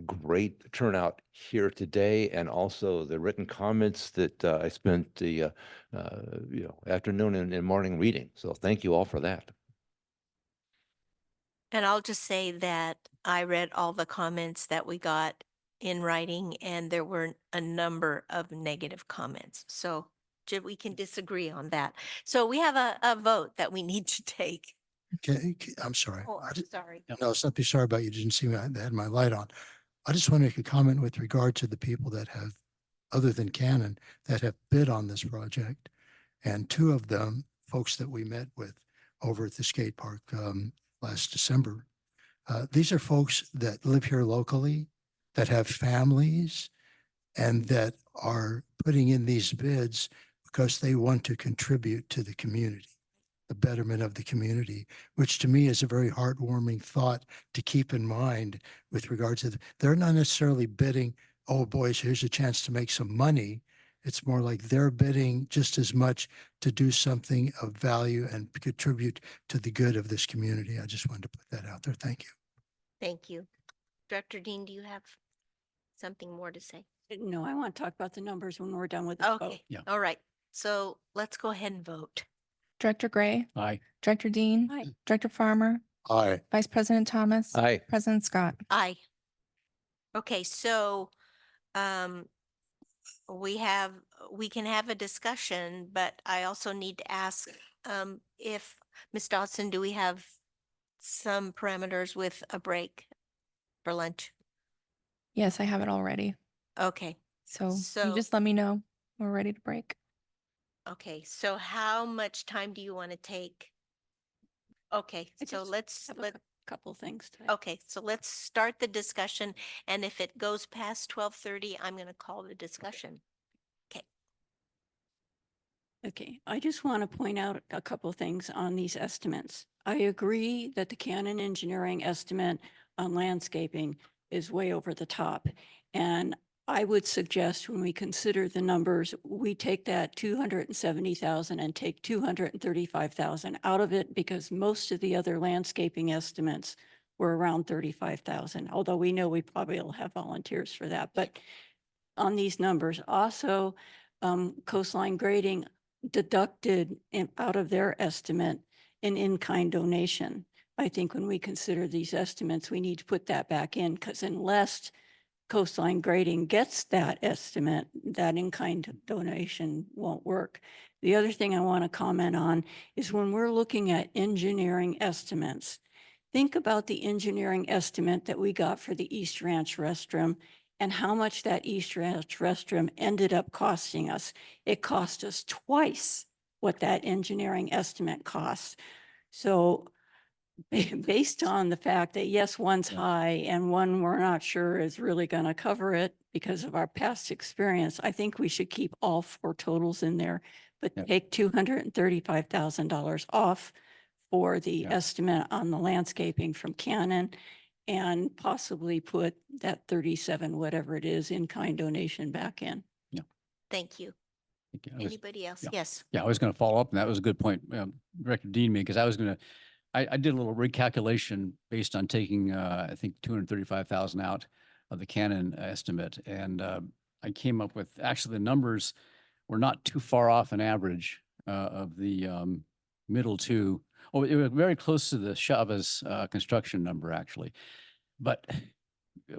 great turnout here today, and also the written comments that I spent the afternoon and morning reading. So thank you all for that. And I'll just say that I read all the comments that we got in writing, and there were a number of negative comments. So we can disagree on that. So we have a vote that we need to take. I'm sorry. Oh, I'm sorry. No, it's not be sorry about you didn't see me. I had my light on. I just want to make a comment with regard to the people that have, other than Canon, that have bid on this project. And two of them, folks that we met with over at the skate park last December. These are folks that live here locally, that have families, and that are putting in these bids because they want to contribute to the community, the betterment of the community, which to me is a very heartwarming thought to keep in mind with regard to, they're not necessarily bidding, oh boys, here's a chance to make some money. It's more like they're bidding just as much to do something of value and contribute to the good of this community. I just wanted to put that out there. Thank you. Thank you. Director Dean, do you have something more to say? No, I want to talk about the numbers when we're done with this vote. Okay. All right. So let's go ahead and vote. Director Gray, Aye. Director Dean, Aye. Director Farmer, Aye. Vice President Thomas, Aye. President Scott. Aye. Okay, so we can have a discussion, but I also need to ask if, Ms. Dodson, do we have some parameters with a break for lunch? Yes, I have it already. Okay. So So- you just let me know. We're ready to break. Okay, so how much time do you want to take? Okay, I so just let's have a couple things to. okay, so let's start the discussion, and if it goes past 12:30, I'm going to call the discussion. Okay. Okay, I just want to point out a couple things on these estimates. I agree that the Canon Engineering estimate on landscaping is way over the top. And I would suggest when we consider the numbers, we take that 270,000 and take 235,000 out of it because most of the other landscaping estimates were around 35,000, although we know we probably will have volunteers for that. But on these numbers, also coastline grading deducted out of their estimate an in-kind donation. I think when we consider these estimates, we need to put that back in because unless coastline grading gets that estimate, that in-kind donation won't work. The other thing I want to comment on is when we're looking at engineering estimates, think about the engineering estimate that we got for the East Ranch restroom and how much that East Ranch restroom ended up costing us. It cost us twice what that engineering estimate cost. So based on the fact that yes, one's high and one we're not sure is really going to cover it because of our past experience, I think we should keep all four totals in there, but take $235,000 off for the estimate on the landscaping from Canon and possibly put that 37, whatever it is, in-kind donation back in. Thank you. Anybody else? Yeah. Yes. Yeah, I was going to follow up, and that was a good point Director Dean made, because I was going to, I did a little recalculation based on taking, I think, 235,000 out of the Canon estimate. And I came up with, actually, the numbers were not too far off an average of the middle two. Oh, it was very close to the Chavez construction number, actually. But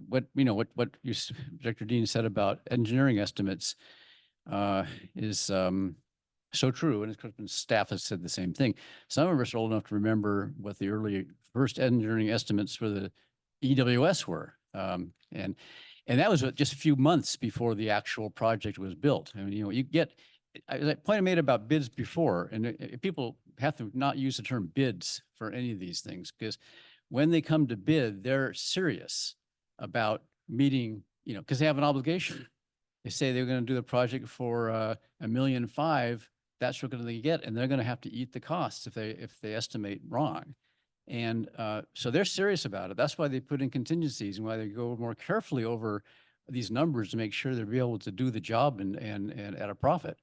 what Director Dean said about engineering estimates is so true, and of course, staff has said the same thing. Some of us are old enough to remember what the early first engineering estimates for the EWS were, and that was just a few months before the actual project was built. I mean, you get, as I point I made about bids before, and people have to not use the term bids for any of these things, because when they come to bid, they're serious about meeting, because they have an obligation. They say they're going to do the project for $1.5 million. That's what they're going to get, and they're going to have to eat the costs if they estimate wrong. And so they're serious about it. That's why they put in contingencies and why they go more carefully over these numbers to make sure they'll be able to do the job and at a profit.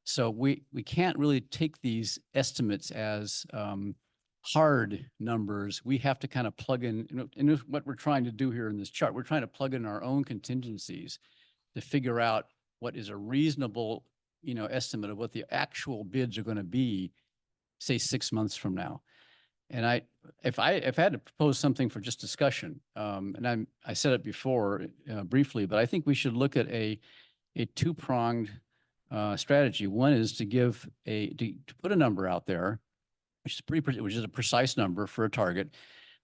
So we can't really take these estimates as hard numbers. We have to kind of plug in, and what we're trying to do here in this chart, we're trying to plug in our own contingencies to figure out what is a reasonable, estimate of what the actual bids are going to be, say 6 months from now. And if I had to propose something for just discussion, and I said it before briefly, but I think we should look at a two-pronged strategy. One is to put a number out there which is a precise number for a target.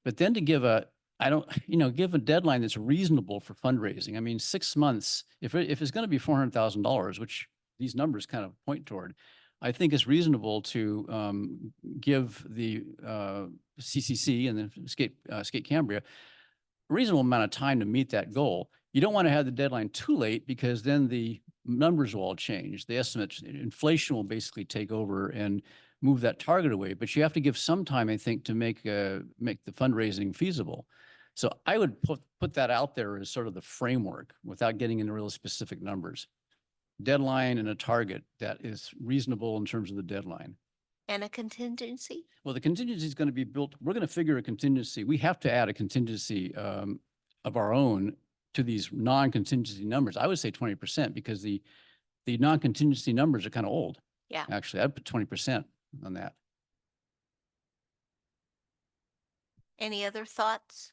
But then to give a, I don't, give a deadline that's reasonable for fundraising. I mean, 6 months, if it's going to be $400,000, which these numbers kind of point toward, I think it's reasonable to give the CCC and the Skate Cambria a reasonable amount of time to meet that goal. You don't want to have the deadline too late because then the numbers will all change. The estimates, inflation will basically take over and move that target away. But you have to give some time, I think, to make the fundraising feasible. So I would put that out there as sort of the framework without getting into real specific numbers. Deadline and a target that is reasonable in terms of the deadline. And a contingency? Well, the contingency is going to be built. We're going to figure a contingency. We have to add a contingency of our own to these non-contingency numbers. I would say 20% because the non-contingency numbers are kind of old. Yeah. Actually, I'd put 20% on that. Any other thoughts?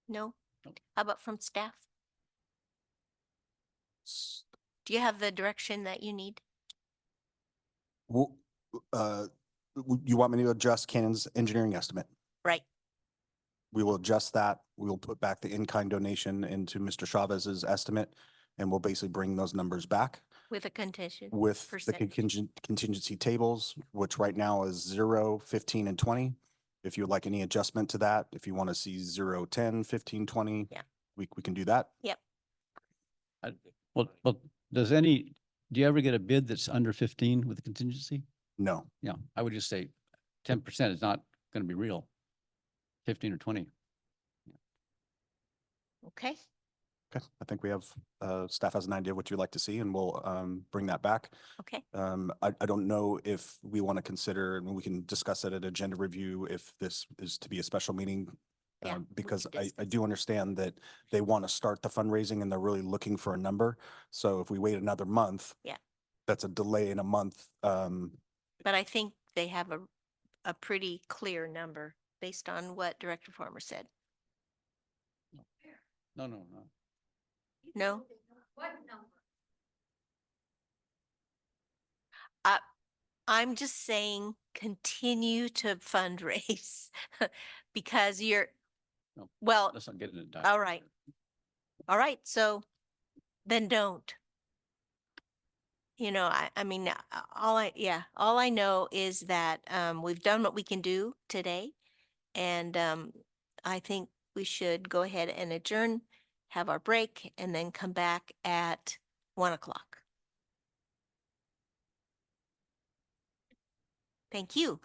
No? How about from staff? Do you have the direction that you need? Well, you want me to adjust Cannon's engineering estimate? Right. We will adjust that. We will put back the in-kind donation into Mr. Chavez's estimate, and we'll basically bring those numbers back With a contingent. with the percentage. contingency tables, which right now is 0, 15, and 20. If you would like any adjustment to that, if you want to see 0, 10, 15, 20, yeah, we can do that. Yep. Well, do you ever get a bid that's under 15 with a contingency? No. Yeah, I would just say 10% is not going to be real. 15 or 20. Okay. Okay, I think we have, staff has an idea of what you'd like to see, and we'll bring that back. Okay. I don't know if we want to consider, and we can discuss it at agenda review, if this is to be a special meeting. Yeah, Because I do understand that they want to start the fundraising and they're really looking for a number. So if we wait another month, Yeah. that's a delay in a month. But I think they have a pretty clear number based on what Director Farmer said. No. No? What number? I'm just saying continue to fundraise because you're, No, well, let's not get into that. all right. All right. So then don't. I mean, all I know is that we've done what we can do today. And I think we should go ahead and adjourn, have our break, and then come back at 1 o'clock. Thank you.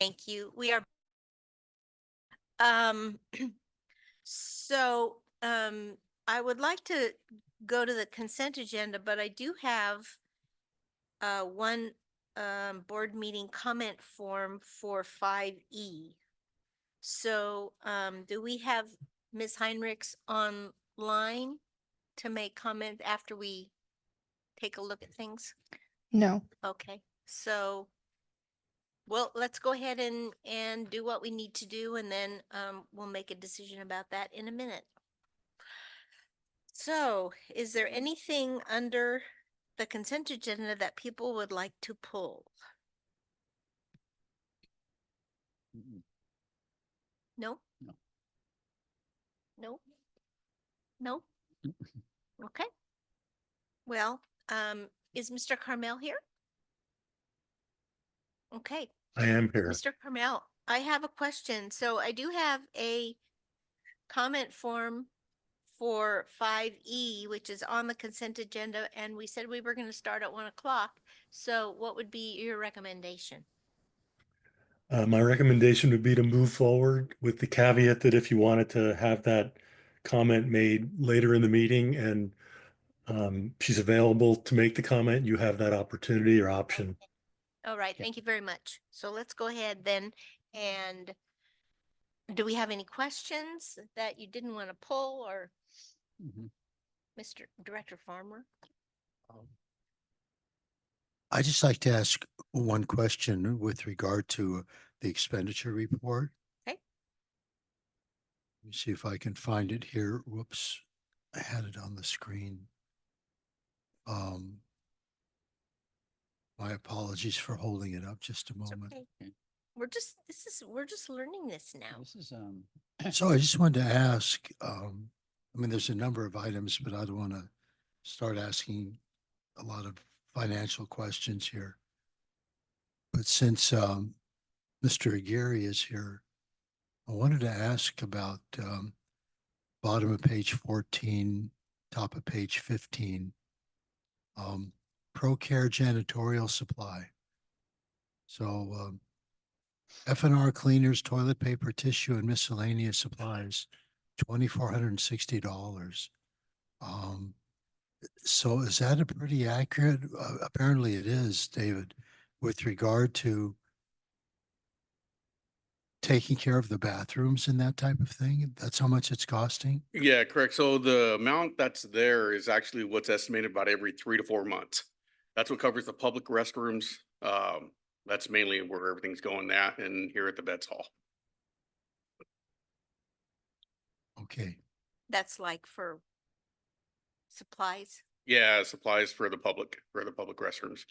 Thank you. We are. Um, so, I would like to go to the consent agenda, but I do have one, board meeting comment form for 5E. So, do we have Ms. Heinrichs online to make comment after we take a look at things? No. Okay, so, well, let's go ahead and do what we need to do, and then we'll make a decision about that in a minute. So, is there anything under the consent agenda that people would like to pull? No? No. No? No? Okay. Well, is Mr. Carmel here? Okay. I am here. Mr. Carmel, I have a question. So I do have a comment form for 5E, which is on the consent agenda, and we said we were going to start at 1 o'clock. So what would be your recommendation? My recommendation would be to move forward with the caveat that if you wanted to have that comment made later in the meeting and she's available to make the comment, you have that opportunity or option. All right, thank you very much. So let's go ahead then. And do we have any questions that you didn't want to pull, or Mr. Director Farmer? I just like to ask one question with regard to the expenditure report. Okay. Let me see if I can find it here. Whoops, I had it on the screen. My apologies for holding it up just a moment. Okay. We're just learning this now. This is, So I just wanted to ask, I mean, there's a number of items, but I don't want to start asking a lot of financial questions here. But since Mr. Aguirre is here, I wanted to ask about bottom of page 14, top of page 15, ProCare janitorial supply. So F&R cleaners, toilet paper, tissue, and miscellaneous supplies, $2,460. So is that a pretty accurate? Apparently it is, David, with regard to taking care of the bathrooms and that type of thing. That's how much it's costing. Yeah, correct. So the amount that's there is actually what's estimated about every 3 to 4 months. That's what covers the public restrooms. That's mainly where everything's going at, and here at the Vets Hall. Okay. That's like for supplies. Yeah, supplies for the public restrooms.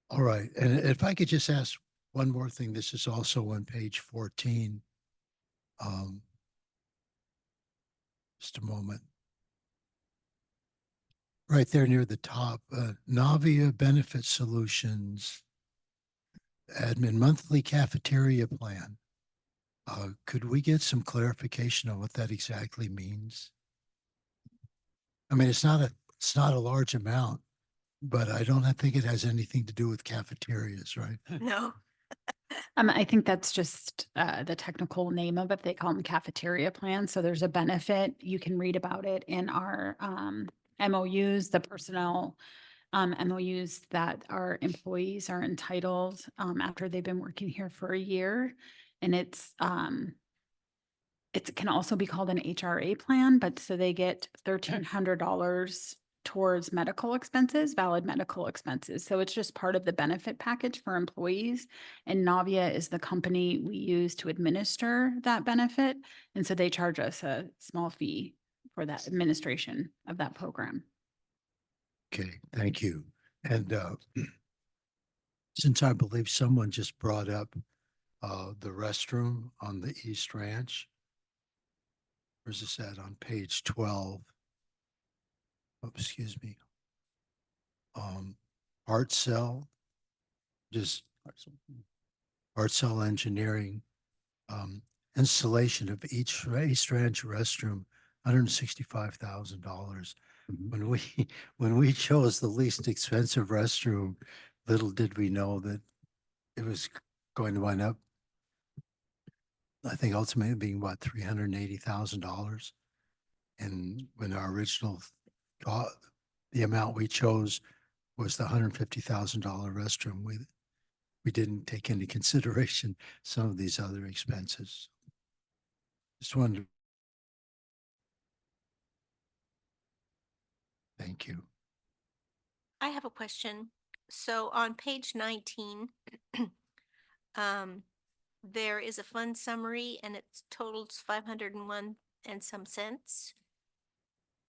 All right. And if I could just ask one more thing, this is also on page 14. Just a moment. Right there near the top, Navia Benefit Solutions, admin monthly cafeteria plan. Could we get some clarification on what that exactly means? I mean, it's not a large amount, but I think it has anything to do with cafeterias, right? No. I think that's just the technical name of it. They call them cafeteria plans. So there's a benefit. You can read about it in our MOUs, the personnel MOUs that our employees are entitled after they've been working here for a year. And it can also be called an HRA plan, but so they get $1,300 towards medical expenses, valid medical expenses. So it's just part of the benefit package for employees. And Navia is the company we use to administer that benefit. And so they charge us a small fee for that administration of that program. Okay, thank you. And since I believe someone just brought up the restroom on the East Ranch, where's this at on page 12? Oh, excuse me. Art Cell, just Art Cell Engineering, installation of each East Ranch restroom, $165,000. When we chose the least expensive restroom, little did we know that it was going to wind up, I think ultimately being what, $380,000. And when our original thought, the amount we chose was the $150,000 restroom, we didn't take into consideration some of these other expenses. Just wanted to. Thank you. I have a question. So on page 19, there is a fund summary and it totals 501 and some cents.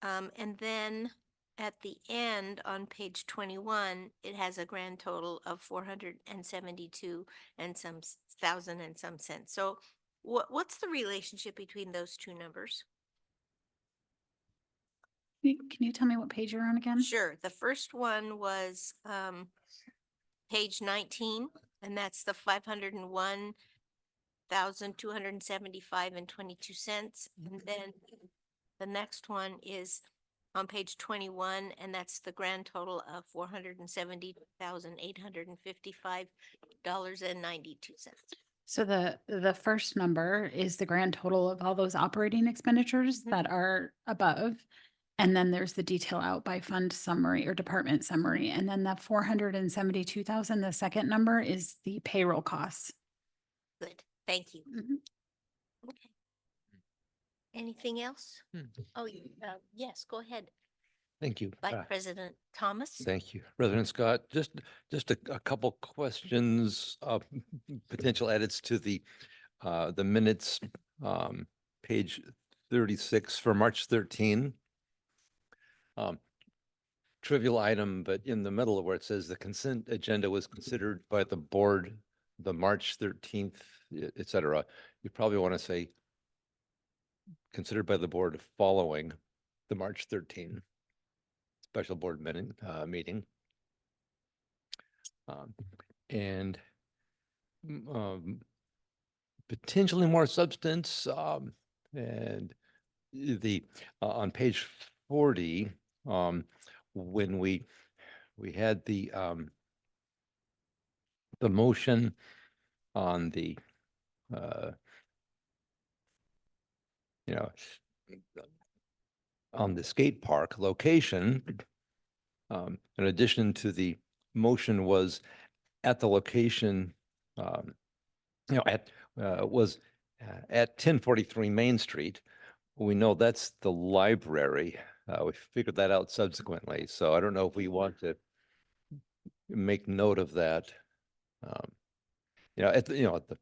And then at the end on page 21, it has a grand total of 472 and some thousand and some cents. So what's the relationship between those two numbers? Can you tell me what page you're on again? Sure. The first one was page 19, and that's the 501,275 and 22 cents. And then the next one is on page 21, and that's the grand total of $470,855.92. So the first number is the grand total of all those operating expenditures that are above. And then there's the detail out by fund summary or department summary. And then the 472,000, the second number is the payroll costs. Good, thank you. Okay. Anything else? Oh, yes, go ahead. Thank you. Vice President Thomas. Thank you, President Scott. Just a couple questions, potential edits to the minutes, page 36 for March 13. Trivial item, but in the middle of where it says the consent agenda was considered by the board, the March 13th, et cetera, you probably want to say considered by the board following the March 13 special board meeting. And potentially more substance, and the on page 40, when we had the motion on the on the skate park location, in addition to the motion was at the location, was at 1043 Main Street. We know that's the library. We figured that out subsequently, so I don't know if we want to make note of that. At the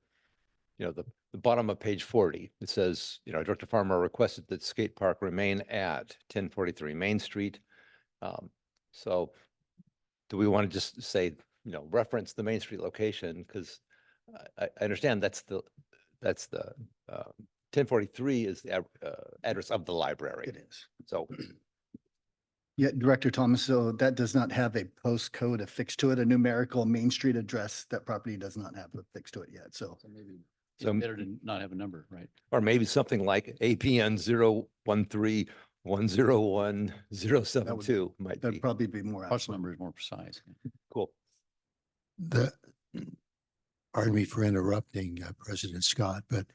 bottom of page 40, it says, Director Farmer requested that skate park remain at 1043 Main Street. So do we want to just say, reference the Main Street location? Because I understand that's the 1043 is the address of the library. It is. So Yeah, Director Thomas, so that does not have a postcode affixed to it, a numerical Main Street address. That property does not have affixed to it yet, so. Maybe it's better to not have a number, right? Or maybe something like APN 013-101-072 might be. That'd probably be more Parcel accurate. number is more precise. Cool. Pardon me for interrupting, President Scott, but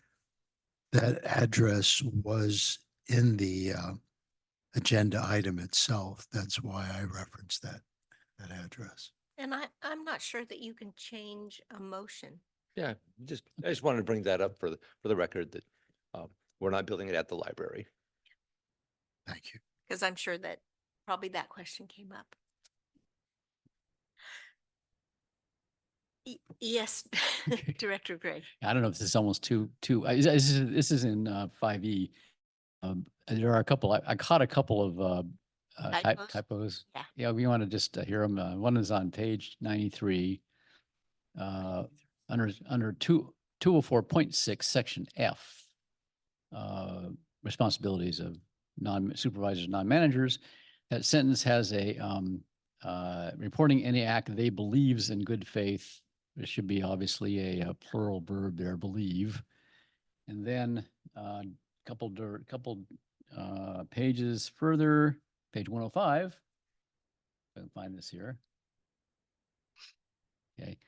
that address was in the agenda item itself. That's why I referenced that address. And I'm not sure that you can change a motion. Yeah, I just wanted to bring that up for the record that we're not building it at the library. Thank you. Because I'm sure that probably that question came up. Yes, Director Gray. I don't know if this is almost too, this is in 5E. There are a couple, I caught a couple of typos. Yeah. Yeah, we want to just hear them. One is on page 93. Under 204.6, section F, responsibilities of non-supervisors, non-managers. That sentence has a reporting any act they believes in good faith. There should be obviously a plural verb there, believe. And then a couple pages further, page 105. I can find this here. Okay.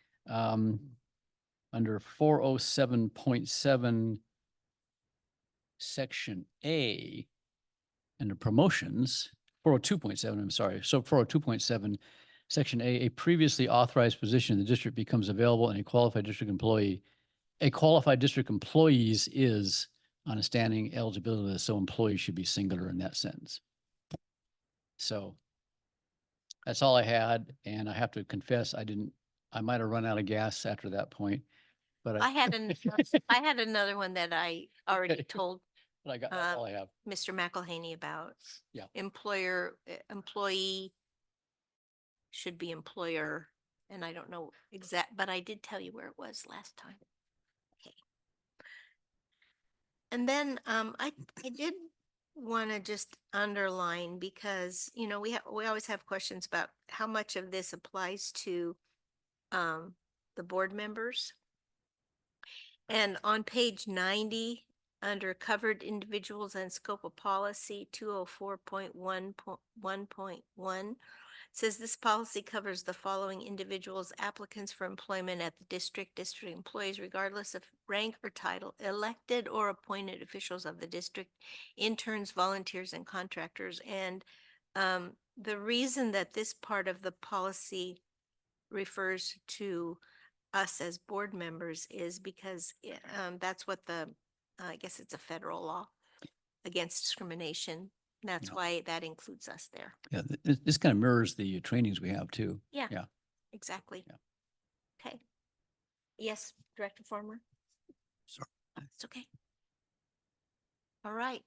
Under 407.7, Section A, under promotions, 402.7, I'm sorry. So 402.7, Section A previously authorized position in the district becomes available and a qualified district employee's is on a standing eligibility list. So employee should be singular in that sentence. So that's all I had. And I have to confess, I might have run out of gas after that point, but I had another one that I already told but that's all I have. Mr. McElhaney about. Yeah. Employee should be employer, and I don't know exact, but I did tell you where it was last time. Okay. And then I did want to just underline, because we always have questions about how much of this applies to the board members. And on page 90, under covered individuals and scope of policy 204.1.1.1, says this policy covers the following individuals: applicants for employment at the district employees, regardless of rank or title, elected or appointed officials of the district, interns, volunteers, and contractors. And the reason that this part of the policy refers to us as board members is because that's what I guess it's a federal law against discrimination. That's why that includes us there. Yeah, this kind of mirrors the trainings we have too. Yeah. Yeah. Exactly. Yeah. Okay. Yes, Director Farmer. Sorry. It's okay. All right.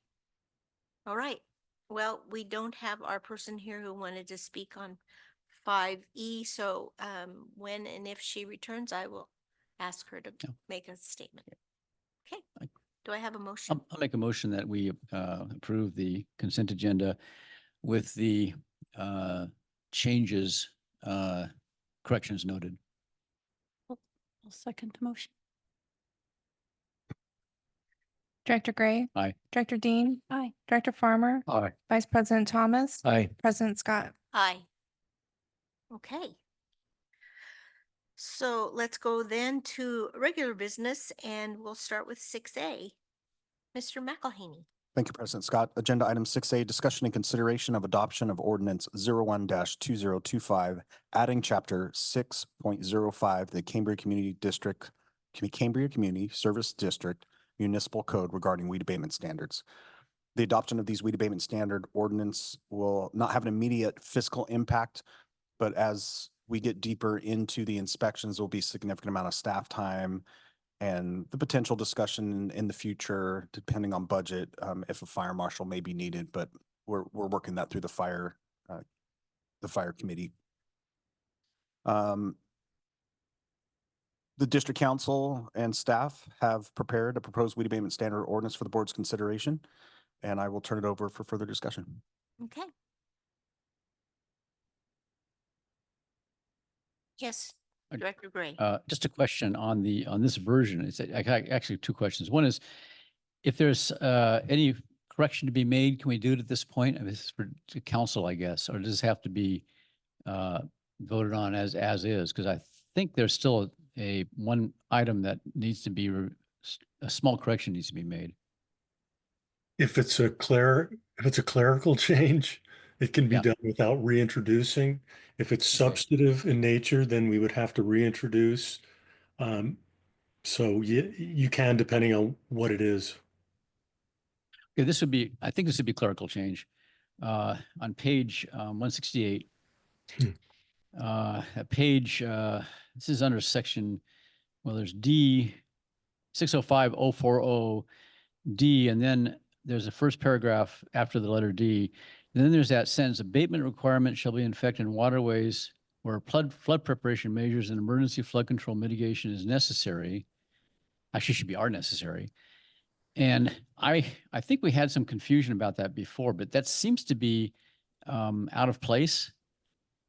All right. Well, we don't have our person here who wanted to speak on 5E. So when and if she returns, I will ask her to make a statement. Okay. Do I have a motion? I'll make a motion that we approve the consent agenda with the changes, corrections noted. I'll second the motion. Director Gray. Aye. Director Dean. Aye. Director Farmer. Aye. Vice President Thomas. Aye. President Scott. Aye. Okay. So let's go then to regular business, and we'll start with 6A. Mr. McElhaney. Thank you, President Scott. Agenda item 6A, discussion and consideration of adoption of ordinance 01-2025, adding chapter 6.05, the Cambria Community Service District Municipal Code regarding weed abatement standards. The adoption of these weed abatement standard ordinance will not have an immediate fiscal impact, but as we get deeper into the inspections, there will be a significant amount of staff time and the potential discussion in the future, depending on budget, if a fire marshal may be needed, but we're working that through the fire committee. The district council and staff have prepared a proposed weed abatement standard ordinance for the board's consideration, and I will turn it over for further discussion. Okay. Yes, Director Gray. Just a question on this version. It's actually two questions. One is, if there's any correction to be made, can we do it at this point? I mean, this is for council, I guess, or does this have to be voted on as is? Because I think there's still one item that needs to be, a small correction needs to be made. If it's a clerical change, it can be done without reintroducing. If it's substantive in nature, then we would have to reintroduce. So you can, depending on what it is. Okay, I think this would be clerical change. On page 168, at page, this is under section, well, there's D 605040 D, and then there's a first paragraph after the letter D. And then there's that sentence: abatement requirements shall be in effect in waterways where flood preparation measures and emergency flood control mitigation is necessary. Actually, should be are necessary. And I think we had some confusion about that before, but that seems to be out of place,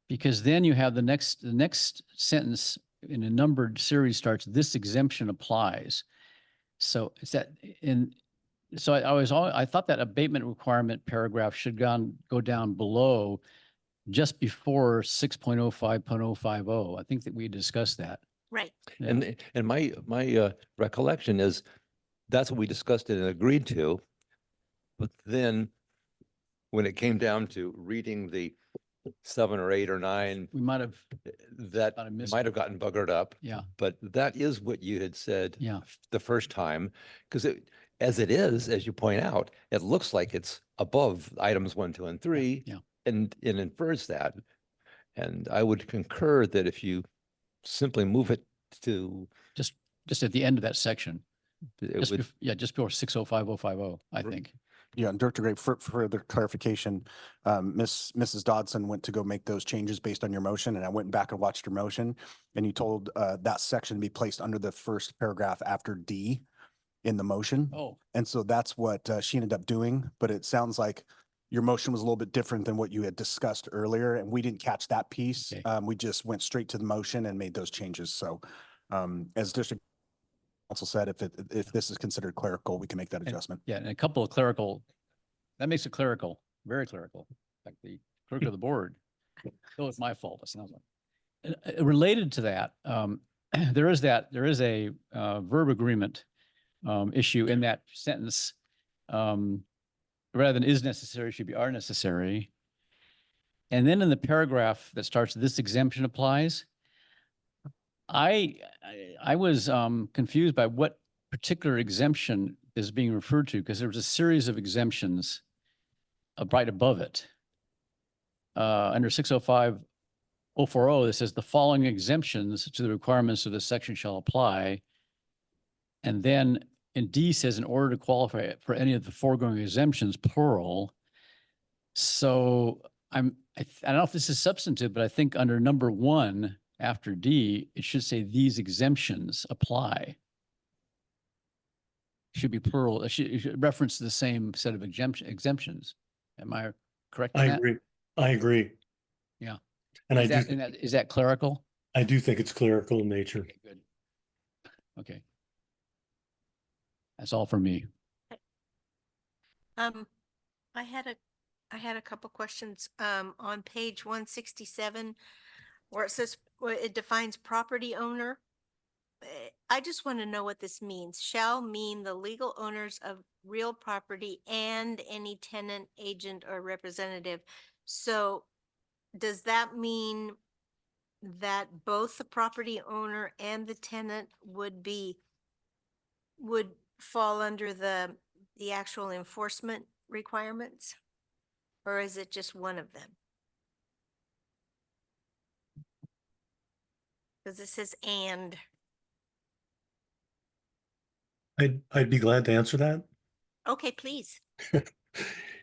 because then you have the next sentence in a numbered series starts, this exemption applies. So is that in? So I thought that abatement requirement paragraph should go down below just before 6.05.050. I think that we discussed that. Right. Yeah. And my recollection is that's what we discussed and agreed to. But then when it came down to reading the 7 or 8 or 9, We might have, that Might have missed might have gotten buggered up. yeah. But that is what you had said Yeah. the first time, because as it is, as you point out, it looks like it's above items 1, 2, and 3. Yeah. And it infers that. And I would concur that if you simply move it to, Just at the end of that section. it Just would, just before 6.05.050, I think. Yeah, and Director Gray, for further clarification, Mrs. Dodson went to go make those changes based on your motion, and I went back and watched your motion, and you told that section to be placed under the first paragraph after D in the motion. Oh, And so that's what she ended up doing, but it sounds like your motion was a little bit different than what you had discussed earlier, and we didn't catch that piece. Okay. We just went straight to the motion and made those changes. So as District Council said, if this is considered clerical, we can make that adjustment. yeah, and a couple of clerical, that makes it clerical, very clerical. Like the clerk of the board. So it's my fault, it sounds like. Related to that, there is a verb agreement issue in that sentence. Rather than is necessary, should be are necessary. And then in the paragraph that starts, this exemption applies. I was confused by what particular exemption is being referred to, because there was a series of exemptions right above it. Under 605.040, it says the following exemptions to the requirements of this section shall apply. And then in D says in order to qualify for any of the foregoing exemptions, plural. So I don't know if this is substantive, but I think under number 1 after D, it should say these exemptions apply. Should be plural. It should reference the same set of exemptions. Am I correct in I that? agree. I agree. Yeah. And Is that clerical? I do think it's clerical in nature. Okay, good. Okay. That's all for me. I had a couple questions on page 167 where it says, where it defines property owner. I just want to know what this means. Shall mean the legal owners of real property and any tenant, agent, or representative. So does that mean that both the property owner and the tenant would fall under the actual enforcement requirements? Or is it just one of them? Because it says and. I'd be glad to answer that. Okay, please.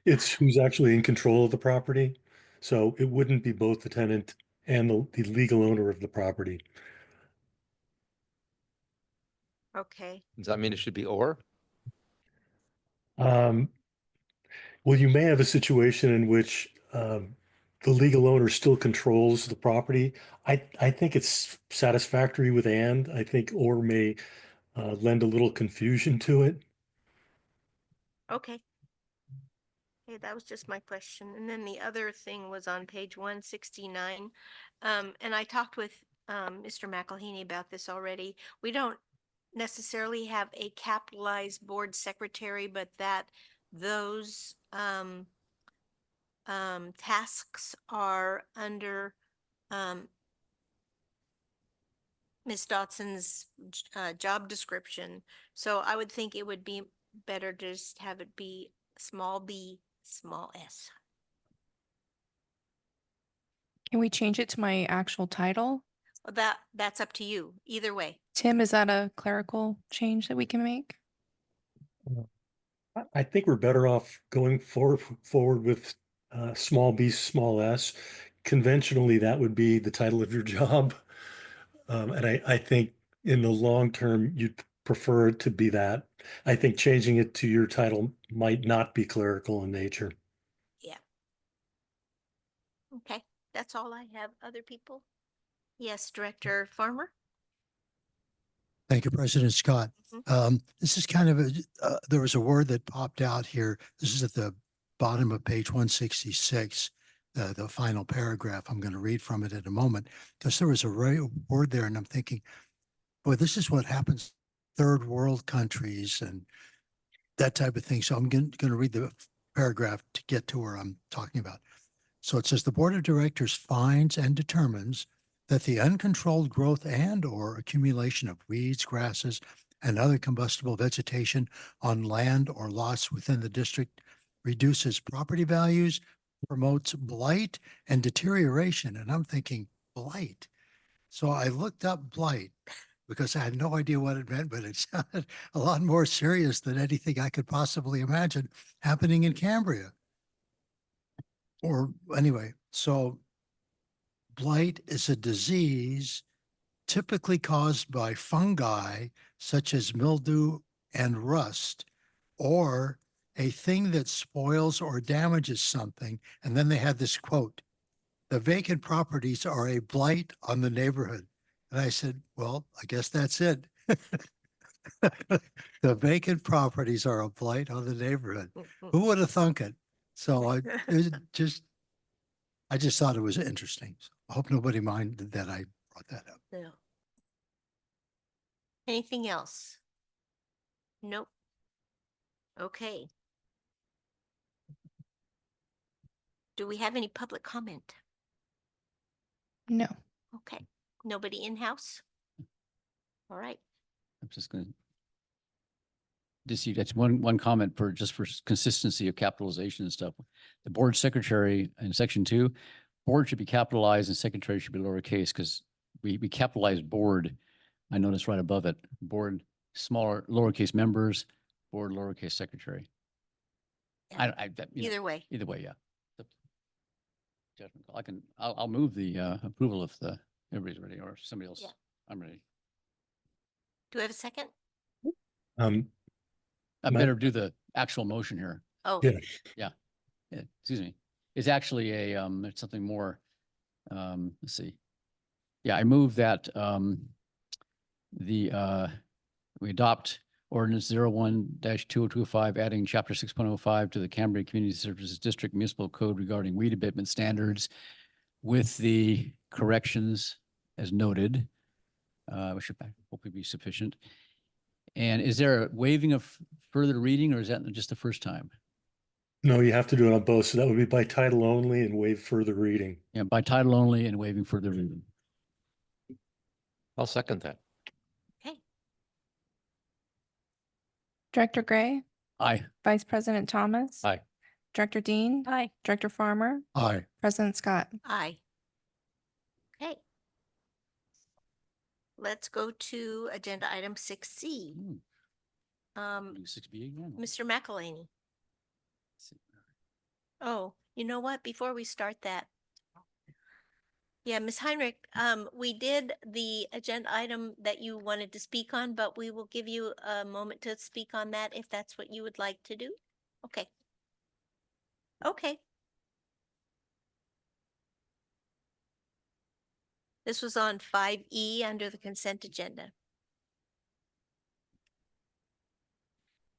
It's who's actually in control of the property. So it wouldn't be both the tenant and the legal owner of the property. Okay. does that mean it should be or? Well, you may have a situation in which the legal owner still controls the property. I think it's satisfactory with and. I think or may lend a little confusion to it. Okay. Okay, that was just my question. And then the other thing was on page 169. And I talked with Mr. McElhaney about this already. We don't necessarily have a capitalized board secretary, but that those tasks are under Ms. Dotson's job description. So I would think it would be better to just have it be small b, small s. Can we change it to my actual title? Well, that's up to you, either way. Tim, is that a clerical change that we can make? I think we're better off going forward with small b, small s. Conventionally, that would be the title of your job. And I think in the long term, you'd prefer it to be that. I think changing it to your title might not be clerical in nature. Yeah. Okay, that's all I have. Other people? Yes, Director Farmer? Thank you, President Scott. This is kind of there was a word that popped out here. This is at the bottom of page 166. the final paragraph. I'm going to read from it in a moment because there was a word there and I'm thinking, boy, this is what happens third world countries and that type of thing. So I'm going to read the paragraph to get to where I'm talking about. So it says the board of directors finds and determines that the uncontrolled growth and or accumulation of weeds, grasses, and other combustible vegetation on land or lots within the district reduces property values, promotes blight and deterioration. And I'm thinking blight. So I looked up blight because I had no idea what it meant, but it sounded a lot more serious than anything I could possibly imagine happening in Cambria. Or anyway, so blight is a disease typically caused by fungi such as mildew and rust, or a thing that spoils or damages something. And then they had this quote, the vacant properties are a blight on the neighborhood. And I said, well, I guess that's it. The vacant properties are a blight on the neighborhood. Who would have thunk it? So I just thought it was interesting. So I hope nobody minded that I brought that up. No. Anything else? Nope. Okay. Do we have any public comment? No. Okay. Nobody in-house? All right. I'm just going to that's one comment for consistency of capitalization and stuff. The board secretary in section 2, board should be capitalized and secretary should be lowercase because we capitalize board. I noticed right above it, board smaller lowercase members, board lowercase secretary. Either way. Either way, yeah. Judgment call. I'll move the approval if everybody's ready or somebody else. Yeah. I'm ready. Do we have a second? I better do the actual motion here. Oh, Yeah. Excuse me. It's actually it's something more. Let's see. Yeah, I move that we adopt ordinance 01-2025, adding chapter 6.05 to the Cambria Community Services District Municipal Code regarding weed abatement standards with the corrections as noted, which should hopefully be sufficient. And is there a waiving of further reading or is that just the first time? No, you have to do it on both. So that would be by title only and waive further reading. Yeah, by title only and waiving further reading. I'll second that. okay. Director Gray, Aye. Vice President Thomas. Aye. Director Dean. Aye. Director Farmer. Aye. President Scott. Aye. Okay. Let's go to agenda item 6C. 6B again. Mr. McElhaney. Oh, you know what? Before we start that. Yeah, Ms. Heinrich, we did the agenda item that you wanted to speak on, but we will give you a moment to speak on that if that's what you would like to do. Okay. Okay. This was on 5E under the consent agenda.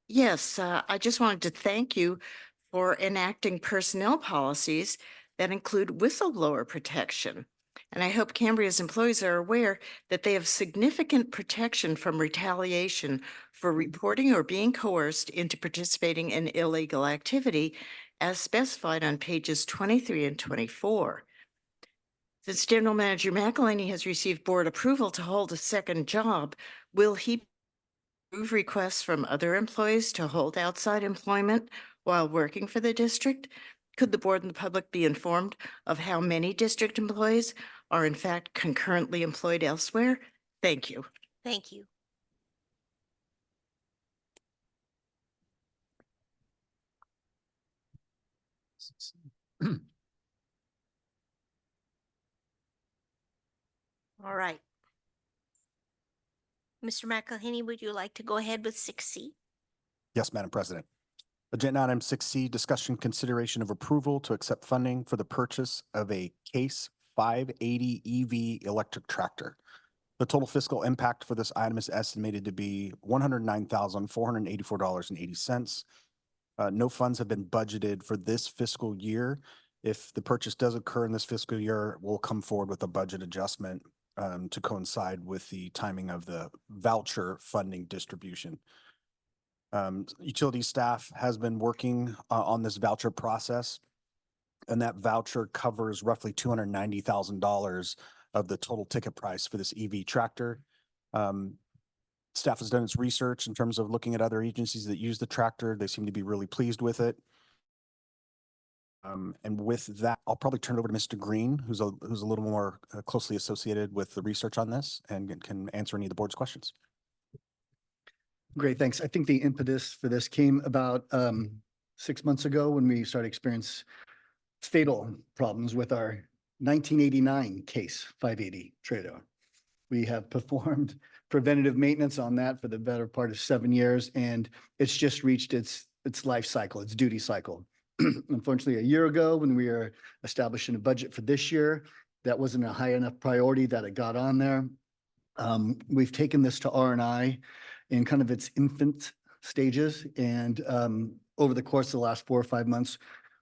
Yes, I just wanted to thank you for enacting personnel policies that include whistleblower protection. And I hope Cambria's employees are aware that they have significant protection from retaliation for reporting or being coerced into participating in illegal activity as specified on pages 23 and 24. Since General Manager McElhaney has received board approval to hold a second job, will he approve requests from other employees to hold outside employment while working for the district? Could the board and the public be informed of how many district employees are in fact concurrently employed elsewhere? Thank you. Thank you. All right. Mr. McElhaney, would you like to go ahead with 6C? Yes, Madam President. Agenda item 6C, discussion consideration of approval to accept funding for the purchase of a Case 580 EV electric tractor. The total fiscal impact for this item is estimated to be $109,484.80. No funds have been budgeted for this fiscal year. If the purchase does occur in this fiscal year, we'll come forward with a budget adjustment to coincide with the timing of the voucher funding distribution. Utility staff has been working on this voucher process, and that voucher covers roughly $290,000 of the total ticket price for this EV tractor. Staff has done its research in terms of looking at other agencies that use the tractor. They seem to be really pleased with it. And with that, I'll probably turn it over to Mr. Green, who's a little more closely associated with the research on this and can answer any of the board's questions. Great, thanks. I think the impetus for this came about 6 months ago when we started experience fatal problems with our 1989 case 580 trailer. We have performed preventative maintenance on that for the better part of 7 years, and it's just reached its life cycle, its duty cycle. Unfortunately, a year ago, when we were establishing a budget for this year, that wasn't a high enough priority that it got on there. We've taken this to R&I in kind of its infant stages, and over the course of the last 4 or 5 months,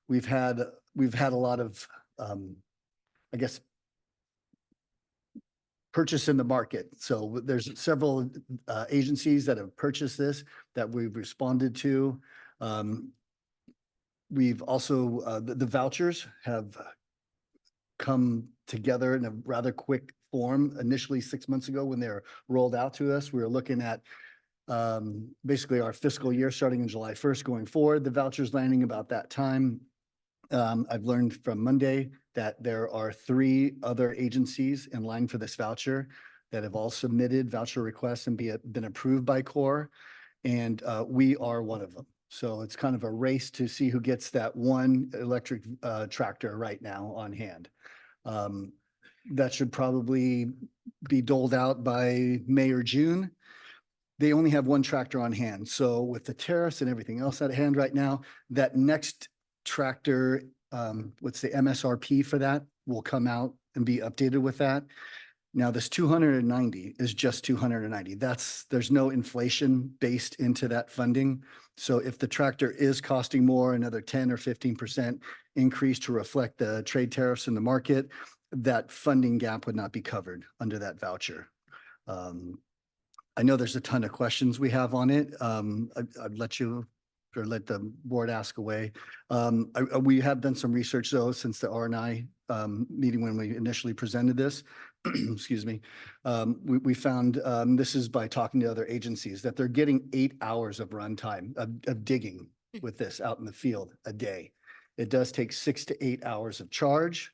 we've had a lot of, I guess, purchase in the market. So there's several agencies that have purchased this that we've responded to. We've also, the vouchers have come together in a rather quick form. Initially 6 months ago when they were rolled out to us, we were looking at basically our fiscal year starting in July 1st going forward, the vouchers landing about that time. I've learned from Monday that there are 3 other agencies in line for this voucher that have all submitted voucher requests and been approved by CORE, and we are one of them. So it's kind of a race to see who gets that one electric tractor right now on hand. That should probably be doled out by May or June. They only have one tractor on hand. So with the tariffs and everything else at hand right now, that next tractor, what's the MSRP for that, will come out and be updated with that. Now this 290 is just 290. There's no inflation based into that funding. So if the tractor is costing more, another 10 or 15% increase to reflect the trade tariffs in the market, that funding gap would not be covered under that voucher. I know there's a ton of questions we have on it. I'd let you or let the board ask away. We have done some research though since the R&I meeting when we initially presented this. Excuse me. We found this is by talking to other agencies that they're getting 8 hours of runtime of digging with this out in the field a day. It does take 6 to 8 hours of charge,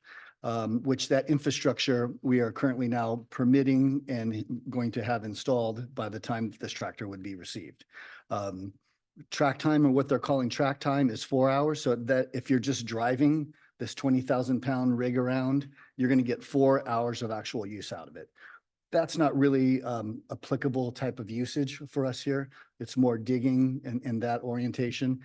which that infrastructure we are currently now permitting and going to have installed by the time this tractor would be received. Track time, or what they're calling track time, is 4 hours. So that if you're just driving this 20,000-pound rig around, you're going to get 4 hours of actual use out of it. That's not really applicable type of usage for us here. It's more digging and that orientation.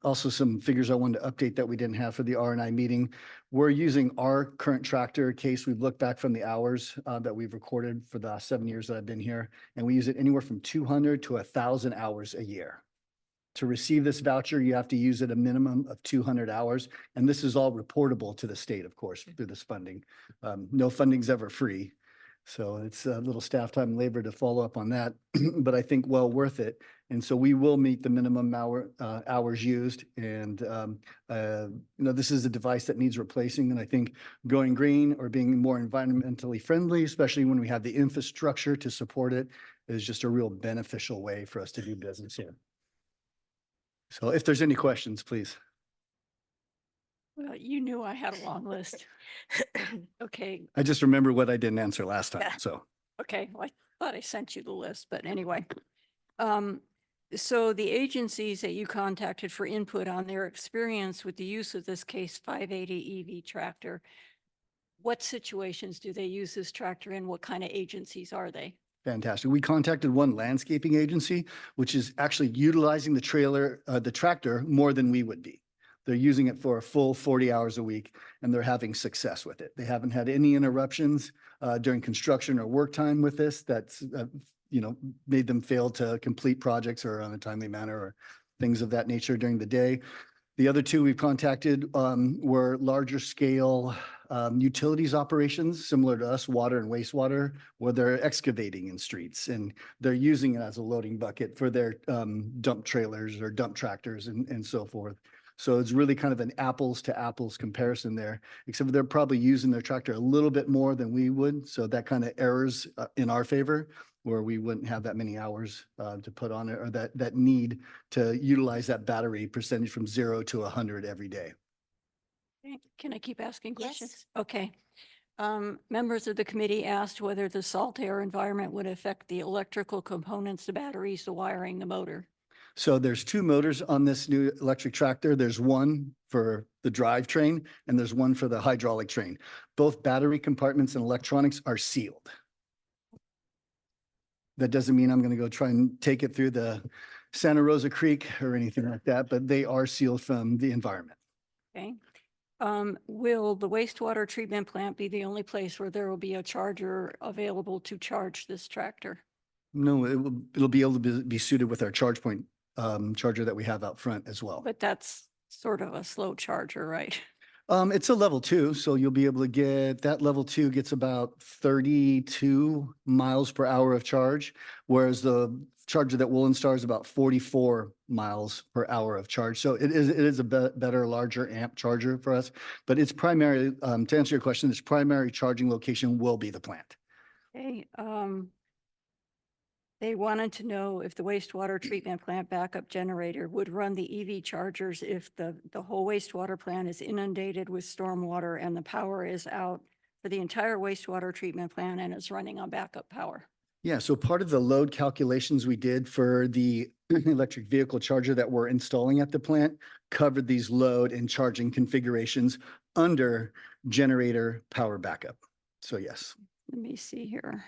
Also some figures I wanted to update that we didn't have for the R&I meeting. We're using our current tractor case. We've looked back from the hours that we've recorded for the last 7 years that I've been here, and we use it anywhere from 200 to 1,000 hours a year. To receive this voucher, you have to use it a minimum of 200 hours, and this is all reportable to the state, of course, through this funding. No funding's ever free, so it's a little staff time and labor to follow up on that, but I think well worth it. And so we will meet the minimum hours used. And, this is a device that needs replacing. And I think going green or being more environmentally friendly, especially when we have the infrastructure to support it, is just a real beneficial way for us to do business here. So if there's any questions, please. Well, you knew I had a long list. Okay. I just remember what I didn't answer last time, so. Okay, well, I thought I sent you the list, but anyway. So the agencies that you contacted for input on their experience with the use of this case 580 EV tractor, what situations do they use this tractor in? What kind of agencies are they? Fantastic. We contacted one landscaping agency, which is actually utilizing the tractor more than we would be. They're using it for a full 40 hours a week, and they're having success with it. They haven't had any interruptions during construction or work time with this that's made them fail to complete projects or on a timely manner or things of that nature during the day. The other two we've contacted were larger scale utilities operations, similar to us, water and wastewater, where they're excavating in streets and they're using it as a loading bucket for their dump trailers or dump tractors and so forth. So it's really kind of an apples to apples comparison there, except for they're probably using their tractor a little bit more than we would. So that kind of errors in our favor, where we wouldn't have that many hours to put on it, or that need to utilize that battery percentage from 0 to 100 every day. Okay, can I keep asking Yes. questions? Okay. Members of the committee asked whether the salt air environment would affect the electrical components, the batteries, the wiring, the motor. So there's two motors on this new electric tractor. There's one for the drivetrain and there's one for the hydraulic train. Both battery compartments and electronics are sealed. That doesn't mean I'm going to go try and take it through the Santa Rosa Creek or anything like that, but they are sealed from the environment. Okay. Will the wastewater treatment plant be the only place where there will be a charger available to charge this tractor? No, it'll be able to be suited with our charge point charger that we have out front as well. But that's sort of a slow charger, right? It's a level 2, so you'll be able to get that level 2 gets about 32 miles per hour of charge, whereas the charger that we'll install is about 44 miles per hour of charge. So it is a better, larger amp charger for us. But its primary, to answer your question, its primary charging location will be the plant. Okay. They wanted to know if the wastewater treatment plant backup generator would run the EV chargers if the whole wastewater plant is inundated with stormwater and the power is out for the entire wastewater treatment plant and it's running on backup power. Yeah, so part of the load calculations we did for the electric vehicle charger that we're installing at the plant covered these load and charging configurations under generator power backup. So yes. Let me see here.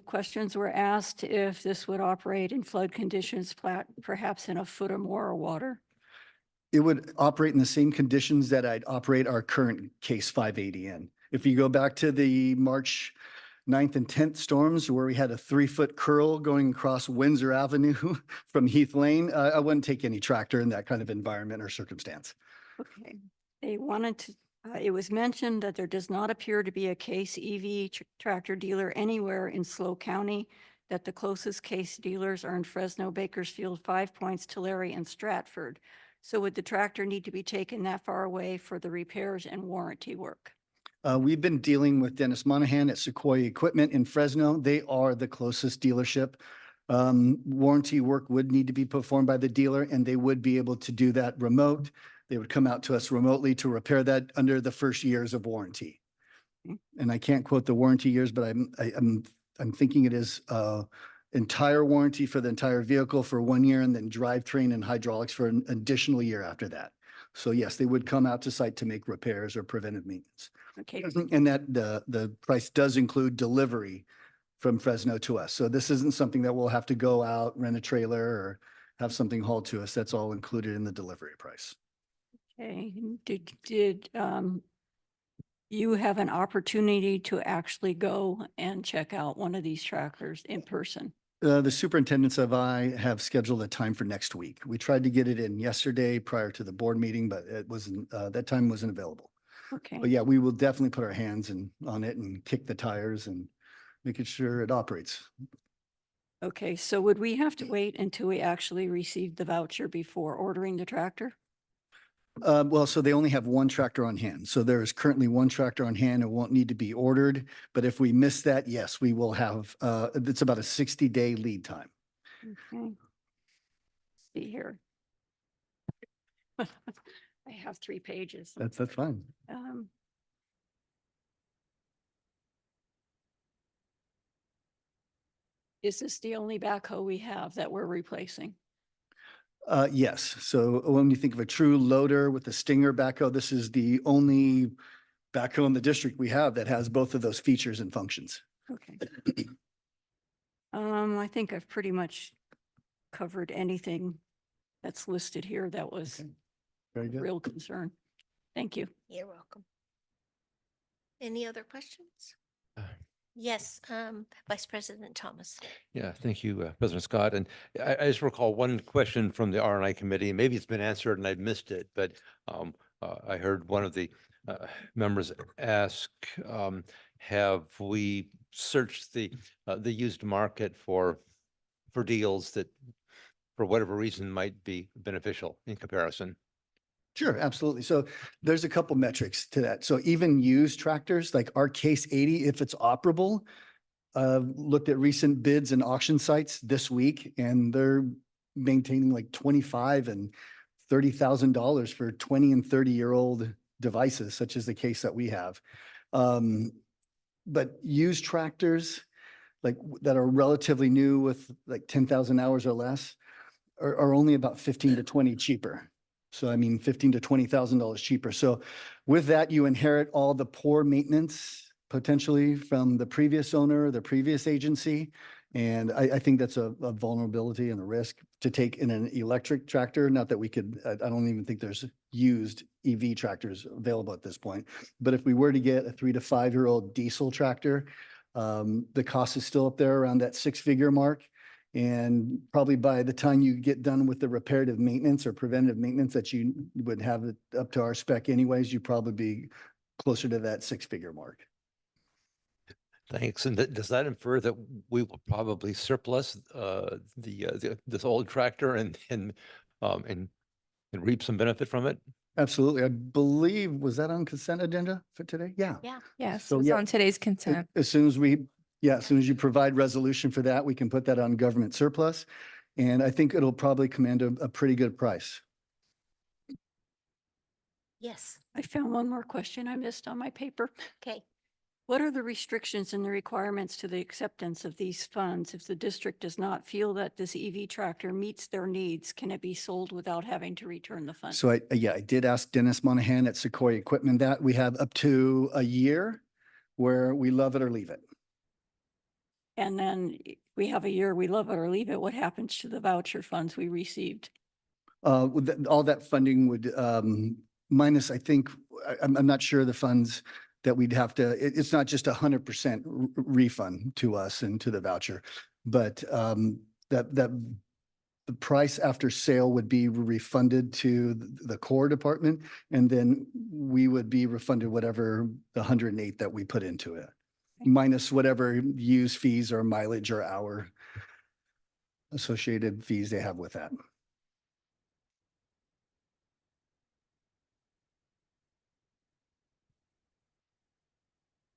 Questions were asked if this would operate in flood conditions, perhaps in a foot or more of water. It would operate in the same conditions that I'd operate our current case 580 in. If you go back to the March 9th and 10th storms where we had a 3-foot curl going across Windsor Avenue from Heath Lane, I wouldn't take any tractor in that kind of environment or circumstance. Okay. They wanted to, it was mentioned that there does not appear to be a Case EV tractor dealer anywhere in SLO County, that the closest Case dealers are in Fresno, Bakersfield, 5 Points, Tulare, and Stratford. So would the tractor need to be taken that far away for the repairs and warranty work? We've been dealing with Dennis Monahan at Sequoia Equipment in Fresno. They are the closest dealership. Warranty work would need to be performed by the dealer and they would be able to do that remote. They would come out to us remotely to repair that under the first years of warranty. And I can't quote the warranty years, but I'm thinking it is entire warranty for the entire vehicle for 1 year and then drivetrain and hydraulics for an additional year after that. So yes, they would come out to site to make repairs or preventive maintenance. Okay. And that the price does include delivery from Fresno to us. So this isn't something that we'll have to go out, rent a trailer or have something hauled to us. That's all included in the delivery price. Okay. Did you have an opportunity to actually go and check out one of these tractors in person? The superintendents of I have scheduled a time for next week. We tried to get it in yesterday prior to the board meeting, but it wasn't, that time wasn't available. Okay. But yeah, we will definitely put our hands on it and kick the tires and making sure it operates. Okay, so would we have to wait until we actually receive the voucher before ordering the tractor? Well, so they only have one tractor on hand. So there is currently one tractor on hand. It won't need to be ordered. But if we miss that, yes, we will have, it's about a 60-day lead time. Okay. Let's see here. I have 3 pages. That's fine. Is this the only backhoe we have that we're replacing? Yes. So when you think of a true loader with a Stinger backhoe, this is the only backhoe in the district we have that has both of those features and functions. Okay. I think I've pretty much covered anything that's listed here that was Very a good. real concern. Thank you. You're welcome. Any other questions? Yes, Vice President Thomas. Yeah, thank you, President Scott. And I just recall one question from the R&I committee. Maybe it's been answered and I missed it, but I heard one of the members ask, have we searched the used market for deals that, for whatever reason, might be beneficial in comparison? Sure, absolutely. So there's a couple metrics to that. So even used tractors, like our Case 80, if it's operable, looked at recent bids and auction sites this week, and they're maintaining like $25,000 and $30,000 for 20 and 30-year-old devices, such as the case that we have. But used tractors, like that are relatively new with like 10,000 hours or less, are only about 15 to 20 cheaper. So I mean, $15,000 to $20,000 cheaper. So with that, you inherit all the poor maintenance potentially from the previous owner, the previous agency. And I think that's a vulnerability and a risk to take in an electric tractor. Not that we could, I don't even think there's used EV tractors available at this point. But if we were to get a 3 to 5-year-old diesel tractor, the cost is still up there around that 6-figure mark. And probably by the time you get done with the reparative maintenance or preventative maintenance that you would have it up to our spec anyways, you'd probably be closer to that 6-figure mark. Thanks. And does that infer that we will probably surplus this old tractor and reap some benefit from it? Absolutely. I believe, was that on consent agenda for today? Yeah. Yeah. Yes, So, it was yeah, on today's consent. As soon as as soon as you provide resolution for that, we can put that on government surplus. And I think it'll probably command a pretty good price. Yes. I found one more question I missed on my paper. Okay. What are the restrictions and the requirements to the acceptance of these funds? If the district does not feel that this EV tractor meets their needs, can it be sold without having to return the funds? So I did ask Dennis Monahan at Sequoia Equipment that we have up to a year where we love it or leave it. And then we have a year, we love it or leave it. What happens to the voucher funds we received? All that funding would, minus, I think, I'm not sure the funds that we'd have to, it's not just 100% refund to us and to the voucher, but the price after sale would be refunded to the core department, and then we would be refunded whatever the 108 that we put into it, minus whatever use fees or mileage or hour associated fees they have with that.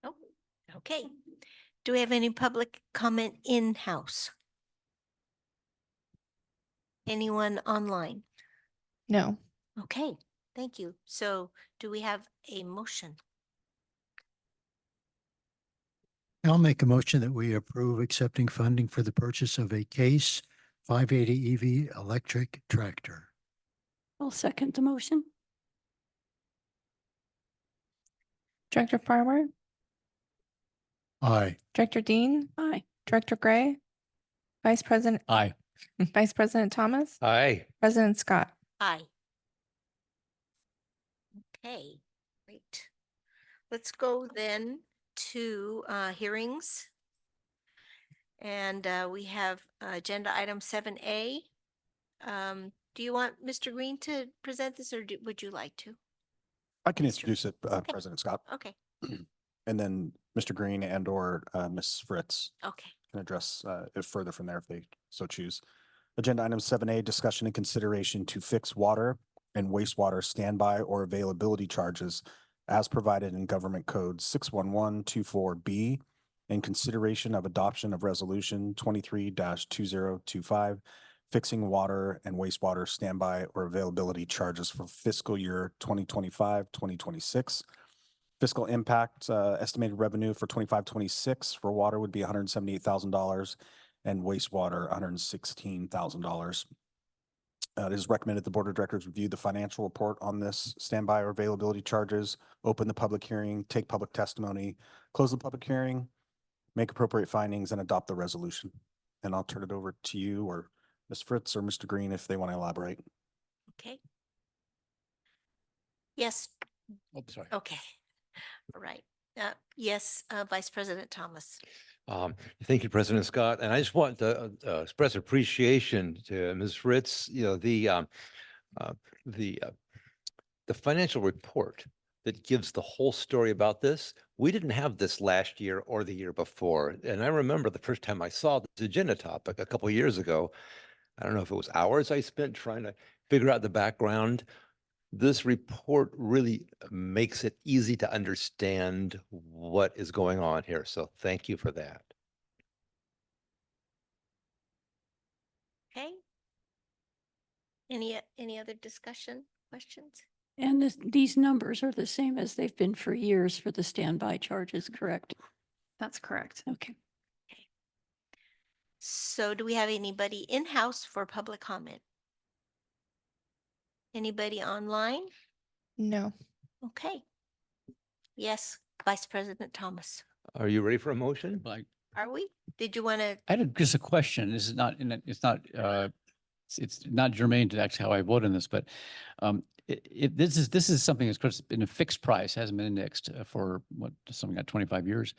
Oh, okay. Do we have any public comment in-house? Anyone online? No. Okay, thank you. So do we have a motion? I'll make a motion that we approve accepting funding for the purchase of a Case 580 EV electric tractor. I'll second the motion. Director Farmer, Aye. Director Dean, Aye. Director Gray, Vice President, Aye. Vice President Thomas, Aye. President Scott. Aye. Okay, great. Let's go then to hearings. And we have agenda item 7A. Do you want Mr. Green to present this, or would you like to? I can introduce it, Okay. President Scott. Okay, And then Mr. Green and or Ms. Fritz okay. can address it further from there if they so choose. Agenda item 7A, discussion and consideration to fix water and wastewater standby or availability charges as provided in Government Code 61124B, in consideration of adoption of Resolution 23-2025, fixing water and wastewater standby or availability charges for fiscal year 2025-2026. Fiscal impact, estimated revenue for 25-26 for water would be $178,000 and wastewater $116,000. It is recommended the Board of Directors review the financial report on this standby or availability charges, open the public hearing, take public testimony, close the public hearing, make appropriate findings, and adopt the resolution. And I'll turn it over to you or Ms. Fritz or Mr. Green if they want to elaborate. Okay. Yes. Oh, sorry. Okay. All right. Yes, Vice President Thomas. Thank you, President Scott. And I just want to express appreciation to Ms. Fritz, you know, uh, the, uh, the financial report that gives the whole story about this. We didn't have this last year or the year before. And I remember the first time I saw this agenda topic a couple of years ago. I don't know if it was hours I spent trying to figure out the background. This report really makes it easy to understand what is going on here. So thank you for that. Okay. Any other discussion, questions? And these numbers are the same as they've been for years for the standby charges, correct? That's correct. Okay. So do we have anybody in-house for public comment? Anybody online? No. Okay. Yes, Vice President Thomas. Are you ready for a motion? Like, Are we? Did you want to? I had just a question. This is not, it's not germane to actually how I vote on this, but this is something that's been a fixed price, hasn't been indexed for something like 25 years.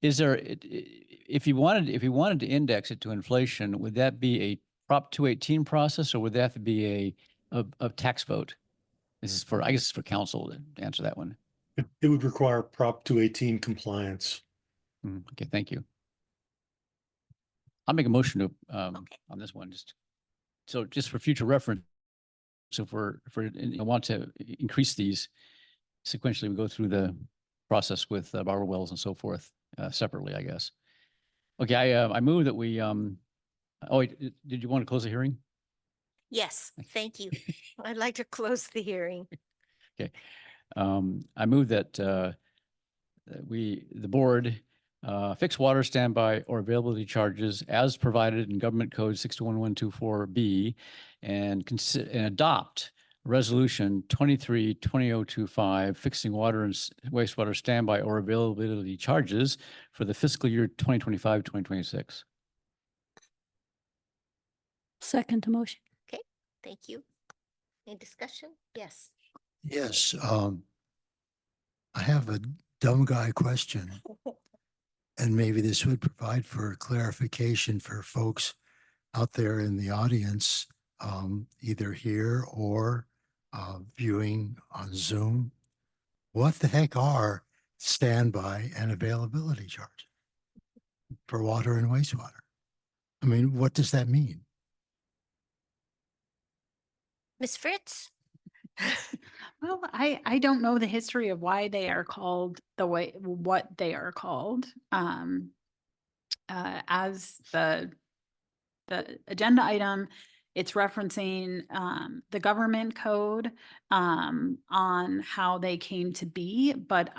Is there, if you wanted to index it to inflation, would that be a Prop 218 process, or would that have to be a tax vote? This is for, I guess it's for council to answer that one. It would require Prop 218 compliance. Okay, thank you. I'll make a motion to, on this one, just for future reference. So if we want to increase these sequentially, we go through the process with Barbara Wells and so forth separately, I guess. Okay, I move that we, oh, wait, did you want to close the hearing? Yes, thank you. I'd like to close the hearing. Okay. I move that the board fix water standby or availability charges as provided in Government Code 621124B and adopt Resolution 23-20025 fixing water and wastewater standby or availability charges for the fiscal year 2025-2026. Second to motion. Okay, thank you. Any discussion? Yes. Yes, I have a dumb guy question. And maybe this would provide for clarification for folks out there in the audience, either here or viewing on Zoom. What the heck are standby and availability charges for water and wastewater? I mean, what does that mean? Ms. Fritz? Well, I don't know the history of why they are called what they are called. As the agenda item, it's referencing the government code on how they came to be, but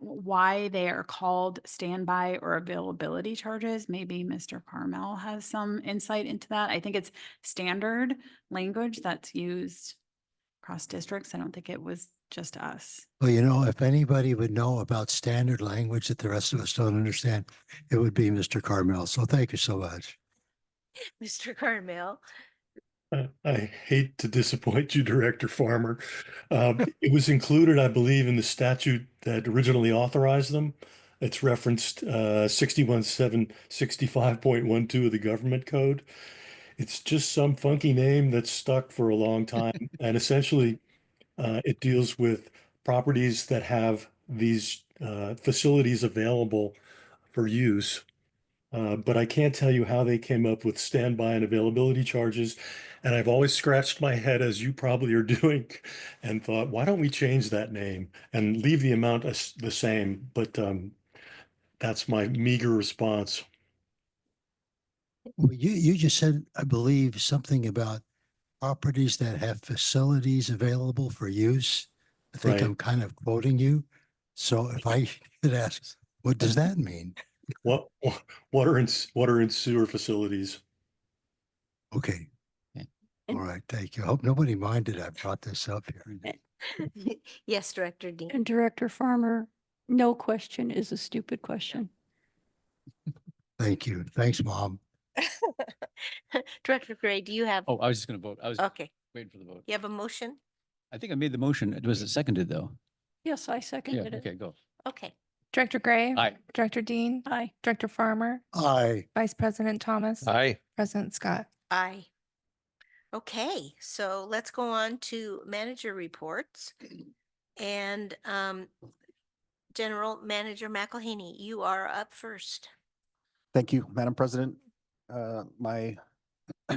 why they are called standby or availability charges. Maybe Mr. Carmel has some insight into that. I think it's standard language that's used across districts. I don't think it was just us. Well, you know, if anybody would know about standard language that the rest of us don't understand, it would be Mr. Carmel. So thank you so much. Mr. Carmel. I hate to disappoint you, Director Farmer. It was included, I believe, in the statute that originally authorized them. It's referenced 61765.12 of the government code. It's just some funky name that's stuck for a long time. And essentially, it deals with properties that have these facilities available for use. But I can't tell you how they came up with standby and availability charges. And I've always scratched my head, as you probably are doing, and thought, why don't we change that name and leave the amount the same? But that's my meager response. Well, you just said, I believe, something about properties that have facilities available for use. I think Right. I'm kind of quoting you. So if I could ask, what does that mean? What water and sewer facilities? Okay. Okay. All right. Thank you. I hope nobody minded I brought this up here. Yes, Director Dean. And Director Farmer, no question is a stupid question. Thank you. Thanks, Mom. Director Gray, do you have? Oh, I was just going to vote. I was Okay. waiting for the vote. You have a motion? I think I made the motion. Was it seconded though? Yes, I Yeah, seconded it. okay, go. Okay. Director Gray. Aye. Director Dean. Aye. Director Farmer. Aye. Vice President Thomas. Aye. President Scott. Aye. Okay, so let's go on to manager reports. And General Manager McElhaney, you are up first. Thank you, Madam President. My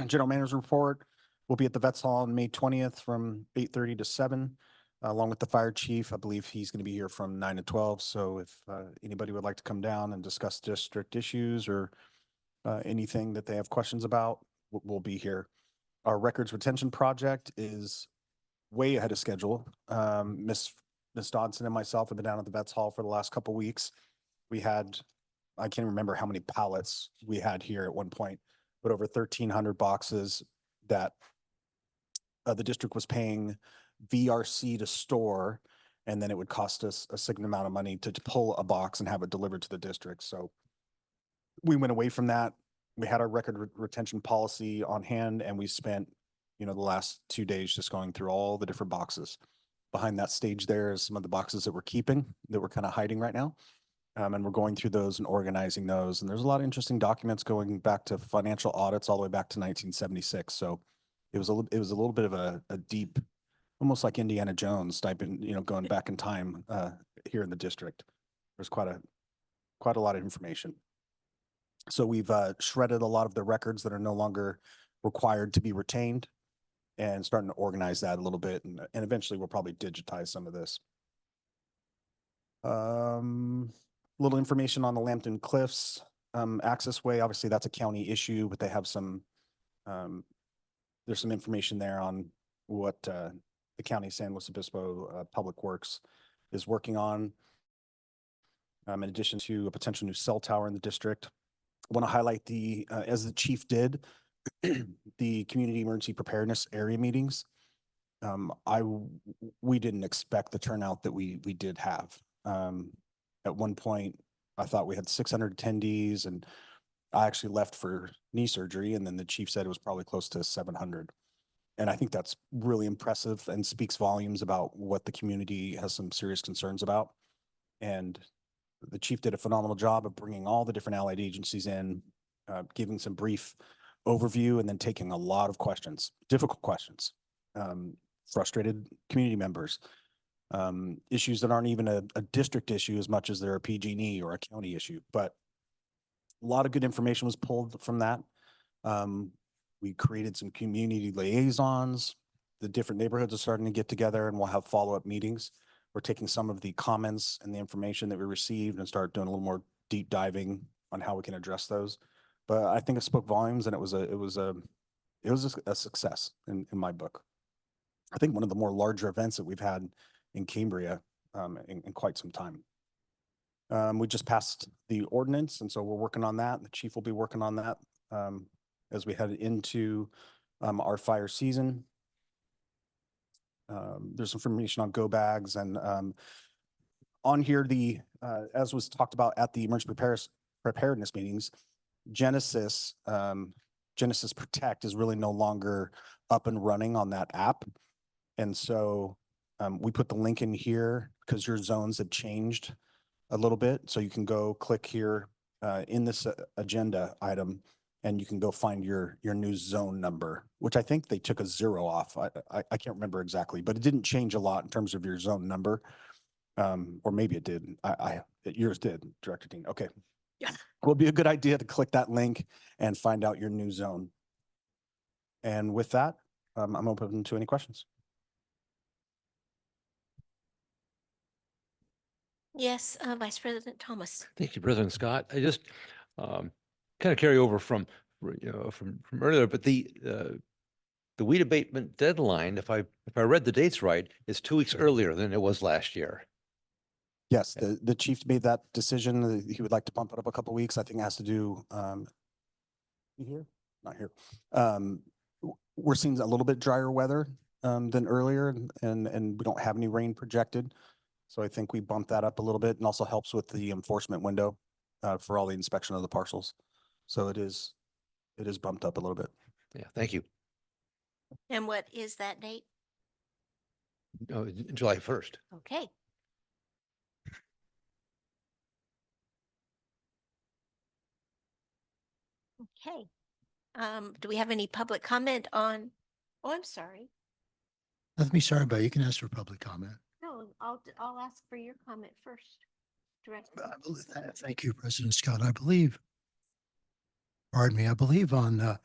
general manager's report will be at the Vets Hall on May 20th from 8:30 to 7, along with the fire chief. I believe he's going to be here from 9 to 12. So if anybody would like to come down and discuss district issues or anything that they have questions about, we'll be here. Our records retention project is way ahead of schedule. Miss Dodson and myself have been down at the Vets Hall for the last couple weeks. We had, I can't remember how many pallets we had here at one point, but over 1,300 boxes that the district was paying VRC to store, and then it would cost us a significant amount of money to pull a box and have it delivered to the district. So we went away from that. We had our record retention policy on hand, and we spent, the last 2 days just going through all the different boxes. Behind that stage there is some of the boxes that we're keeping, that we're kind of hiding right now. And we're going through those and organizing those. And there's a lot of interesting documents going back to financial audits all the way back to 1976. So it was a little bit of a deep, almost like Indiana Jones type, going back in time here in the district. There's quite a lot of information. So we've shredded a lot of the records that are no longer required to be retained, and starting to organize that a little bit. And eventually we'll probably digitize some of this. Little information on the Lambton Cliffs access way. Obviously that's a county issue, but they have some, there's some information there on what the county San Luis Obispo Public Works is working on. In addition to a potential new cell tower in the district. I want to highlight as the chief did, the community emergency preparedness area meetings. We didn't expect the turnout that we did have. At one point, I thought we had 600 attendees, and I actually left for knee surgery, and then the chief said it was probably close to 700. And I think that's really impressive and speaks volumes about what the community has some serious concerns about. And the chief did a phenomenal job of bringing all the different allied agencies in, giving some brief overview, and then taking a lot of questions, difficult questions, frustrated community members, issues that aren't even a district issue as much as they're a PG&E or a county issue. But a lot of good information was pulled from that. We created some community liaisons. The different neighborhoods are starting to get together, and we'll have follow-up meetings. We're taking some of the comments and the information that we received and start doing a little more deep diving on how we can address those. But I think it spoke volumes, and it was a success in my book. I think one of the more larger events that we've had in Cambria in quite some time. We just passed the ordinance, and so we're working on that. The chief will be working on that as we head into our fire season. There's information on go bags, and on here, as was talked about at the emergency preparedness meetings, Genesis Protect is really no longer up and running on that app. And so we put the link in here because your zones have changed a little bit. So you can go click here in this agenda item, and you can go find your new zone number, which I think they took a 0 off. I can't remember exactly, but it didn't change a lot in terms of your zone number. Or maybe it did. Yours did, Director Dean. Okay. Yeah. It will be a good idea to click that link and find out your new zone. And with that, I'm open to any questions. Yes, Vice President Thomas. Thank you, President Scott. I just kind of carry over from earlier, but the weed abatement deadline, if I read the dates right, is 2 weeks earlier than it was last year. Yes, the chief made that decision. He would like to bump it up a couple weeks. I think it has to do, here? Not here. We're seeing a little bit drier weather than earlier, and we don't have any rain projected. So I think we bumped that up a little bit, and also helps with the enforcement window for all the inspection of the parcels. So it is bumped up a little bit. Yeah, thank you. And what is that date? July 1st. Okay. Okay. Do we have any public comment on? Oh, I'm sorry. Nothing to be sorry about. You can ask for public comment. No, I'll ask for your comment first. Director. Thank you, President Scott. I believe, pardon me, I believe on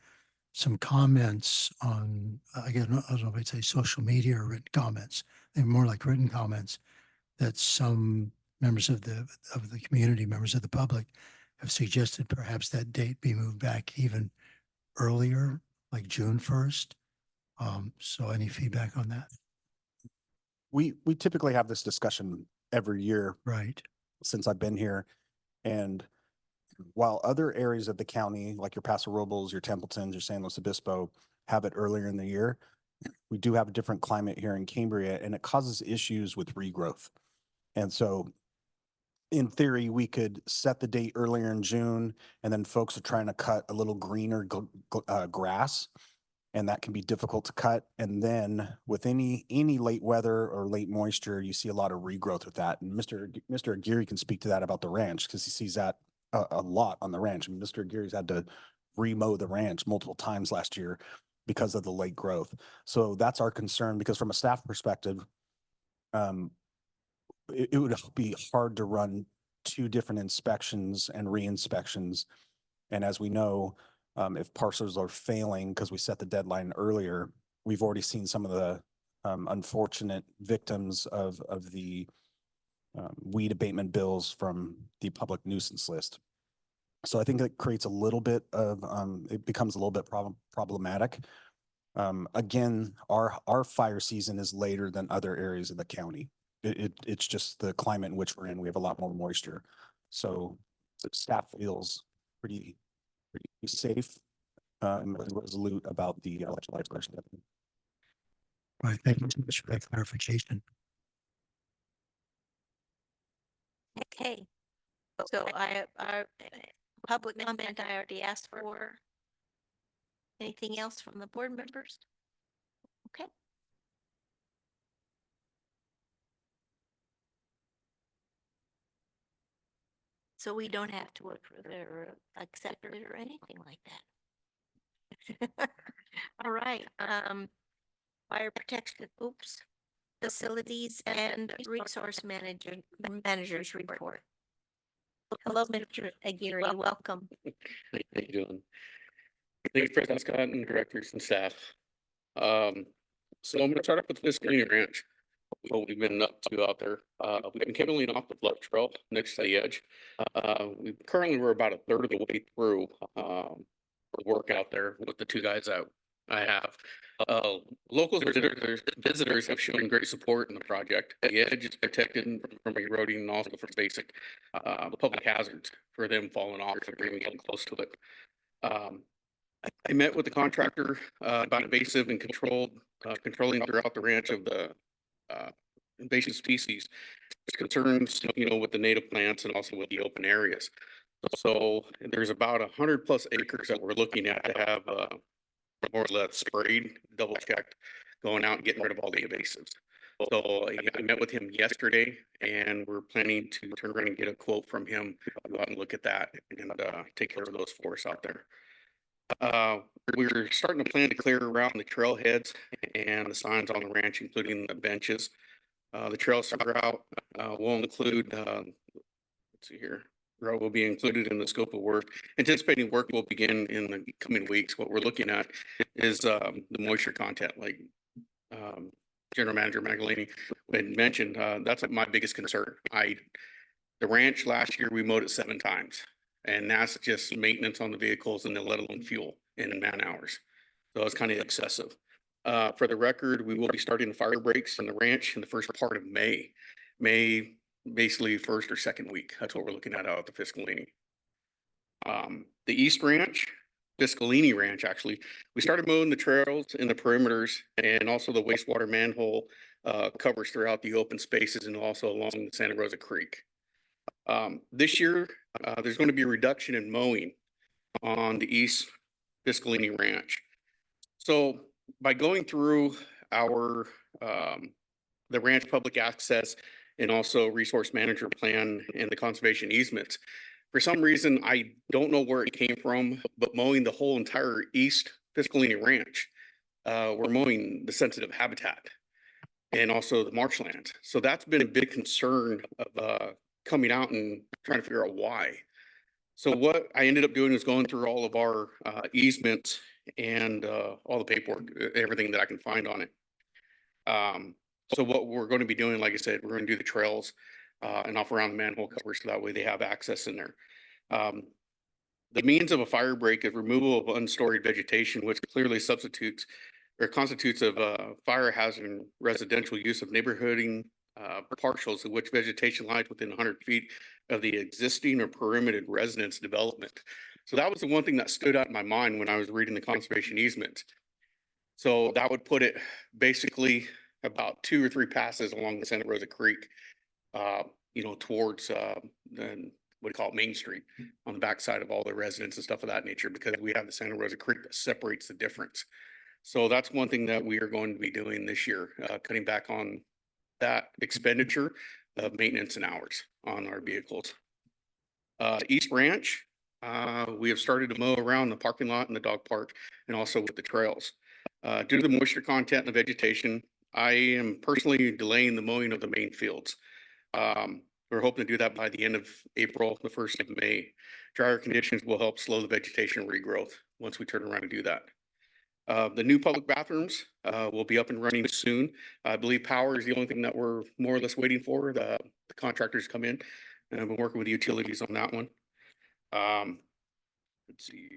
some comments on, again, I don't know if I'd say social media or written comments. They're more like written comments that some members of the community, members of the public, have suggested perhaps that date be moved back even earlier, like June 1st. So any feedback on that? We typically have this discussion every year Right. since I've been here. And while other areas of the county, like your Paso Robles, your Templetons, your San Luis Obispo, have it earlier in the year, we do have a different climate here in Cambria, and it causes issues with regrowth. And so in theory, we could set the date earlier in June, and then folks are trying to cut a little greener grass, and that can be difficult to cut. And then with any late weather or late moisture, you see a lot of regrowth with that. And Mr. Aguirre can speak to that about the ranch, because he sees that a lot on the ranch. And Mr. Aguirre's had to remow the ranch multiple times last year because of the late growth. So that's our concern, because from a staff perspective, it would be hard to run two different inspections and re-inspections. And as we know, if parcels are failing because we set the deadline earlier, we've already seen some of the unfortunate victims of the weed abatement bills from the public nuisance list. So I think it creates a little bit of, it becomes a little bit problematic. Again, our fire season is later than other areas of the county. It's just the climate in which we're in. We have a lot more moisture. So the staff feels pretty safe and resolute about the electrolyte question. Right. Thank you so much for that clarification. Okay. So our public comment I already asked for. Anything else from the board members? Okay. So we don't have to approve it or accept it or anything like that. All right. Fire protection, facilities and resource managers report. Hello, Mr. Aguirre, welcome. How you doing? Thank you, President Scott and directors and staff. So I'm going to start off with this green ranch. What we've been up to out there. We've been cabling off the flood trail next to the edge. We're about a third of the way through work out there with the two guys that I have. Local visitors have shown great support in the project. The edge is protected from eroding and also from basic public hazards for them falling off if they're even getting close to it. I met with the contractor about invasive and controlling throughout the ranch of the invasive species. There's concerns, with the native plants and also with the open areas. So there's about 100+ acres that we're looking at to have more or less sprayed, double checked, going out and getting rid of all the invasives. So I met with him yesterday, and we're planning to turn around and get a quote from him, go out and look at that and take care of those forests out there. We're starting to plan to clear around the trailheads and the signs on the ranch, including the benches. The trails route will include, let's see here, route will be included in the scope of work. Anticipating work will begin in the coming weeks. What we're looking at is the moisture content, like General Manager Magalini had mentioned. That's my biggest concern. The ranch last year, we mowed it 7 times. And that's just maintenance on the vehicles and then let alone fuel and man hours. So it's kind of excessive. For the record, we will be starting the fire breaks in the ranch in the first part of May. May, basically first or second week. That's what we're looking at out at the Fiscalini. The East Ranch, Fiscalini Ranch, actually, we started mowing the trails and the perimeters and also the wastewater manhole covers throughout the open spaces and also along the Santa Rosa Creek. This year, there's going to be a reduction in mowing on the East Fiscalini Ranch. So by going through our the ranch public access and also resource manager plan and the conservation easements, For some reason, I don't know where it came from, but mowing the whole entire East Piscalini Ranch, we're mowing the sensitive habitat and also the marshland. So that's been a big concern of coming out and trying to figure out why. So what I ended up doing was going through all of our easements and all the paperwork, everything that I can find on it. So what we're going to be doing, like I said, we're going to do the trails and off around the manhole covers so that way they have access in there. The means of a fire break is removal of unstoried vegetation, which clearly substitutes or constitutes of fire hazard and residential use of neighborhooding partials of which vegetation lies within 100 feet of the existing or perimeter residence development. So that was the one thing that stood out in my mind when I was reading the conservation easement. So that would put it basically about 2 or 3 passes along the Santa Rosa Creek, towards the, what do you call it, Main Street on the backside of all the residents and stuff of that nature, because we have the Santa Rosa Creek that separates the difference. So that's one thing that we are going to be doing this year, cutting back on that expenditure of maintenance and hours on our vehicles. East Ranch, we have started to mow around the parking lot and the dog park and also with the trails. Due to the moisture content and the vegetation, I am personally delaying the mowing of the main fields. We're hoping to do that by the end of April, the 1st of May. Drier conditions will help slow the vegetation regrowth once we turn around and do that. The new public bathrooms will be up and running soon. I believe power is the only thing that we're more or less waiting for. The contractors come in, and I've been working with the utilities on that one. Let's see.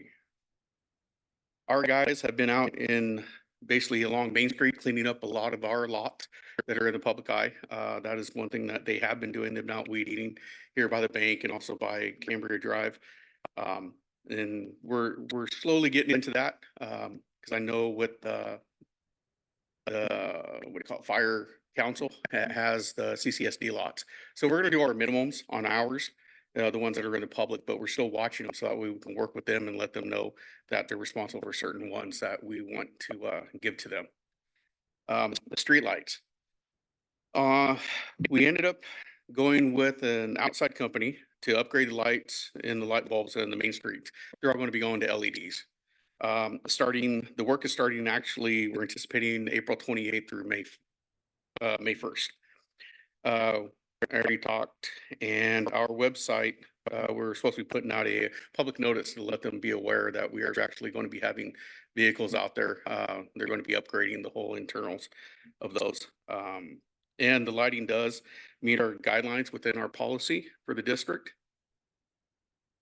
Our guys have been out in basically along Main Street cleaning up a lot of our lots that are in the public eye. That is one thing that they have been doing. They've been out weed eating here by the bank and also by Cambria Drive. And we're slowly getting into that. Because I know with what do you call it, Fire Council has the CCSD lots. So we're going to do our minimums on ours, the ones that are in the public, but we're still watching them so that we can work with them and let them know that they're responsible for certain ones that we want to give to them. The street lights. We ended up going with an outside company to upgrade the lights in the light bulbs in the main streets. They're all going to be going to LEDs. The work is starting actually, we're anticipating April 28th through May 1st. I already talked, and our website, we're supposed to be putting out a public notice to let them be aware that we are actually going to be having vehicles out there. They're going to be upgrading the whole internals of those. And the lighting does meet our guidelines within our policy for the district.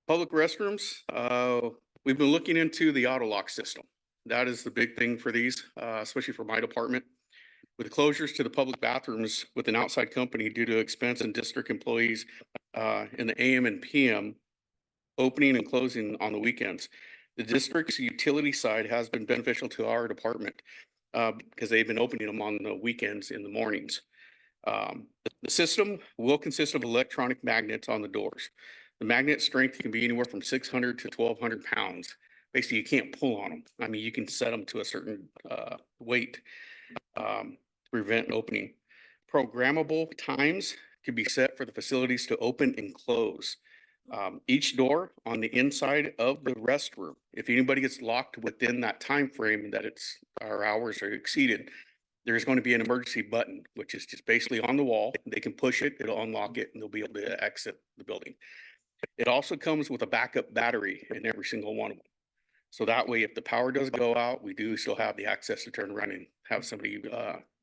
Public restrooms, we've been looking into the auto lock system. That is the big thing for these, especially for my department. With the closures to the public bathrooms with an outside company due to expense and district employees in the AM and PM, opening and closing on the weekends. The district's utility side has been beneficial to our department because they've been opening them on the weekends in the mornings. The system will consist of electronic magnets on the doors. The magnet strength can be anywhere from 600 to 1,200 pounds. Basically, you can't pull on them. I mean, you can set them to a certain weight to prevent opening. Programmable times can be set for the facilities to open and close. Each door on the inside of the restroom, if anybody gets locked within that time frame that our hours are exceeded, there's going to be an emergency button, which is just basically on the wall. They can push it, it'll unlock it, and they'll be able to exit the building. It also comes with a backup battery in every single one of them. So that way, if the power does go out, we do still have the access to turn around and have somebody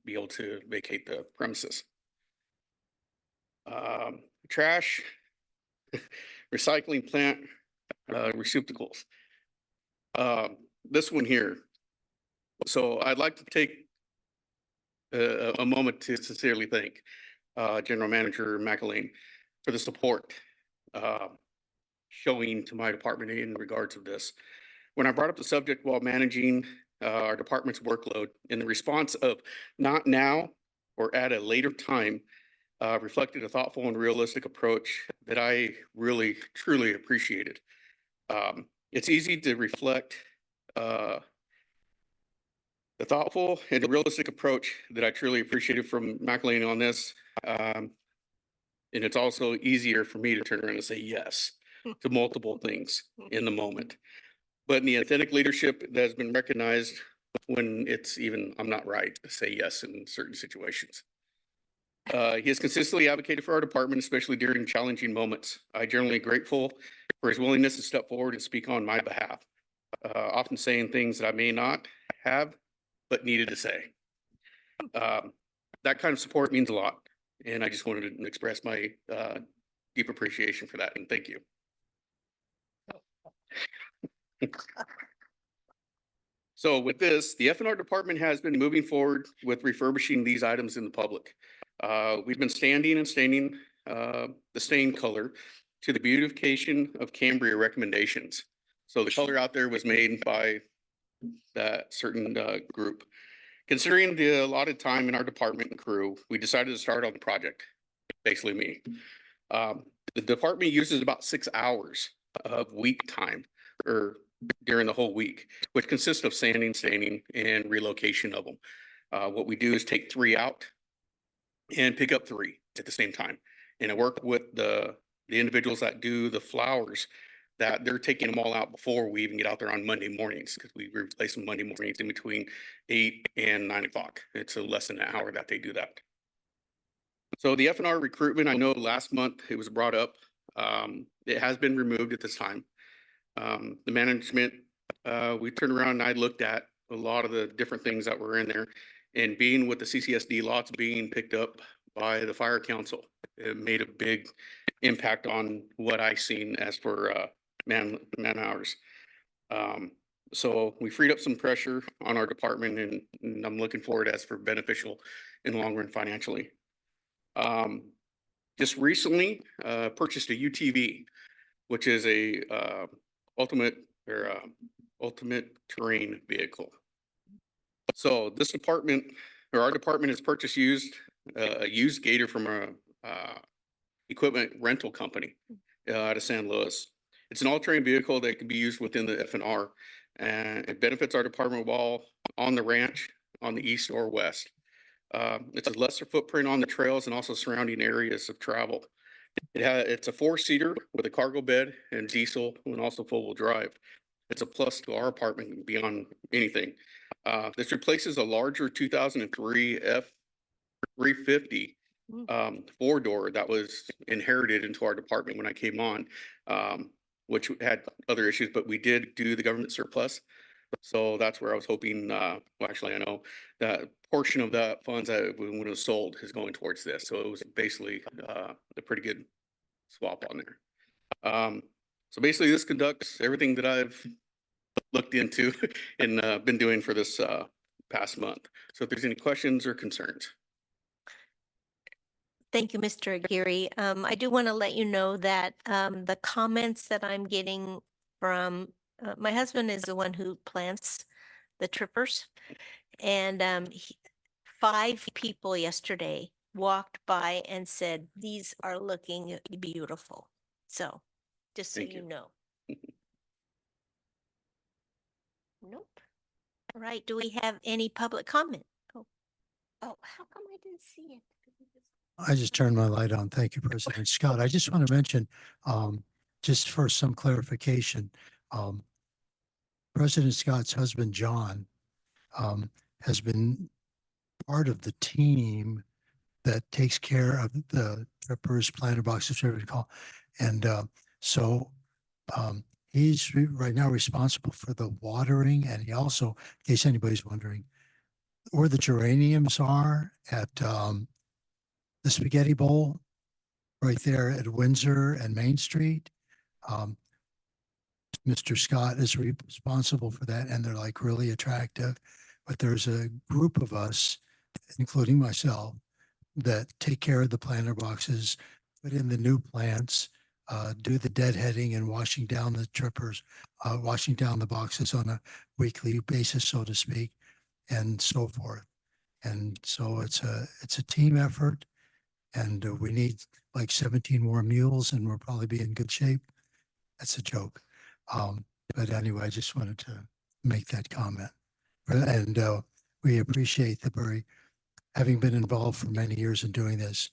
be able to vacate the premises. Trash, recycling plant, receptacles. This one here. So I'd like to take a moment to sincerely thank General Manager McElwain for the support showing to my department in regards to this. When I brought up the subject while managing our department's workload, in the response of not now or at a later time, reflected a thoughtful and realistic approach that I really, truly appreciated. It's easy to reflect the thoughtful and realistic approach that I truly appreciated from McElwain on this. And it's also easier for me to turn around and say yes. to multiple things in the moment. But in the authentic leadership that has been recognized when it's even, I'm not right to say yes in certain situations. He has consistently advocated for our department, especially during challenging moments. I generally grateful for his willingness to step forward and speak on my behalf, often saying things that I may not have, but needed to say. That kind of support means a lot. And I just wanted to express my deep appreciation for that. And thank you. So with this, the F&R department has been moving forward with refurbishing these items in the public. We've been standing and staining the stain color to the beautification of Cambria recommendations. So the color out there was made by that certain group. Considering the allotted time in our department and crew, we decided to start on the project, basically me. The department uses about 6 hours of week time or during the whole week, which consists of sanding, staining, and relocation of them. What we do is take 3 out and pick up 3 at the same time. And I work with the individuals that do the flowers, that they're taking them all out before we even get out there on Monday mornings, because we replace them Monday mornings in between 8 and 9 o'clock. It's a less than an hour that they do that. So the F&R recruitment, I know last month it was brought up. It has been removed at this time. The management, we turned around and I looked at a lot of the different things that were in there, and being with the CCSD lots being picked up by the fire council, it made a big impact on what I seen as for man hours. So we freed up some pressure on our department, and I'm looking forward as for beneficial in the long run financially. Just recently purchased a UTV, which is a ultimate terrain vehicle. So this department, or our department, has purchased a used gator from a equipment rental company out of San Luis. It's an all-terrain vehicle that can be used within the F&R, and it benefits our department while on the ranch on the east or west. It's a lesser footprint on the trails and also surrounding areas of travel. It's a 4-seater with a cargo bed and diesel, and also four-wheel drive. It's a plus to our apartment beyond anything. This replaces a larger 2003 F350 4-door that was inherited into our department when I came on, which had other issues, but we did do the government surplus. So that's where I was hoping, well, actually, I know that portion of the funds that when it was sold is going towards this. So it was basically a pretty good swap on there. So basically this conducts everything that I've looked into and been doing for this past month. So if there's any questions or concerns. Thank you, Mr. Aguirre. I do want to let you know that the comments that I'm getting from my husband is the one who plants the trippers, and 5 people yesterday walked by and said, "These are looking beautiful." So just so you know. Nope. All right. Do we have any public comment? Oh, how come I didn't see it? I just turned my light on. Thank you, President Scott. I just want to mention, just for some clarification, President Scott's husband, John, has been part of the team that takes care of the trippers, planter boxes, whatever you call. And so he's right now responsible for the watering. And he also, in case anybody's wondering, where the geraniums are at the Spaghetti Bowl, right there at Windsor and Main Street. Mr. Scott is responsible for that, and they're like really attractive. But there's a group of us, including myself, that take care of the planter boxes, put in the new plants, do the deadheading and washing down the trippers, washing down the boxes on a weekly basis, so to speak, and so forth. And so it's a team effort, and we need like 17 more mules, and we'll probably be in good shape. That's a joke. But anyway, I just wanted to make that comment. And we appreciate having been involved for many years in doing this,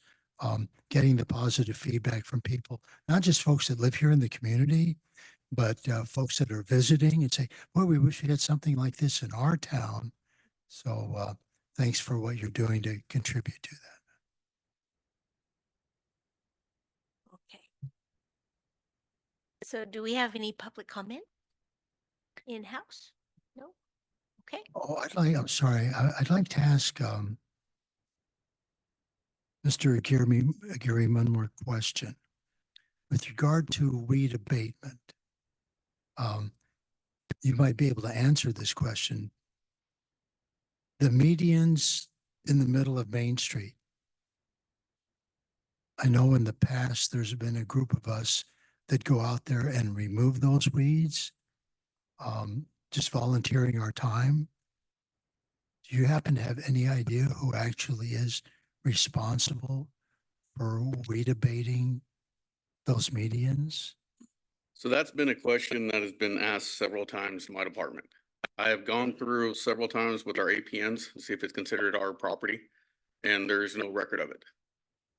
getting the positive feedback from people, not just folks that live here in the community, but folks that are visiting and say, boy, we wish we had something like this in our town. So thanks for what you're doing to contribute to that. Okay. So do we have any public comment in-house? No? Okay. Oh, I'm sorry, I'd like to ask Mr. Gary one more question. With regard to weed abatement, you might be able to answer this question. The medians in the middle of Main Street. I know in the past, there's been a group of us that go out there and remove those weeds, just volunteering our time. Do you happen to have any idea who actually is responsible for weed abating those medians? So that's been a question that has been asked several times in my department. I have gone through several times with our APNs to see if it's considered our property, and there's no record of it.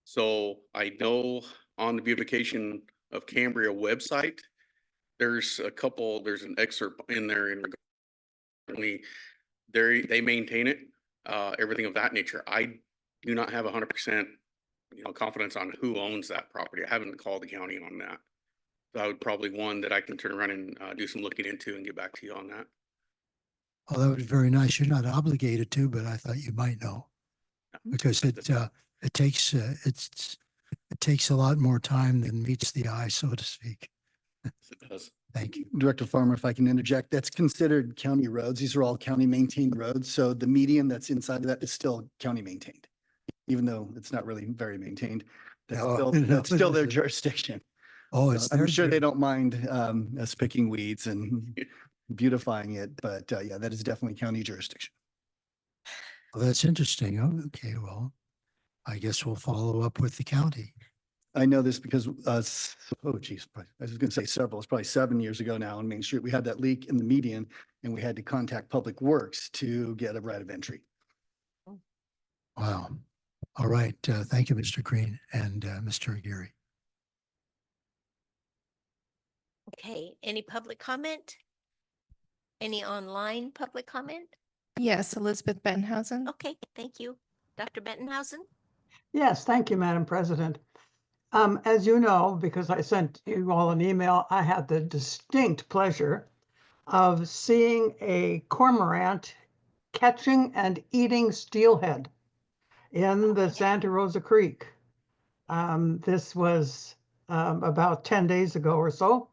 So I know on the beautification of Cambria website, there's an excerpt in there in regard they maintain it, everything of that nature. I do not have 100%, confidence on who owns that property. I haven't called the county on that. So I would probably one that I can turn around and do some looking into and get back to you on that. Oh, that would be very nice. You're not obligated to, but I thought you might know because it takes it takes a lot more time than meets the eye, so to speak. Yes, it does. Thank you. Director Farmer, if I can interject, that's considered county roads. These are all county maintained roads. So the median that's inside of that is still county maintained, even though it's not really very maintained. That's No, still, no, that's still their it isn't. jurisdiction. Oh, So it's I'm their sure they jur- don't mind us picking weeds and beautifying it, but yeah, that is definitely county jurisdiction. Oh, that's interesting. Oh, okay, well, I guess we'll follow up with the county. I know this because, oh geez, I was going to say several, it's probably 7 years ago now on Main Street. We had that leak in the median and we had to contact Public Works to get a right of entry. Wow. All right. Thank you, Mr. Green and Mr. Aguirre. Okay, any public comment? Any online public comment? Yes, Elizabeth Benhausen. Okay, thank you. Dr. Bettenhausen? Yes, thank you, Madam President. As you know, because I sent you all an email, I had the distinct pleasure of seeing a cormorant catching and eating steelhead in the Santa Rosa Creek. This was about 10 days ago or so.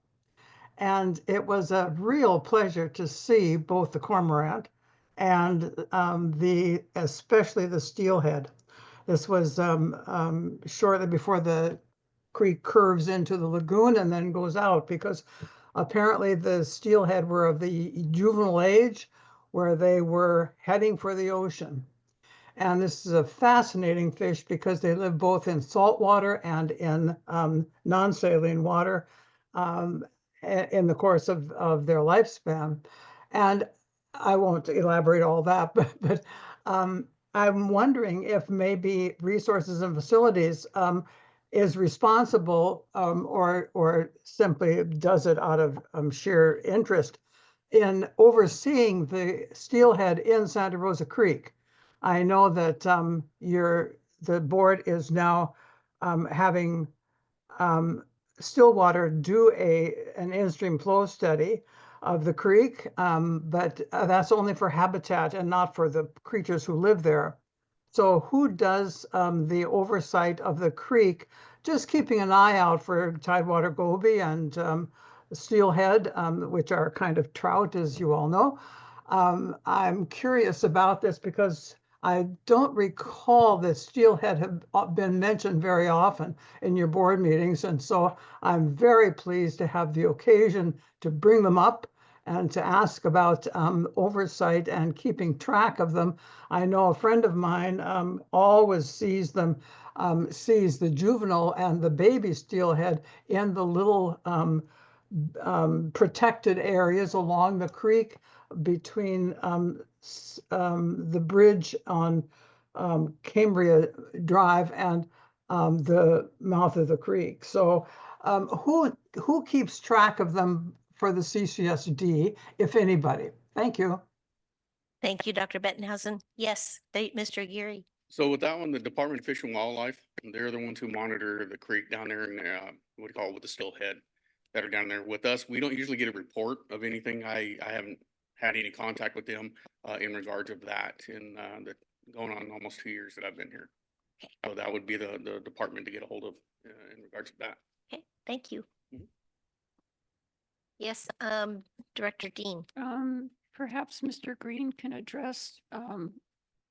And it was a real pleasure to see both the cormorant and especially the steelhead. This was shortly before the creek curves into the lagoon and then goes out because apparently the steelhead were of the juvenile age where they were heading for the ocean. And this is a fascinating fish because they live both in salt water and in non-saline water in the course of their lifespan. And I won't elaborate all that, but I'm wondering if maybe resources and facilities is responsible or simply does it out of sheer interest in overseeing the steelhead in Santa Rosa Creek. I know that the board is now having Stillwater do an in-stream flow study of the creek, but that's only for habitat and not for the creatures who live there. So who does the oversight of the creek, just keeping an eye out for tidewater goby and steelhead, which are kind of trout, as you all know. I'm curious about this because I don't recall that steelhead have been mentioned very often in your board meetings. And so I'm very pleased to have the occasion to bring them up and to ask about oversight and keeping track of them. I know a friend of mine always sees them, sees the juvenile and the baby steelhead in the little protected areas along the creek between the bridge on Cambria Drive and the mouth of the creek. So who keeps track of them for the CCSD, if anybody? Thank you. Thank you, Dr. Bettenhausen. Yes, Mr. Aguirre. So with that one, the Department of Fish and Wildlife, they're the ones who monitor the creek down there in, what do you call it, with the stillhead that are down there with us. We don't usually get a report of anything. I haven't had any contact with them in regards of that in the going on almost 2 years that I've been here. So that would be the department to get a hold of in regards to that. Okay, thank you. Yes, Director Dean. Perhaps Mr. Green can address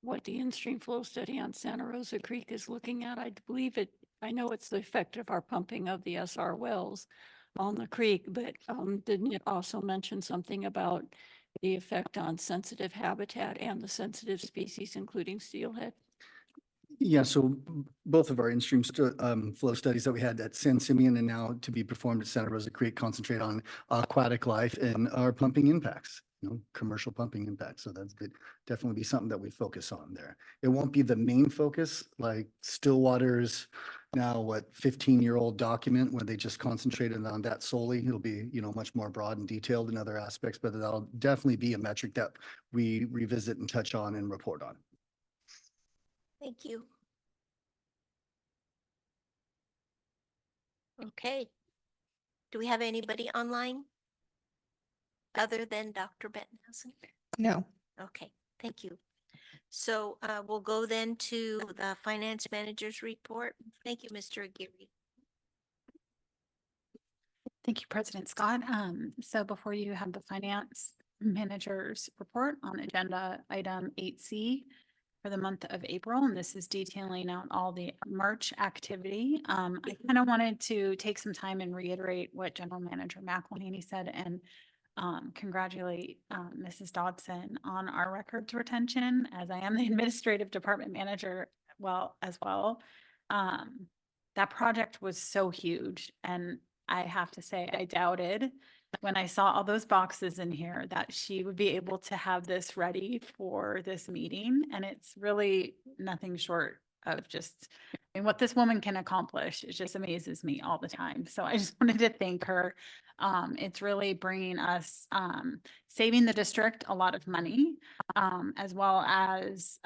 what the in-stream flow study on Santa Rosa Creek is looking at. I know it's the effect of our pumping of the SR wells on the creek, but didn't it also mention something about the effect on sensitive habitat and the sensitive species, including steelhead? Yeah, so both of our in-stream flow studies that we had at San Simeon and now to be performed at Santa Rosa Creek concentrate on aquatic life and our pumping impacts, commercial pumping impacts. So that's good. Definitely be something that we focus on there. It won't be the main focus like Stillwater's now 15-year-old document where they just concentrated on that solely. It'll be, much more broad and detailed in other aspects, but that'll definitely be a metric that we revisit and touch on and report on. Thank you. Okay. Do we have anybody online other than Dr. Bettenhausen? No. Okay, thank you. So we'll go then to the finance manager's report. Thank you, Mr. Aguirre. Thank you, President Scott. So before you have the finance manager's report on agenda item 8C for the month of April, and this is detailing out all the March activity. I kind of wanted to take some time and reiterate what General Manager McElhaney said and congratulate Mrs. Dodson on our records retention, as I am the administrative department manager as well. That project was so huge, and I have to say I doubted when I saw all those boxes in here that she would be able to have this ready for this meeting. And it's really nothing short of just, what this woman can accomplish. It just amazes me all the time. So I just wanted to thank her. It's really bringing us, saving the district a lot of money, as well as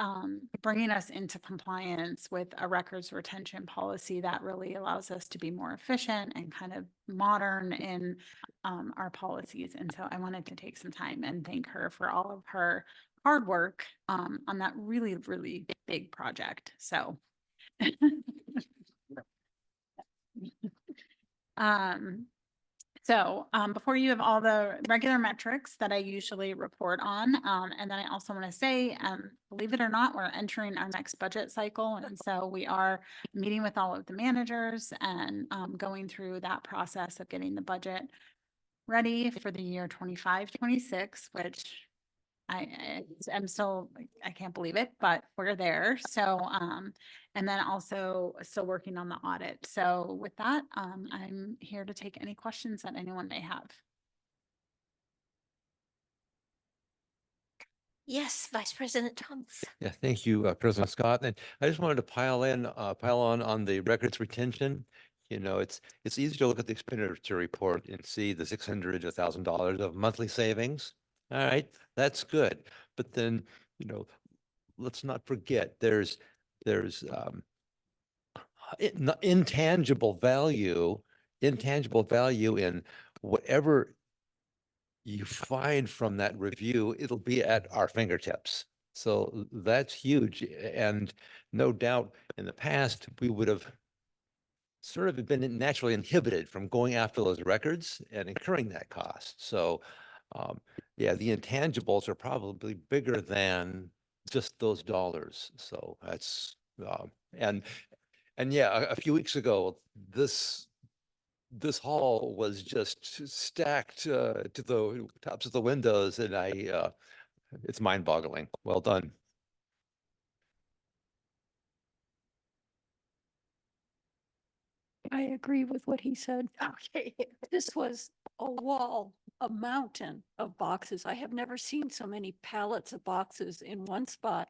bringing us into compliance with a records retention policy that really allows us to be more efficient and kind of modern in our policies. And so I wanted to take some time and thank her for all of her hard work on that really, really big project. So before you have all the regular metrics that I usually report on, and then I also want to say, believe it or not, we're entering our next budget cycle. And so we are meeting with all of the managers and going through that process of getting the budget ready for the year 25-26, which I'm still, I can't believe it, but we're there. So, and then also still working on the audit. So with that, I'm here to take any questions that anyone may have. Yes, Vice President Thomas. Yeah, thank you, President Scott. And I just wanted to pile on the records retention. It's easy to look at the expenditure report and see the $600 to $1,000 of monthly savings. All right, that's good. But then, let's not forget there's intangible value in whatever you find from that review. It'll be at our fingertips. So that's huge. And no doubt in the past, we would have sort of been naturally inhibited from going after those records and incurring that cost. So yeah, the intangibles are probably bigger than just those dollars. So that's, and yeah, a few weeks ago, this hall was just stacked to the tops of the windows, and it's mind-boggling. Well done. I agree with what he said. Okay. This was a wall, a mountain of boxes. I have never seen so many pallets of boxes in one spot.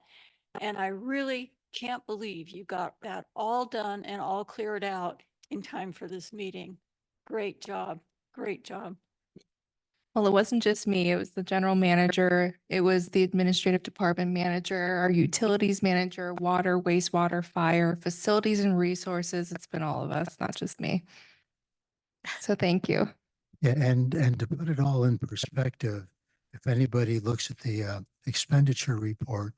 And I really can't believe you got that all done and all cleared out in time for this meeting. Great job. Great job. Well, it wasn't just me. It was the general manager. It was the administrative department manager, our utilities manager, water, wastewater, fire, facilities and resources. It's been all of us, not just me. So thank you. Yeah, and to put it all in perspective, if anybody looks at the expenditure report,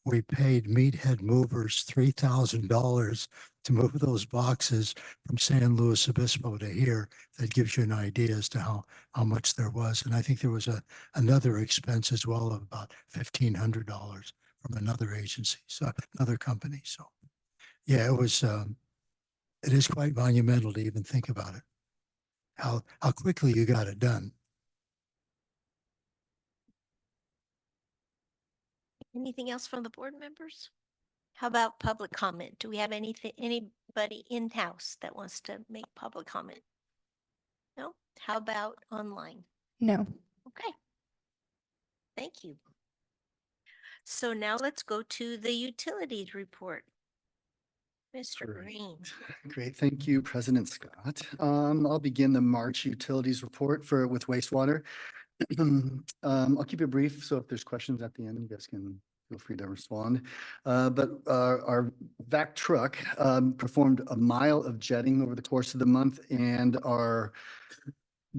we paid Meathead Movers $3,000 to move those boxes from San Luis Obispo to here. That gives you an idea as to how much there was. And I think there was another expense as well of about $1,500 from another agency, so another company. So yeah, it is quite monumental to even think about it. How quickly you got it done. Anything else from the board members? How about public comment? Do we have anybody in-house that wants to make public comment? No? How about online? No. Okay. Thank you. So now let's go to the utilities report. Mr. Green. Great, thank you, President Scott. I'll begin the March utilities report with wastewater. I'll keep it brief, so if there's questions at the end, you guys can feel free to respond. But our vac truck performed a mile of jetting over the course of the month, and our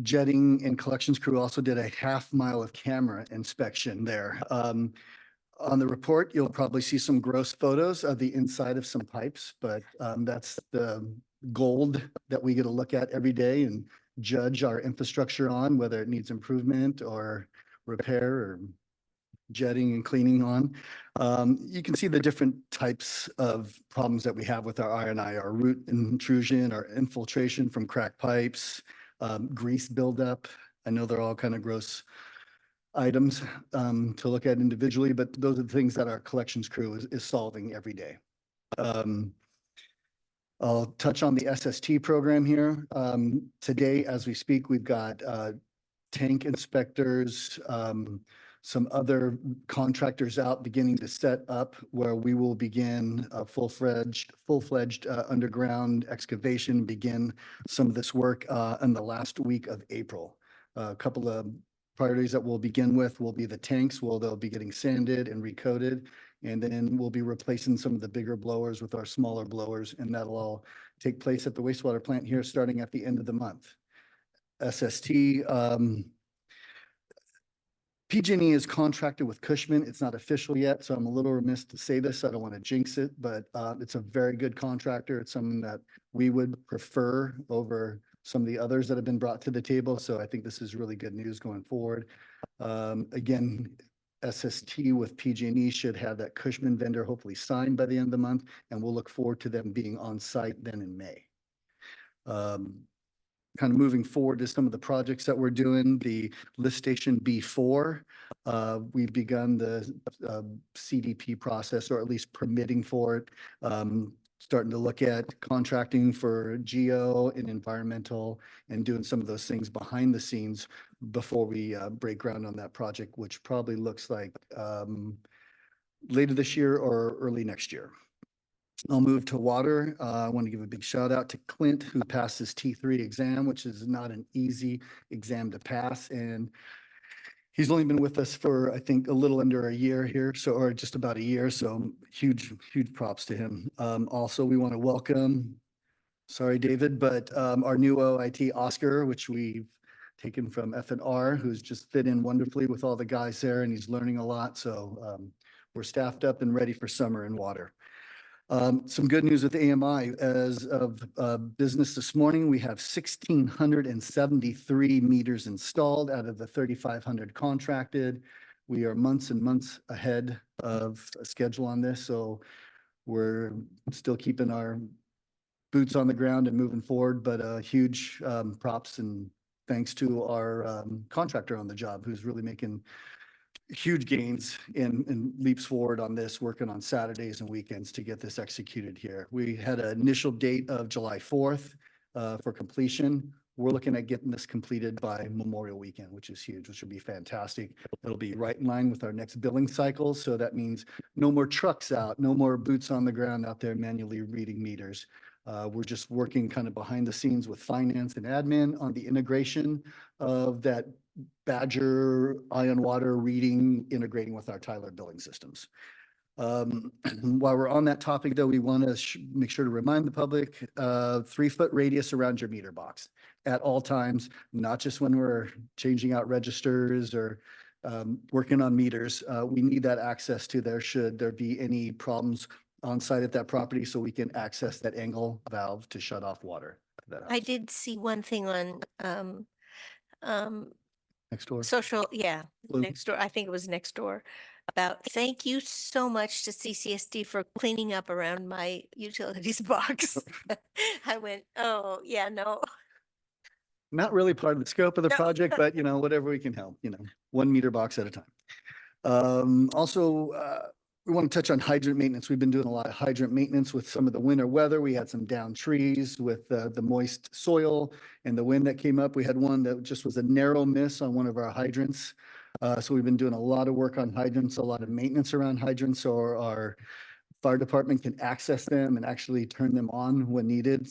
jetting and collections crew also did a half mile of camera inspection there. On the report, you'll probably see some gross photos of the inside of some pipes, but that's the gold that we get to look at every day and judge our infrastructure on, whether it needs improvement or repair or jetting and cleaning on. You can see the different types of problems that we have with our I&I, our root intrusion, our infiltration from cracked pipes, grease buildup. I know they're all kind of gross items to look at individually, but those are the things that our collections crew is solving every day. I'll touch on the SST program here. Today, as we speak, we've got tank inspectors, some other contractors out beginning to set up where we will begin a full-fledged underground excavation, begin some of this work in the last week of April. A couple of priorities that we'll begin with will be the tanks. They'll be getting sanded and recoated, and then we'll be replacing some of the bigger blowers with our smaller blowers, and that'll all take place at the wastewater plant here starting at the end of the month. SST, PG&E is contracted with Cushman. It's not official yet, so I'm a little remiss to say this. I don't want to jinx it, but it's a very good contractor. It's something that we would prefer over some of the others that have been brought to the table. So I think this is really good news going forward. Again, SST with PG&E should have that Cushman vendor hopefully signed by the end of the month, and we'll look forward to them being on site then in May. Kind of moving forward to some of the projects that we're doing, the lift station B4, we've begun the CDP process, or at least permitting for it. Starting to look at contracting for geo and environmental and doing some of those things behind the scenes before we break ground on that project, which probably looks like later this year or early next year. I'll move to water. I want to give a big shout out to Clint, who passed his T3 exam, which is not an easy exam to pass. And he's only been with us for, I think, a little under a year here, or just about a year. So huge props to him. Also, we want to welcome, sorry, David, but our new OIT, Oscar, which we've taken from F&R, who's just fit in wonderfully with all the guys there, and he's learning a lot. So we're staffed up and ready for summer in water. Some good news with AMI. As of business this morning, we have 1,673 meters installed out of the 3,500 contracted. We are months and months ahead of a schedule on this, so we're still keeping our boots on the ground and moving forward, but huge props and thanks to our contractor on the job, who's really making huge gains and leaps forward on this, working on Saturdays and weekends to get this executed here. We had an initial date of July 4th for completion. We're looking at getting this completed by Memorial Weekend, which is huge, which would be fantastic. It'll be right in line with our next billing cycle. So that means no more trucks out, no more boots on the ground out there manually reading meters. We're just working kind of behind the scenes with finance and admin on the integration of that Badger Ion Water reading, integrating with our Tyler billing systems. While we're on that topic, though, we want to make sure to remind the public, 3-foot radius around your meter box at all times, not just when we're changing out registers or working on meters. We need that access to there should there be any problems on site at that property, so we can access that angle valve to shut off water. To that I house. did see one thing on Next door. social, yeah, Blue. next door. I think it was next door. About thank you so much to CCSD for cleaning up around my utilities box. I went, oh yeah, no. Not really part of the scope of the No. project, but whatever we can help, 1 meter box at a time. Also, we want to touch on hydrant maintenance. We've been doing a lot of hydrant maintenance with some of the winter weather. We had some down trees with the moist soil and the wind that came up. We had one that just was a narrow miss on one of our hydrants. So we've been doing a lot of work on hydrants, a lot of maintenance around hydrants, so our fire department can access them and actually turn them on when needed.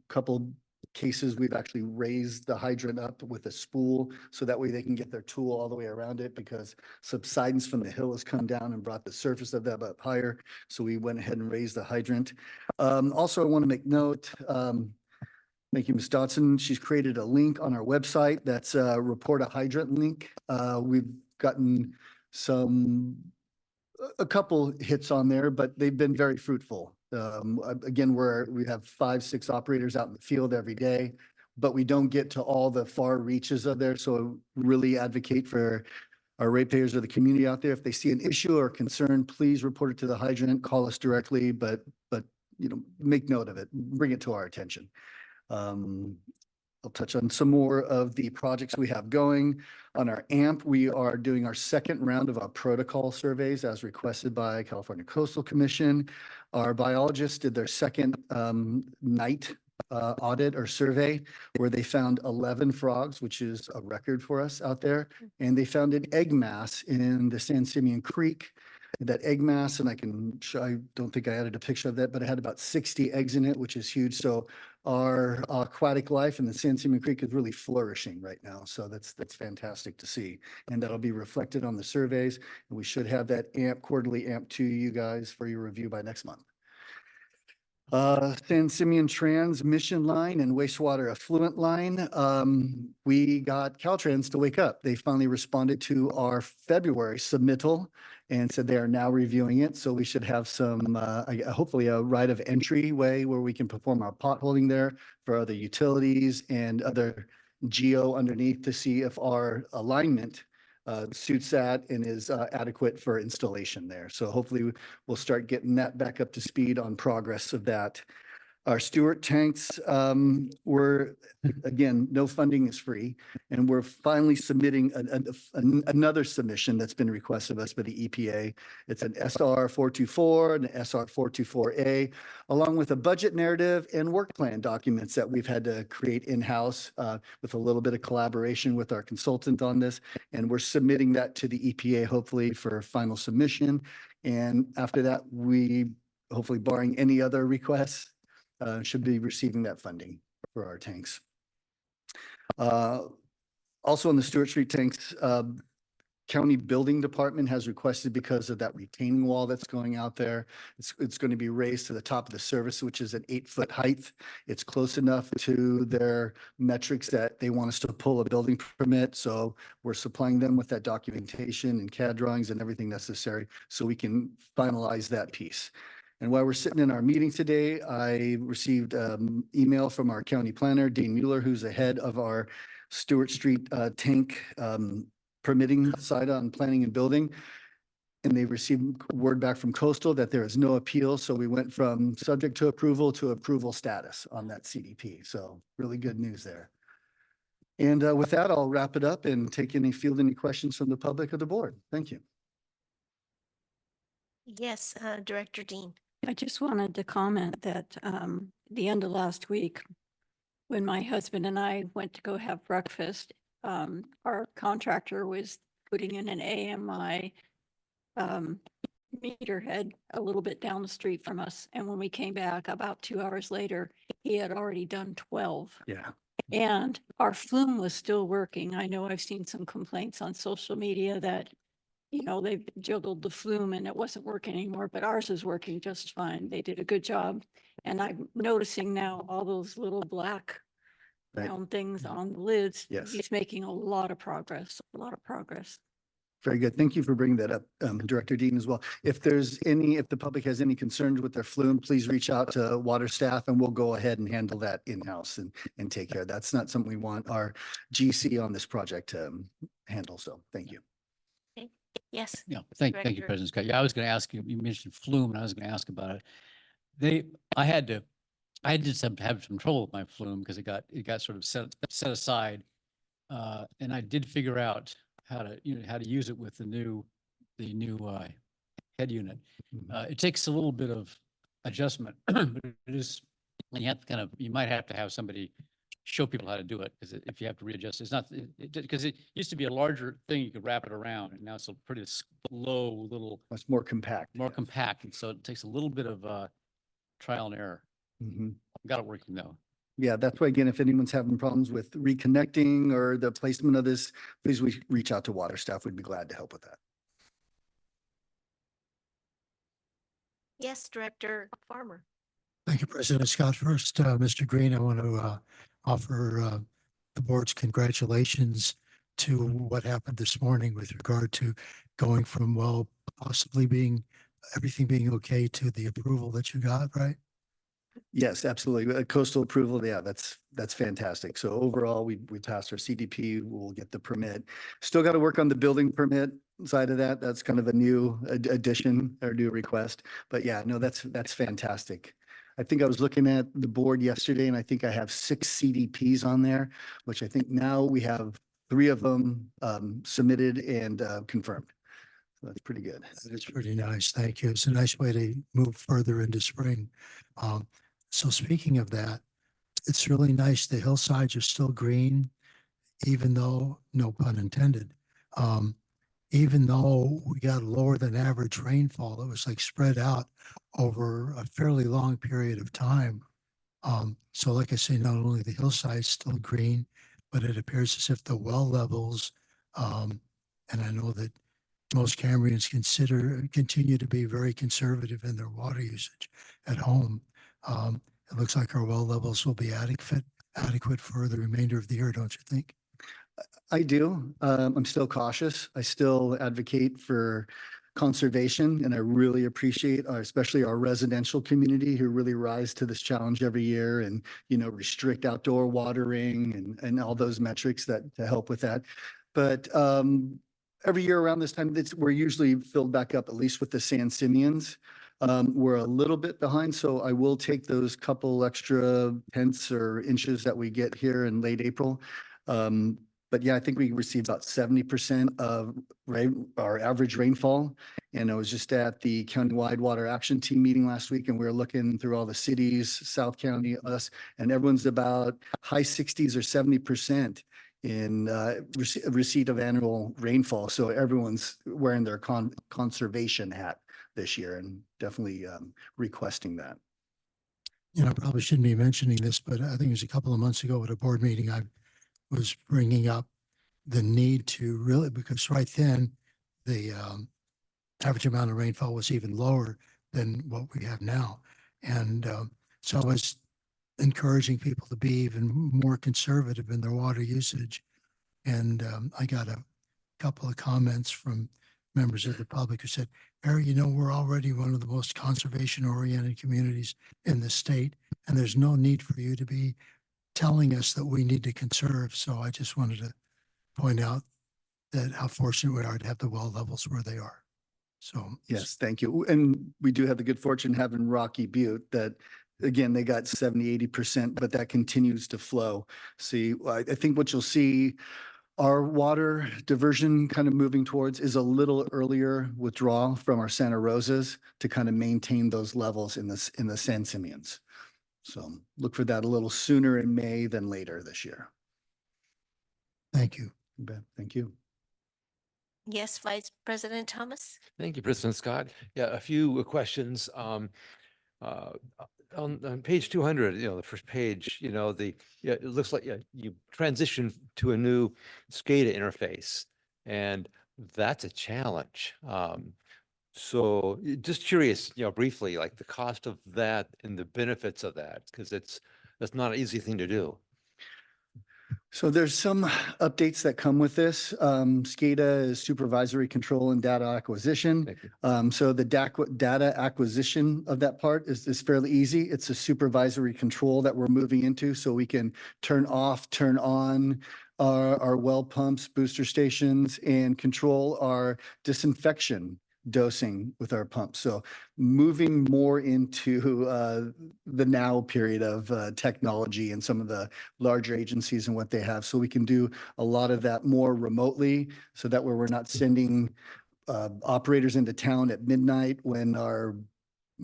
Couple cases, we've actually raised the hydrant up with a spool so that way they can get their tool all the way around it, because subsidence from the hill has come down and brought the surface of that up higher. So we went ahead and raised the hydrant. Also, I want to make note, thank you, Ms. Dodson. She's created a link on our website that's a report a hydrant link. We've gotten a couple hits on there, but they've been very fruitful. Again, we have 5-6 operators out in the field every day, but we don't get to all the far reaches of there. So really advocate for our ratepayers or the community out there. If they see an issue or concern, please report it to the hydrant, call us directly, but make note of it, bring it to our attention. I'll touch on some more of the projects we have going. On our AMP, we are doing our second round of our protocol surveys as requested by California Coastal Commission. Our biologists did their second night audit or survey where they found 11 frogs, which is a record for us out there. And they found an egg mass in the San Simeon Creek. That egg mass, and I don't think I added a picture of that, but it had about 60 eggs in it, which is huge. So our aquatic life in the San Simeon Creek is really flourishing right now. So that's fantastic to see. And that'll be reflected on the surveys. And we should have that quarterly AMP to you guys for your review by next month. San Simeon transmission line and wastewater effluent line. We got Caltrans to wake up. They finally responded to our February submittal and said they are now reviewing it. So we should have some, hopefully a right of entry way where we can perform our potholing there for other utilities and other geo underneath to see if our alignment suits that and is adequate for installation there. So hopefully we'll start getting that back up to speed on progress of that. Our Stewart tanks were, again, no funding is free. And we're finally submitting another submission that's been requested of us by the EPA. It's an SR 424 and an SR 424A, along with a budget narrative and work plan documents that we've had to create in-house with a little bit of collaboration with our consultant on this. And we're submitting that to the EPA, hopefully for final submission. And after that, we, hopefully barring any other requests, should be receiving that funding for our tanks. Also on the Stewart Street tanks, county building department has requested, because of that retaining wall that's going out there, it's going to be raised to the top of the service, which is an 8-foot height. It's close enough to their metrics that they want us to pull a building permit. So we're supplying them with that documentation and CAD drawings and everything necessary so we can finalize that piece. And while we're sitting in our meeting today, I received email from our county planner, Dean Mueller, who's the head of our Stewart Street tank permitting side on planning and building. And they received word back from Coastal that there is no appeal. So we went from subject to approval status on that CDP. So really good news there. And with that, I'll wrap it up and field any questions from the public or the board. Thank you. Yes, Director Dean. I just wanted to comment that the end of last week, When my husband and I went to go have breakfast, our contractor was putting in an AMI meter head a little bit down the street from us. And when we came back about 2 hours later, he had already done 12. Yeah. And our flume was still working. I know I've seen some complaints on social media that, you know, they've juggled the flume and it wasn't working anymore, but ours is working just fine. They did a good job. And I'm noticing now all those little black Right. round things on the lids. Yes. He's making a lot of progress, a lot of progress. Very good. Thank you for bringing that up, Director Dean, as well. If the public has any concerns with their flume, please reach out to water staff and we'll go ahead and handle that in-house and take care. That's not something we want our GC on this project to handle. So thank you. Okay. Yes. Yeah, thank you, Director. President Scott. Yeah, I was going to ask you, you mentioned flume and I was going to ask about it. I did have some trouble with my flume because it got sort of set aside. And I did figure out how to use it with the new head unit. It takes a little bit of adjustment, but it is, and you might have to have somebody show people how to do it, because if you have to readjust, it's not, because it used to be a larger thing, you could wrap it around, and now it's a pretty slow little. It's more compact. More compact, and so it takes a little bit of trial and error. Got it working though. Yeah, that's why, again, if anyone's having problems with reconnecting or the placement of this, please reach out to water staff. We'd be glad to help with that. Yes, Director Farmer. Thank you, President Scott. First, Mr. Green, I want to offer the board's congratulations to what happened this morning with regard to going from, well, possibly everything being okay to the approval that you got, right? Yes, absolutely. Coastal approval. Yeah, that's fantastic. So overall, we passed our CDP. We'll get the permit. Still got to work on the building permit side of that. That's kind of a new addition or new request. But yeah, no, that's fantastic. I think I was looking at the board yesterday and I think I have 6 CDPs on there, which I think now we have 3 of them submitted and confirmed. So that's pretty good. That's pretty nice. Thank you. It's a nice way to move further into spring. So speaking of that, it's really nice. The hillsides are still green, even though, no pun intended, even though we got lower than average rainfall, it was like spread out over a fairly long period of time. So like I say, not only the hillside's still green, but it appears as if the well levels, and I know that most Cambrians continue to be very conservative in their water usage at home. It looks like our well levels will be adequate for the remainder of the year, don't you think? I do. I'm still cautious. I still advocate for conservation, and I really appreciate especially our residential community who really rise to this challenge every year and, restrict outdoor watering and all those metrics to help with that. But every year around this time, we're usually filled back up, at least with the San Simeons. We're a little bit behind, so I will take those couple extra tenths or inches that we get here in late April. But yeah, I think we received about 70% of our average rainfall. And I was just at the countywide water action team meeting last week, and we were looking through all the cities, South County, us, and everyone's about high 60s or 70% in receipt of annual rainfall. So everyone's wearing their conservation hat this year and definitely requesting that. I probably shouldn't be mentioning this, but I think it was a couple of months ago at a board meeting, I was bringing up the need to really, because right then the average amount of rainfall was even lower than what we have now. And so I was encouraging people to be even more conservative in their water usage. And I got a couple of comments from members of the public who said, Harry, we're already one of the most conservation-oriented communities in the state, and there's no need for you to be telling us that we need to conserve. So I just wanted to point out that how fortunate we are to have the well levels where they are. So yes, thank you. And we do have the good fortune having Rocky Butte that, again, they got 70, 80%, but that continues to flow. See, I think what you'll see our water diversion kind of moving towards is a little earlier withdrawal from our Santa Rosas to kind of maintain those levels in the San Simeons. So look for that a little sooner in May than later this year. Thank you. You bet. Thank you. Yes, Vice President Thomas? Thank you, President Scott. Yeah, a few questions. Uh, on page 200, the first page, it looks like you transitioned to a new SCADA interface, and that's a challenge. So just curious, briefly, like the cost of that and the benefits of that, because that's not an easy thing to do. So there's some updates that come with this. SCADA is supervisory control and data acquisition. So the data acquisition of that part is fairly easy. It's a supervisory control that we're moving into, so we can turn off, turn on our well pumps, booster stations, and control our disinfection dosing with our pumps. So moving more into the now period of technology and some of the larger agencies and what they have. So we can do a lot of that more remotely, so that way we're not sending operators into town at midnight when our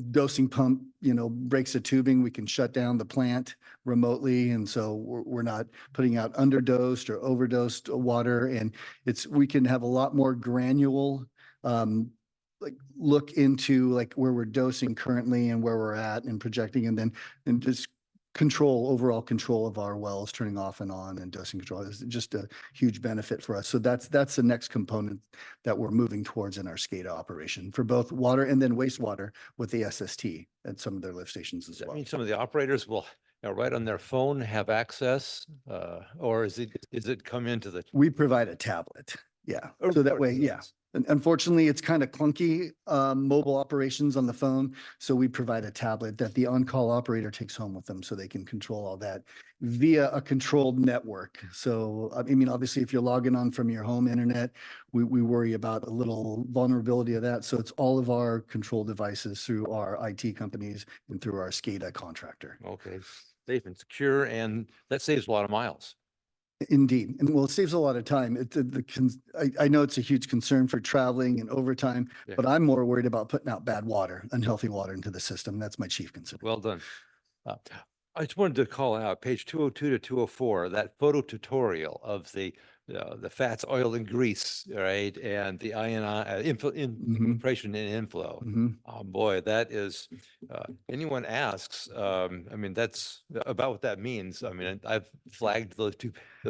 dosing pump, breaks a tubing. We can shut down the plant remotely. And so we're not putting out underdosed or overdosed water. And we can have a lot more granular look into where we're dosing currently and where we're at and projecting, and just overall control of our wells, turning off and on, and dosing control is just a huge benefit for us. So that's the next component that we're moving towards in our SCADA operation for both water and then wastewater with the SST at some of their lift stations as Does that well. mean some of the operators will right on their phone have access, or is it come into the? We provide a tablet. Yeah. Oh, So that of way, course. yeah. And unfortunately, it's kind of clunky, mobile operations on the phone. So we provide a tablet that the on-call operator takes home with them, so they can control all that via a controlled network. So, I mean, obviously, if you're logging on from your home internet, we worry about a little vulnerability of that. So it's all of our control devices through our IT companies and through our SCADA contractor. Okay, safe and secure, and that saves a lot of miles. Indeed. And well, it saves a lot of time. I know it's a huge concern for traveling and overtime, Yeah. but I'm more worried about putting out bad water, unhealthy water into the system. That's my chief concern. Well done. I just wanted to call out page 202 to 204, that photo tutorial of the fats, oil, and grease, right? And the infiltration and inflow. Mhm. Oh, boy, that is, anyone asks, I mean, that's about what that means. I mean, I've flagged those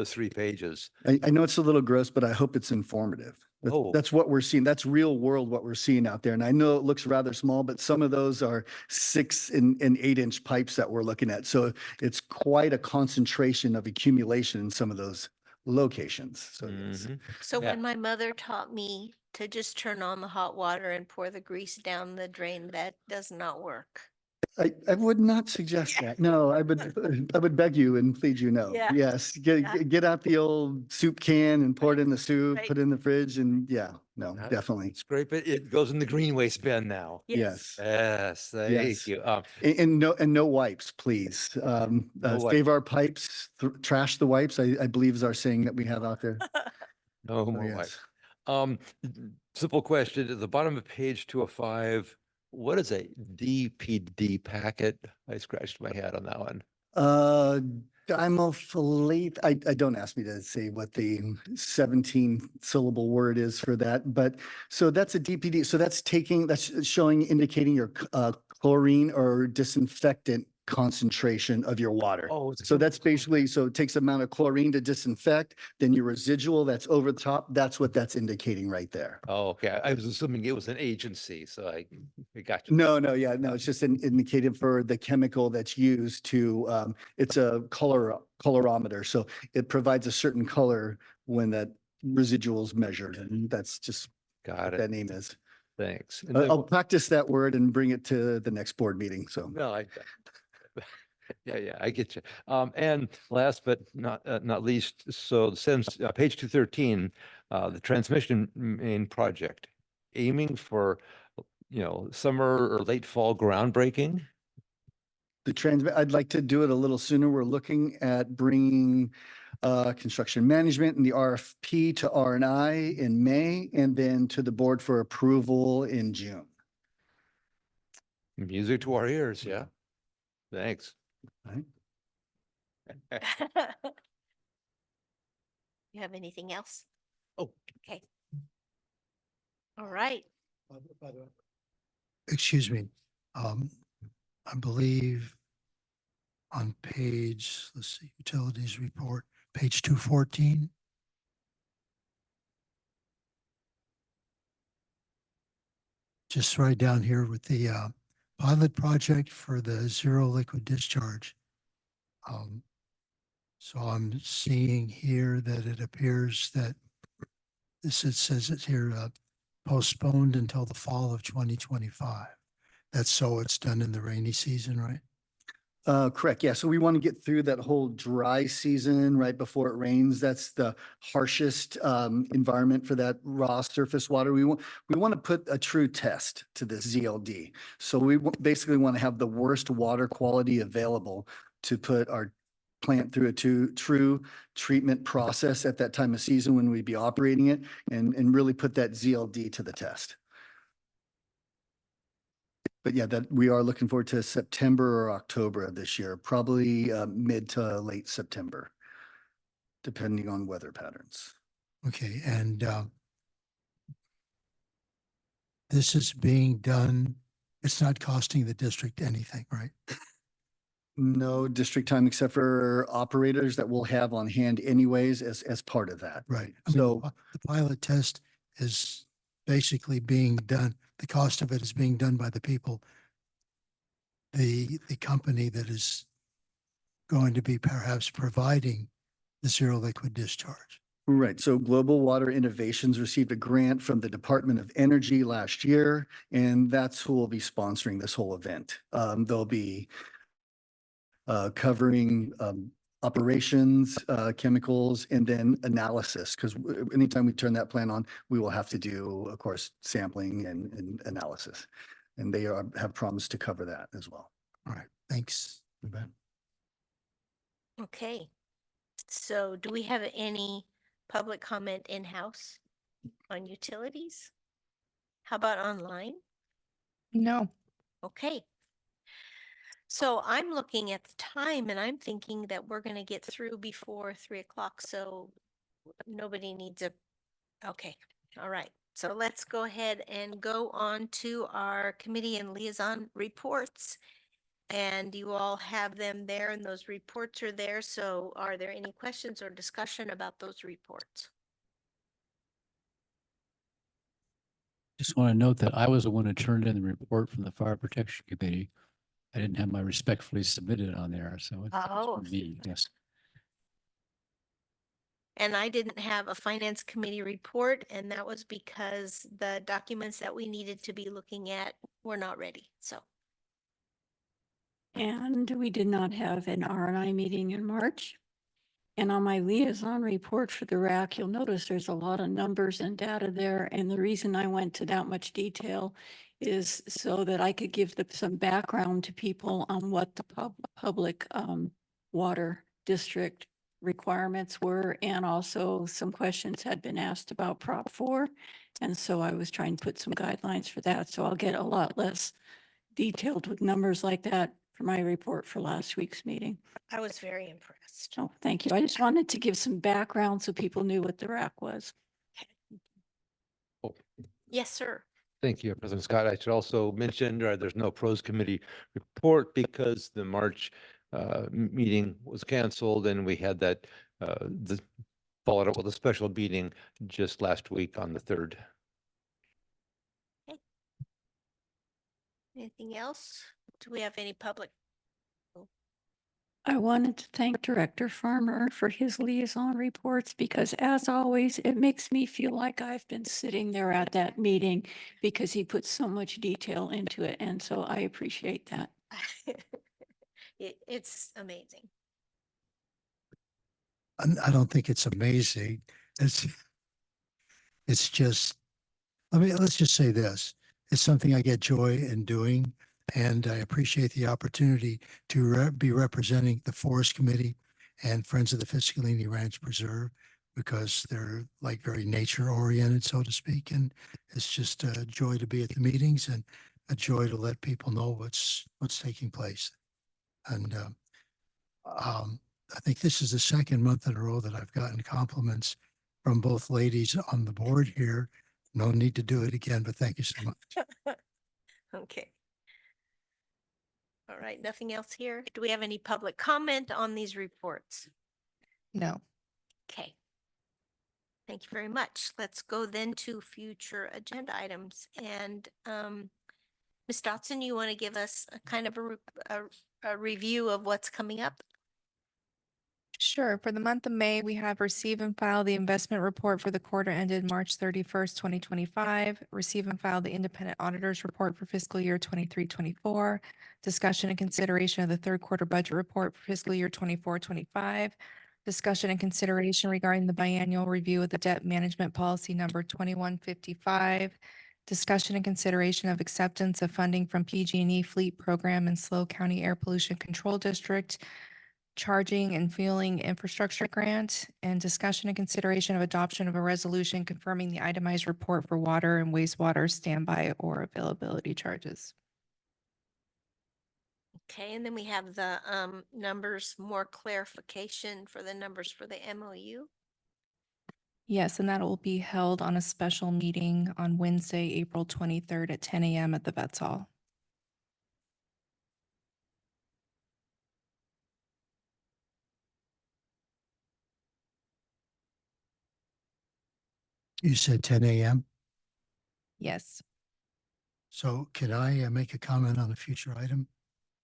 3 pages. I know it's a little gross, but I hope it's informative. Oh. That's what we're seeing. That's real world what we're seeing out there. And I know it looks rather small, but some of those are 6 and 8-inch pipes that we're looking at. So it's quite a concentration of accumulation in some of those locations. So yes. Mhm. So Yeah. when my mother taught me to just turn on the hot water and pour the grease down the drain, that does not work. I would not suggest that. No, I would beg you and plead you no. Yeah. Yes, Yeah. get out the old soup can and pour it in the soup, Right. put it in the fridge, and no, Uh, definitely. Scrape it, it goes in the green waste bin now. Yes. Yes, thank Yes. you. And no wipes, please. No Save our pipes, trash the wipes, I believe is our saying that we have out there. No more yes. wipes. Simple question, at the bottom of page 205, what is a DPD packet? I scratched my head on that one. Dimethylate, I don't ask me to say what the 17 syllable word is for that, but so that's a DPD. So that's indicating your chlorine or disinfectant concentration of your water. Oh, it's So that's basically, so it takes amount of chlorine to disinfect, then your residual that's over the top, that's what that's indicating right there. Oh, okay. I was assuming it was an agency, so I got you. No, it's just indicated for the chemical that's used to, it's a colorometer. So it provides a certain color when that residual is measured. And that's just Got what it. that name is. Thanks. And then, I'll practice that word and bring it to the next board meeting. So no, yeah, I get you. And last but not least, so since page 213, the transmission main project, aiming for, summer or late fall groundbreaking. I'd like to do it a little sooner. We're looking at bringing construction management and the RFP to R&I in May, and then to the board for approval in June. Music to our ears, yeah. Thanks. Right. You have anything else? Oh. Okay. All right. Excuse me. I believe on page, let's see, utilities report, page 214. Just right down here with the pilot project for the zero liquid discharge. So I'm seeing here that it appears that it says it here postponed until the fall of 2025. That's so it's done in the rainy season, right? Correct. Yeah. So we want to get through that whole dry season right before it rains. That's the harshest environment for that raw surface water. We want to put a true test to this ZLD. So we basically want to have the worst water quality available to put our plant through a true treatment process at that time of season when we'd be operating it and really put that ZLD to the test. But yeah, that we are looking forward to September or October of this year, probably mid to late September, depending on weather patterns. Okay, and this is being done, it's not costing the district anything, right? No district time except for operators that we'll have on hand anyways as part of that. Right. So the pilot test is basically being done, the cost of it is being done by the people, the company that is going to be perhaps providing the zero liquid discharge. right. So Global Water Innovations received a grant from the Department of Energy last year, and that's who will be sponsoring this whole event. They'll be covering operations, chemicals, and then analysis. Because anytime we turn that plant on, we will have to do, of course, sampling and analysis. And they have promised to cover that as well. All right. Thanks. Okay. So do we have any public comment in-house on utilities? How about online? No. Okay. So I'm looking at the time and I'm thinking that we're going to get through before 3 o'clock. So nobody needs okay. All right. So let's go ahead and go on to our committee and liaison reports. And you all have them there and those reports are there. So are there any questions or discussion about those reports? Just want to note that I was the one who turned in the report from the Fire Protection Committee. I didn't have my respectfully submitted on there, so it's Oh. for me, yes. And I didn't have a finance committee report, and that was because the documents that we needed to be looking at were not ready. So, And we did not have an R&I meeting in March. And on my liaison report for the RAC, you'll notice there's a lot of numbers and data there. And the reason I went to that much detail is so that I could give some background to people on what the public water district requirements were. And also some questions had been asked about Prop 4. And so I was trying to put some guidelines for that. So I'll get a lot less detailed with numbers like that for my report for last week's meeting. I was very impressed. Oh, thank you. I just wanted to give some background so people knew what the RAC was. Yes, sir. Thank you, President Scott. I should also mention there's no pros committee report because the March meeting was canceled and we had that followed up with a special meeting just last week on the 3rd. Anything else? Do we have any public? I wanted to thank Director Farmer for his liaison reports because as always, it makes me feel like I've been sitting there at that meeting because he put so much detail into it. And so I appreciate that. It's amazing. I don't think it's amazing. It's just, let's just say this. It's something I get joy in doing. And I appreciate the opportunity to be representing the Forest Committee and Friends of the Fiscalini Ranch Preserve because they're like very nature oriented, so to speak. And it's just a joy to be at the meetings and a joy to let people know what's taking place. And I think this is the second month in a row that I've gotten compliments from both ladies on the board here. No need to do it again, but thank you so much. Okay. All right, nothing else here. Do we have any public comment on these reports? No. Okay. Thank you very much. Let's go then to future agenda items. And Ms. Dotson, you want to give us a kind of a review of what's coming up? Sure. For the month of May, we have receive and file the investment report for the quarter ended March 31st, 2025. Receive and file the independent auditor's report for fiscal year 23-24. Discussion and consideration of the third quarter budget report for fiscal year 24-25. Discussion and consideration regarding the biannual review of the debt management policy number 2155. Discussion and consideration of acceptance of funding from PG&E Fleet Program and SLO County Air Pollution Control District, charging and fueling infrastructure grant, and discussion and consideration of adoption of a resolution confirming the itemized report for water and wastewater standby or availability charges. Okay, and then we have the numbers, more clarification for the numbers for the MOU. Yes, and that will be held on a special meeting on Wednesday, April 23rd at 10 a.m. at the Vets Hall. You said 10 a.m. Yes. So can I make a comment on a future item?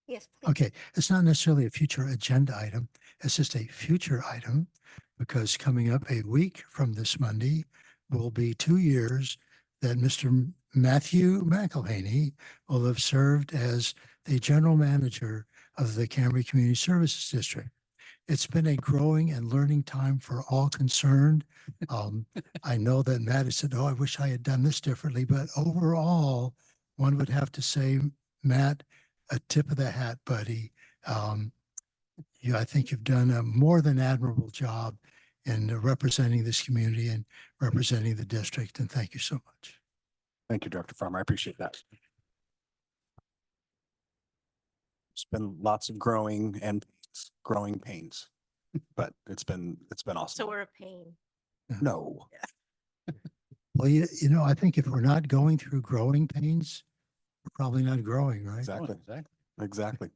Yes, please. Okay, it's not necessarily a future agenda item. It's just a future item because coming up a week from this Monday will be 2 years that Mr. Matthew McElhaney will have served as the general manager of the Cambria Community Services District. It's been a growing and learning time for all concerned. I know that Matt has said, oh, I wish I had done this differently, but overall, one would have to say, Matt, a tip of the hat, buddy. I think you've done a more than admirable job in representing this community and representing the district, and thank you so much. Thank you, Dr. Farmer. I appreciate that. It's been lots of growing pains, but it's been awesome. So we're a pain. No. Well, you know, I think if we're not going through growing pains, we're probably not growing, right? Exactly. Exactly.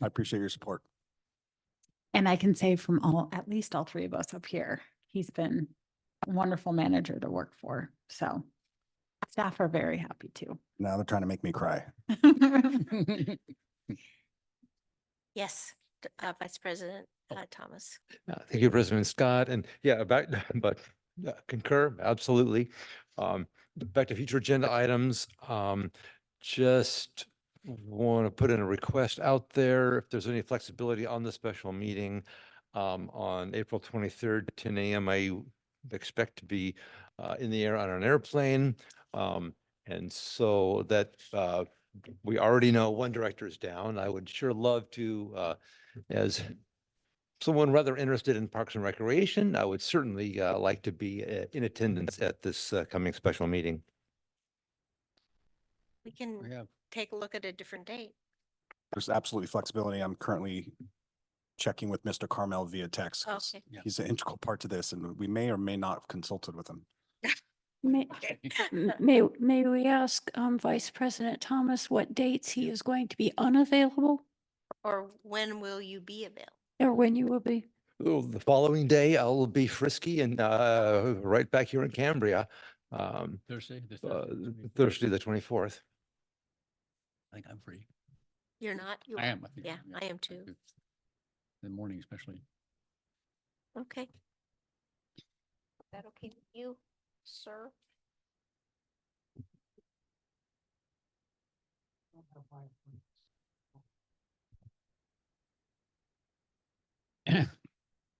I appreciate your support. And I can say from at least all three of us up here, he's been a wonderful manager to work for. So staff are very happy too. Now they're trying to make me cry. Yes, Vice President Thomas. Thank you, President Scott. And yeah, concur, absolutely. Back to future agenda items. Just want to put in a request out there. If there's any flexibility on the special meeting on April 23rd, 10 a.m., I expect to be in the air on an airplane. And so that we already know one director is down. I would sure love to, as someone rather interested in Parks and Recreation, I would certainly like to be in attendance at this coming special meeting. We can take a look at a different date. There's absolutely flexibility. I'm currently checking with Mr. Carmel via text. Okay. He's an integral part to this, and we may or may not have consulted with him. May we ask Vice President Thomas what dates he is going to be unavailable Or when will you be available? or when you will be? Oh, the following day, I'll be frisky and right back here in Cambria. Thursday, Thursday, the 24th. I think I'm free. You're not? You I are? am. I think Yeah, I am too. In the morning, especially. Okay. Is that okay with you, sir?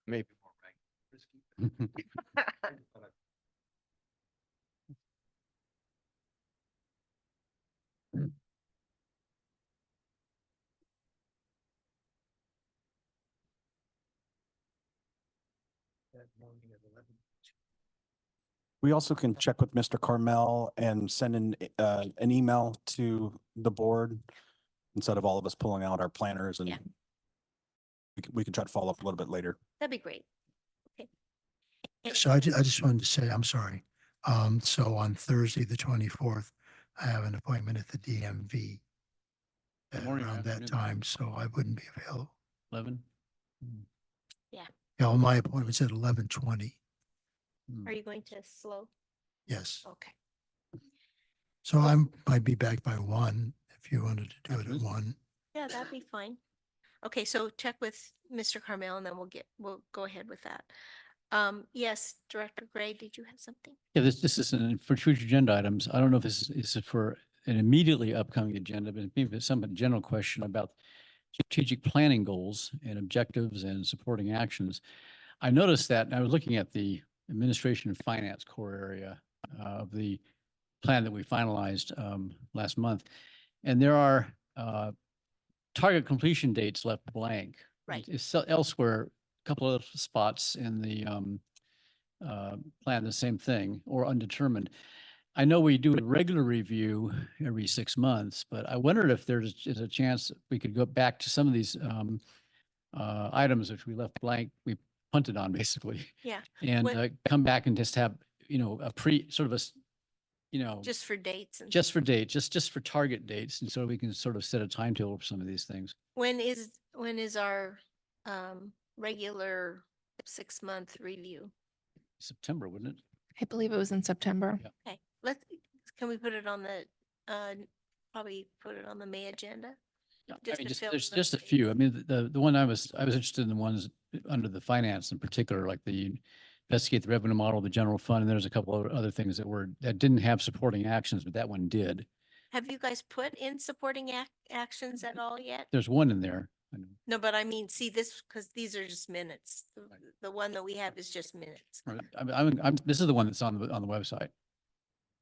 Maybe more frisky. We also can check with Mr. Carmel and send an email to the board instead of all of us pulling out our planners and we can try to follow up a little bit later. That'd be great. Okay. So I just wanted to say, I'm sorry. So on Thursday, the 24th, I have an appointment at the DMV Morning or around that afternoon? time, so I wouldn't be available. 11? Yeah. Yeah, well, my appointment's at 11:20. Are you going to slow? Yes. Okay. So might be back by 1 if you wanted to do it at 1. Yeah, that'd be fine. Okay, so check with Mr. Carmel and then we'll go ahead with that. Yes, Director Gray, did you have something? Yeah, this is for future agenda items. I don't know if this is for an immediately upcoming agenda, but maybe it's some general question about strategic planning goals and objectives and supporting actions. I noticed that, and I was looking at the administration and finance core area of the plan that we finalized last month, and there are target completion dates left blank. Right. It's elsewhere, a couple of spots in the plan, the same thing, or undetermined. I know we do a regular review every 6 months, but I wondered if is a chance that we could go back to some of these items which we left blank, we punted on basically. Yeah. And come back and just have, Just for dates and just for dates, just for target dates. And so we can sort of set a timetable for some of these things. when is our regular 6-month review? September, wouldn't it? I believe it was in September. Yeah. Okay, can we put it on the probably put it on the May agenda? Yeah, Just I mean, to fill there's the just a space. few. I mean, the one I was interested in the ones under the finance in particular, like the investigate the revenue model, the general fund, and there's a couple of other things that didn't have supporting actions, but that one did. Have you guys put in supporting actions at all yet? There's one in there. I know. No, but I mean, see this, because these are just minutes. The one that we have is just minutes. This is the one that's on the website.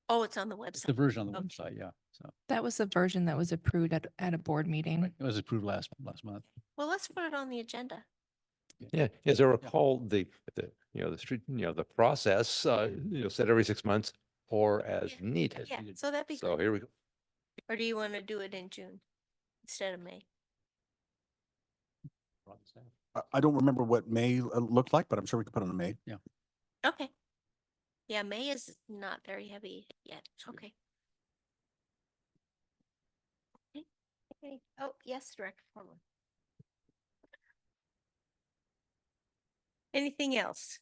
Oh, it's on the It's the website. version on the Okay. website, yeah. So That was the version that was approved at a board meeting. it was approved last month. Well, let's put it on the agenda. Yeah, as I recall, the the process, set every 6 months or as needed. Yeah, so that'd be So good. here we go. Or do you want to do it in June instead of May? I don't remember what May looked like, but I'm sure we could put it on May. Yeah. Okay. Yeah, May is not very heavy yet. Okay. Okay. Oh, yes, Director Foreman. Anything else?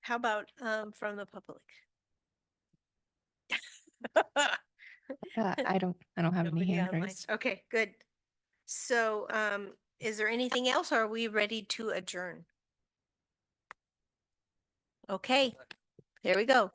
How about from the public? I don't have any Nobody hand online. raised. Okay, good. So is there anything else or are we ready to adjourn? Okay, there we go.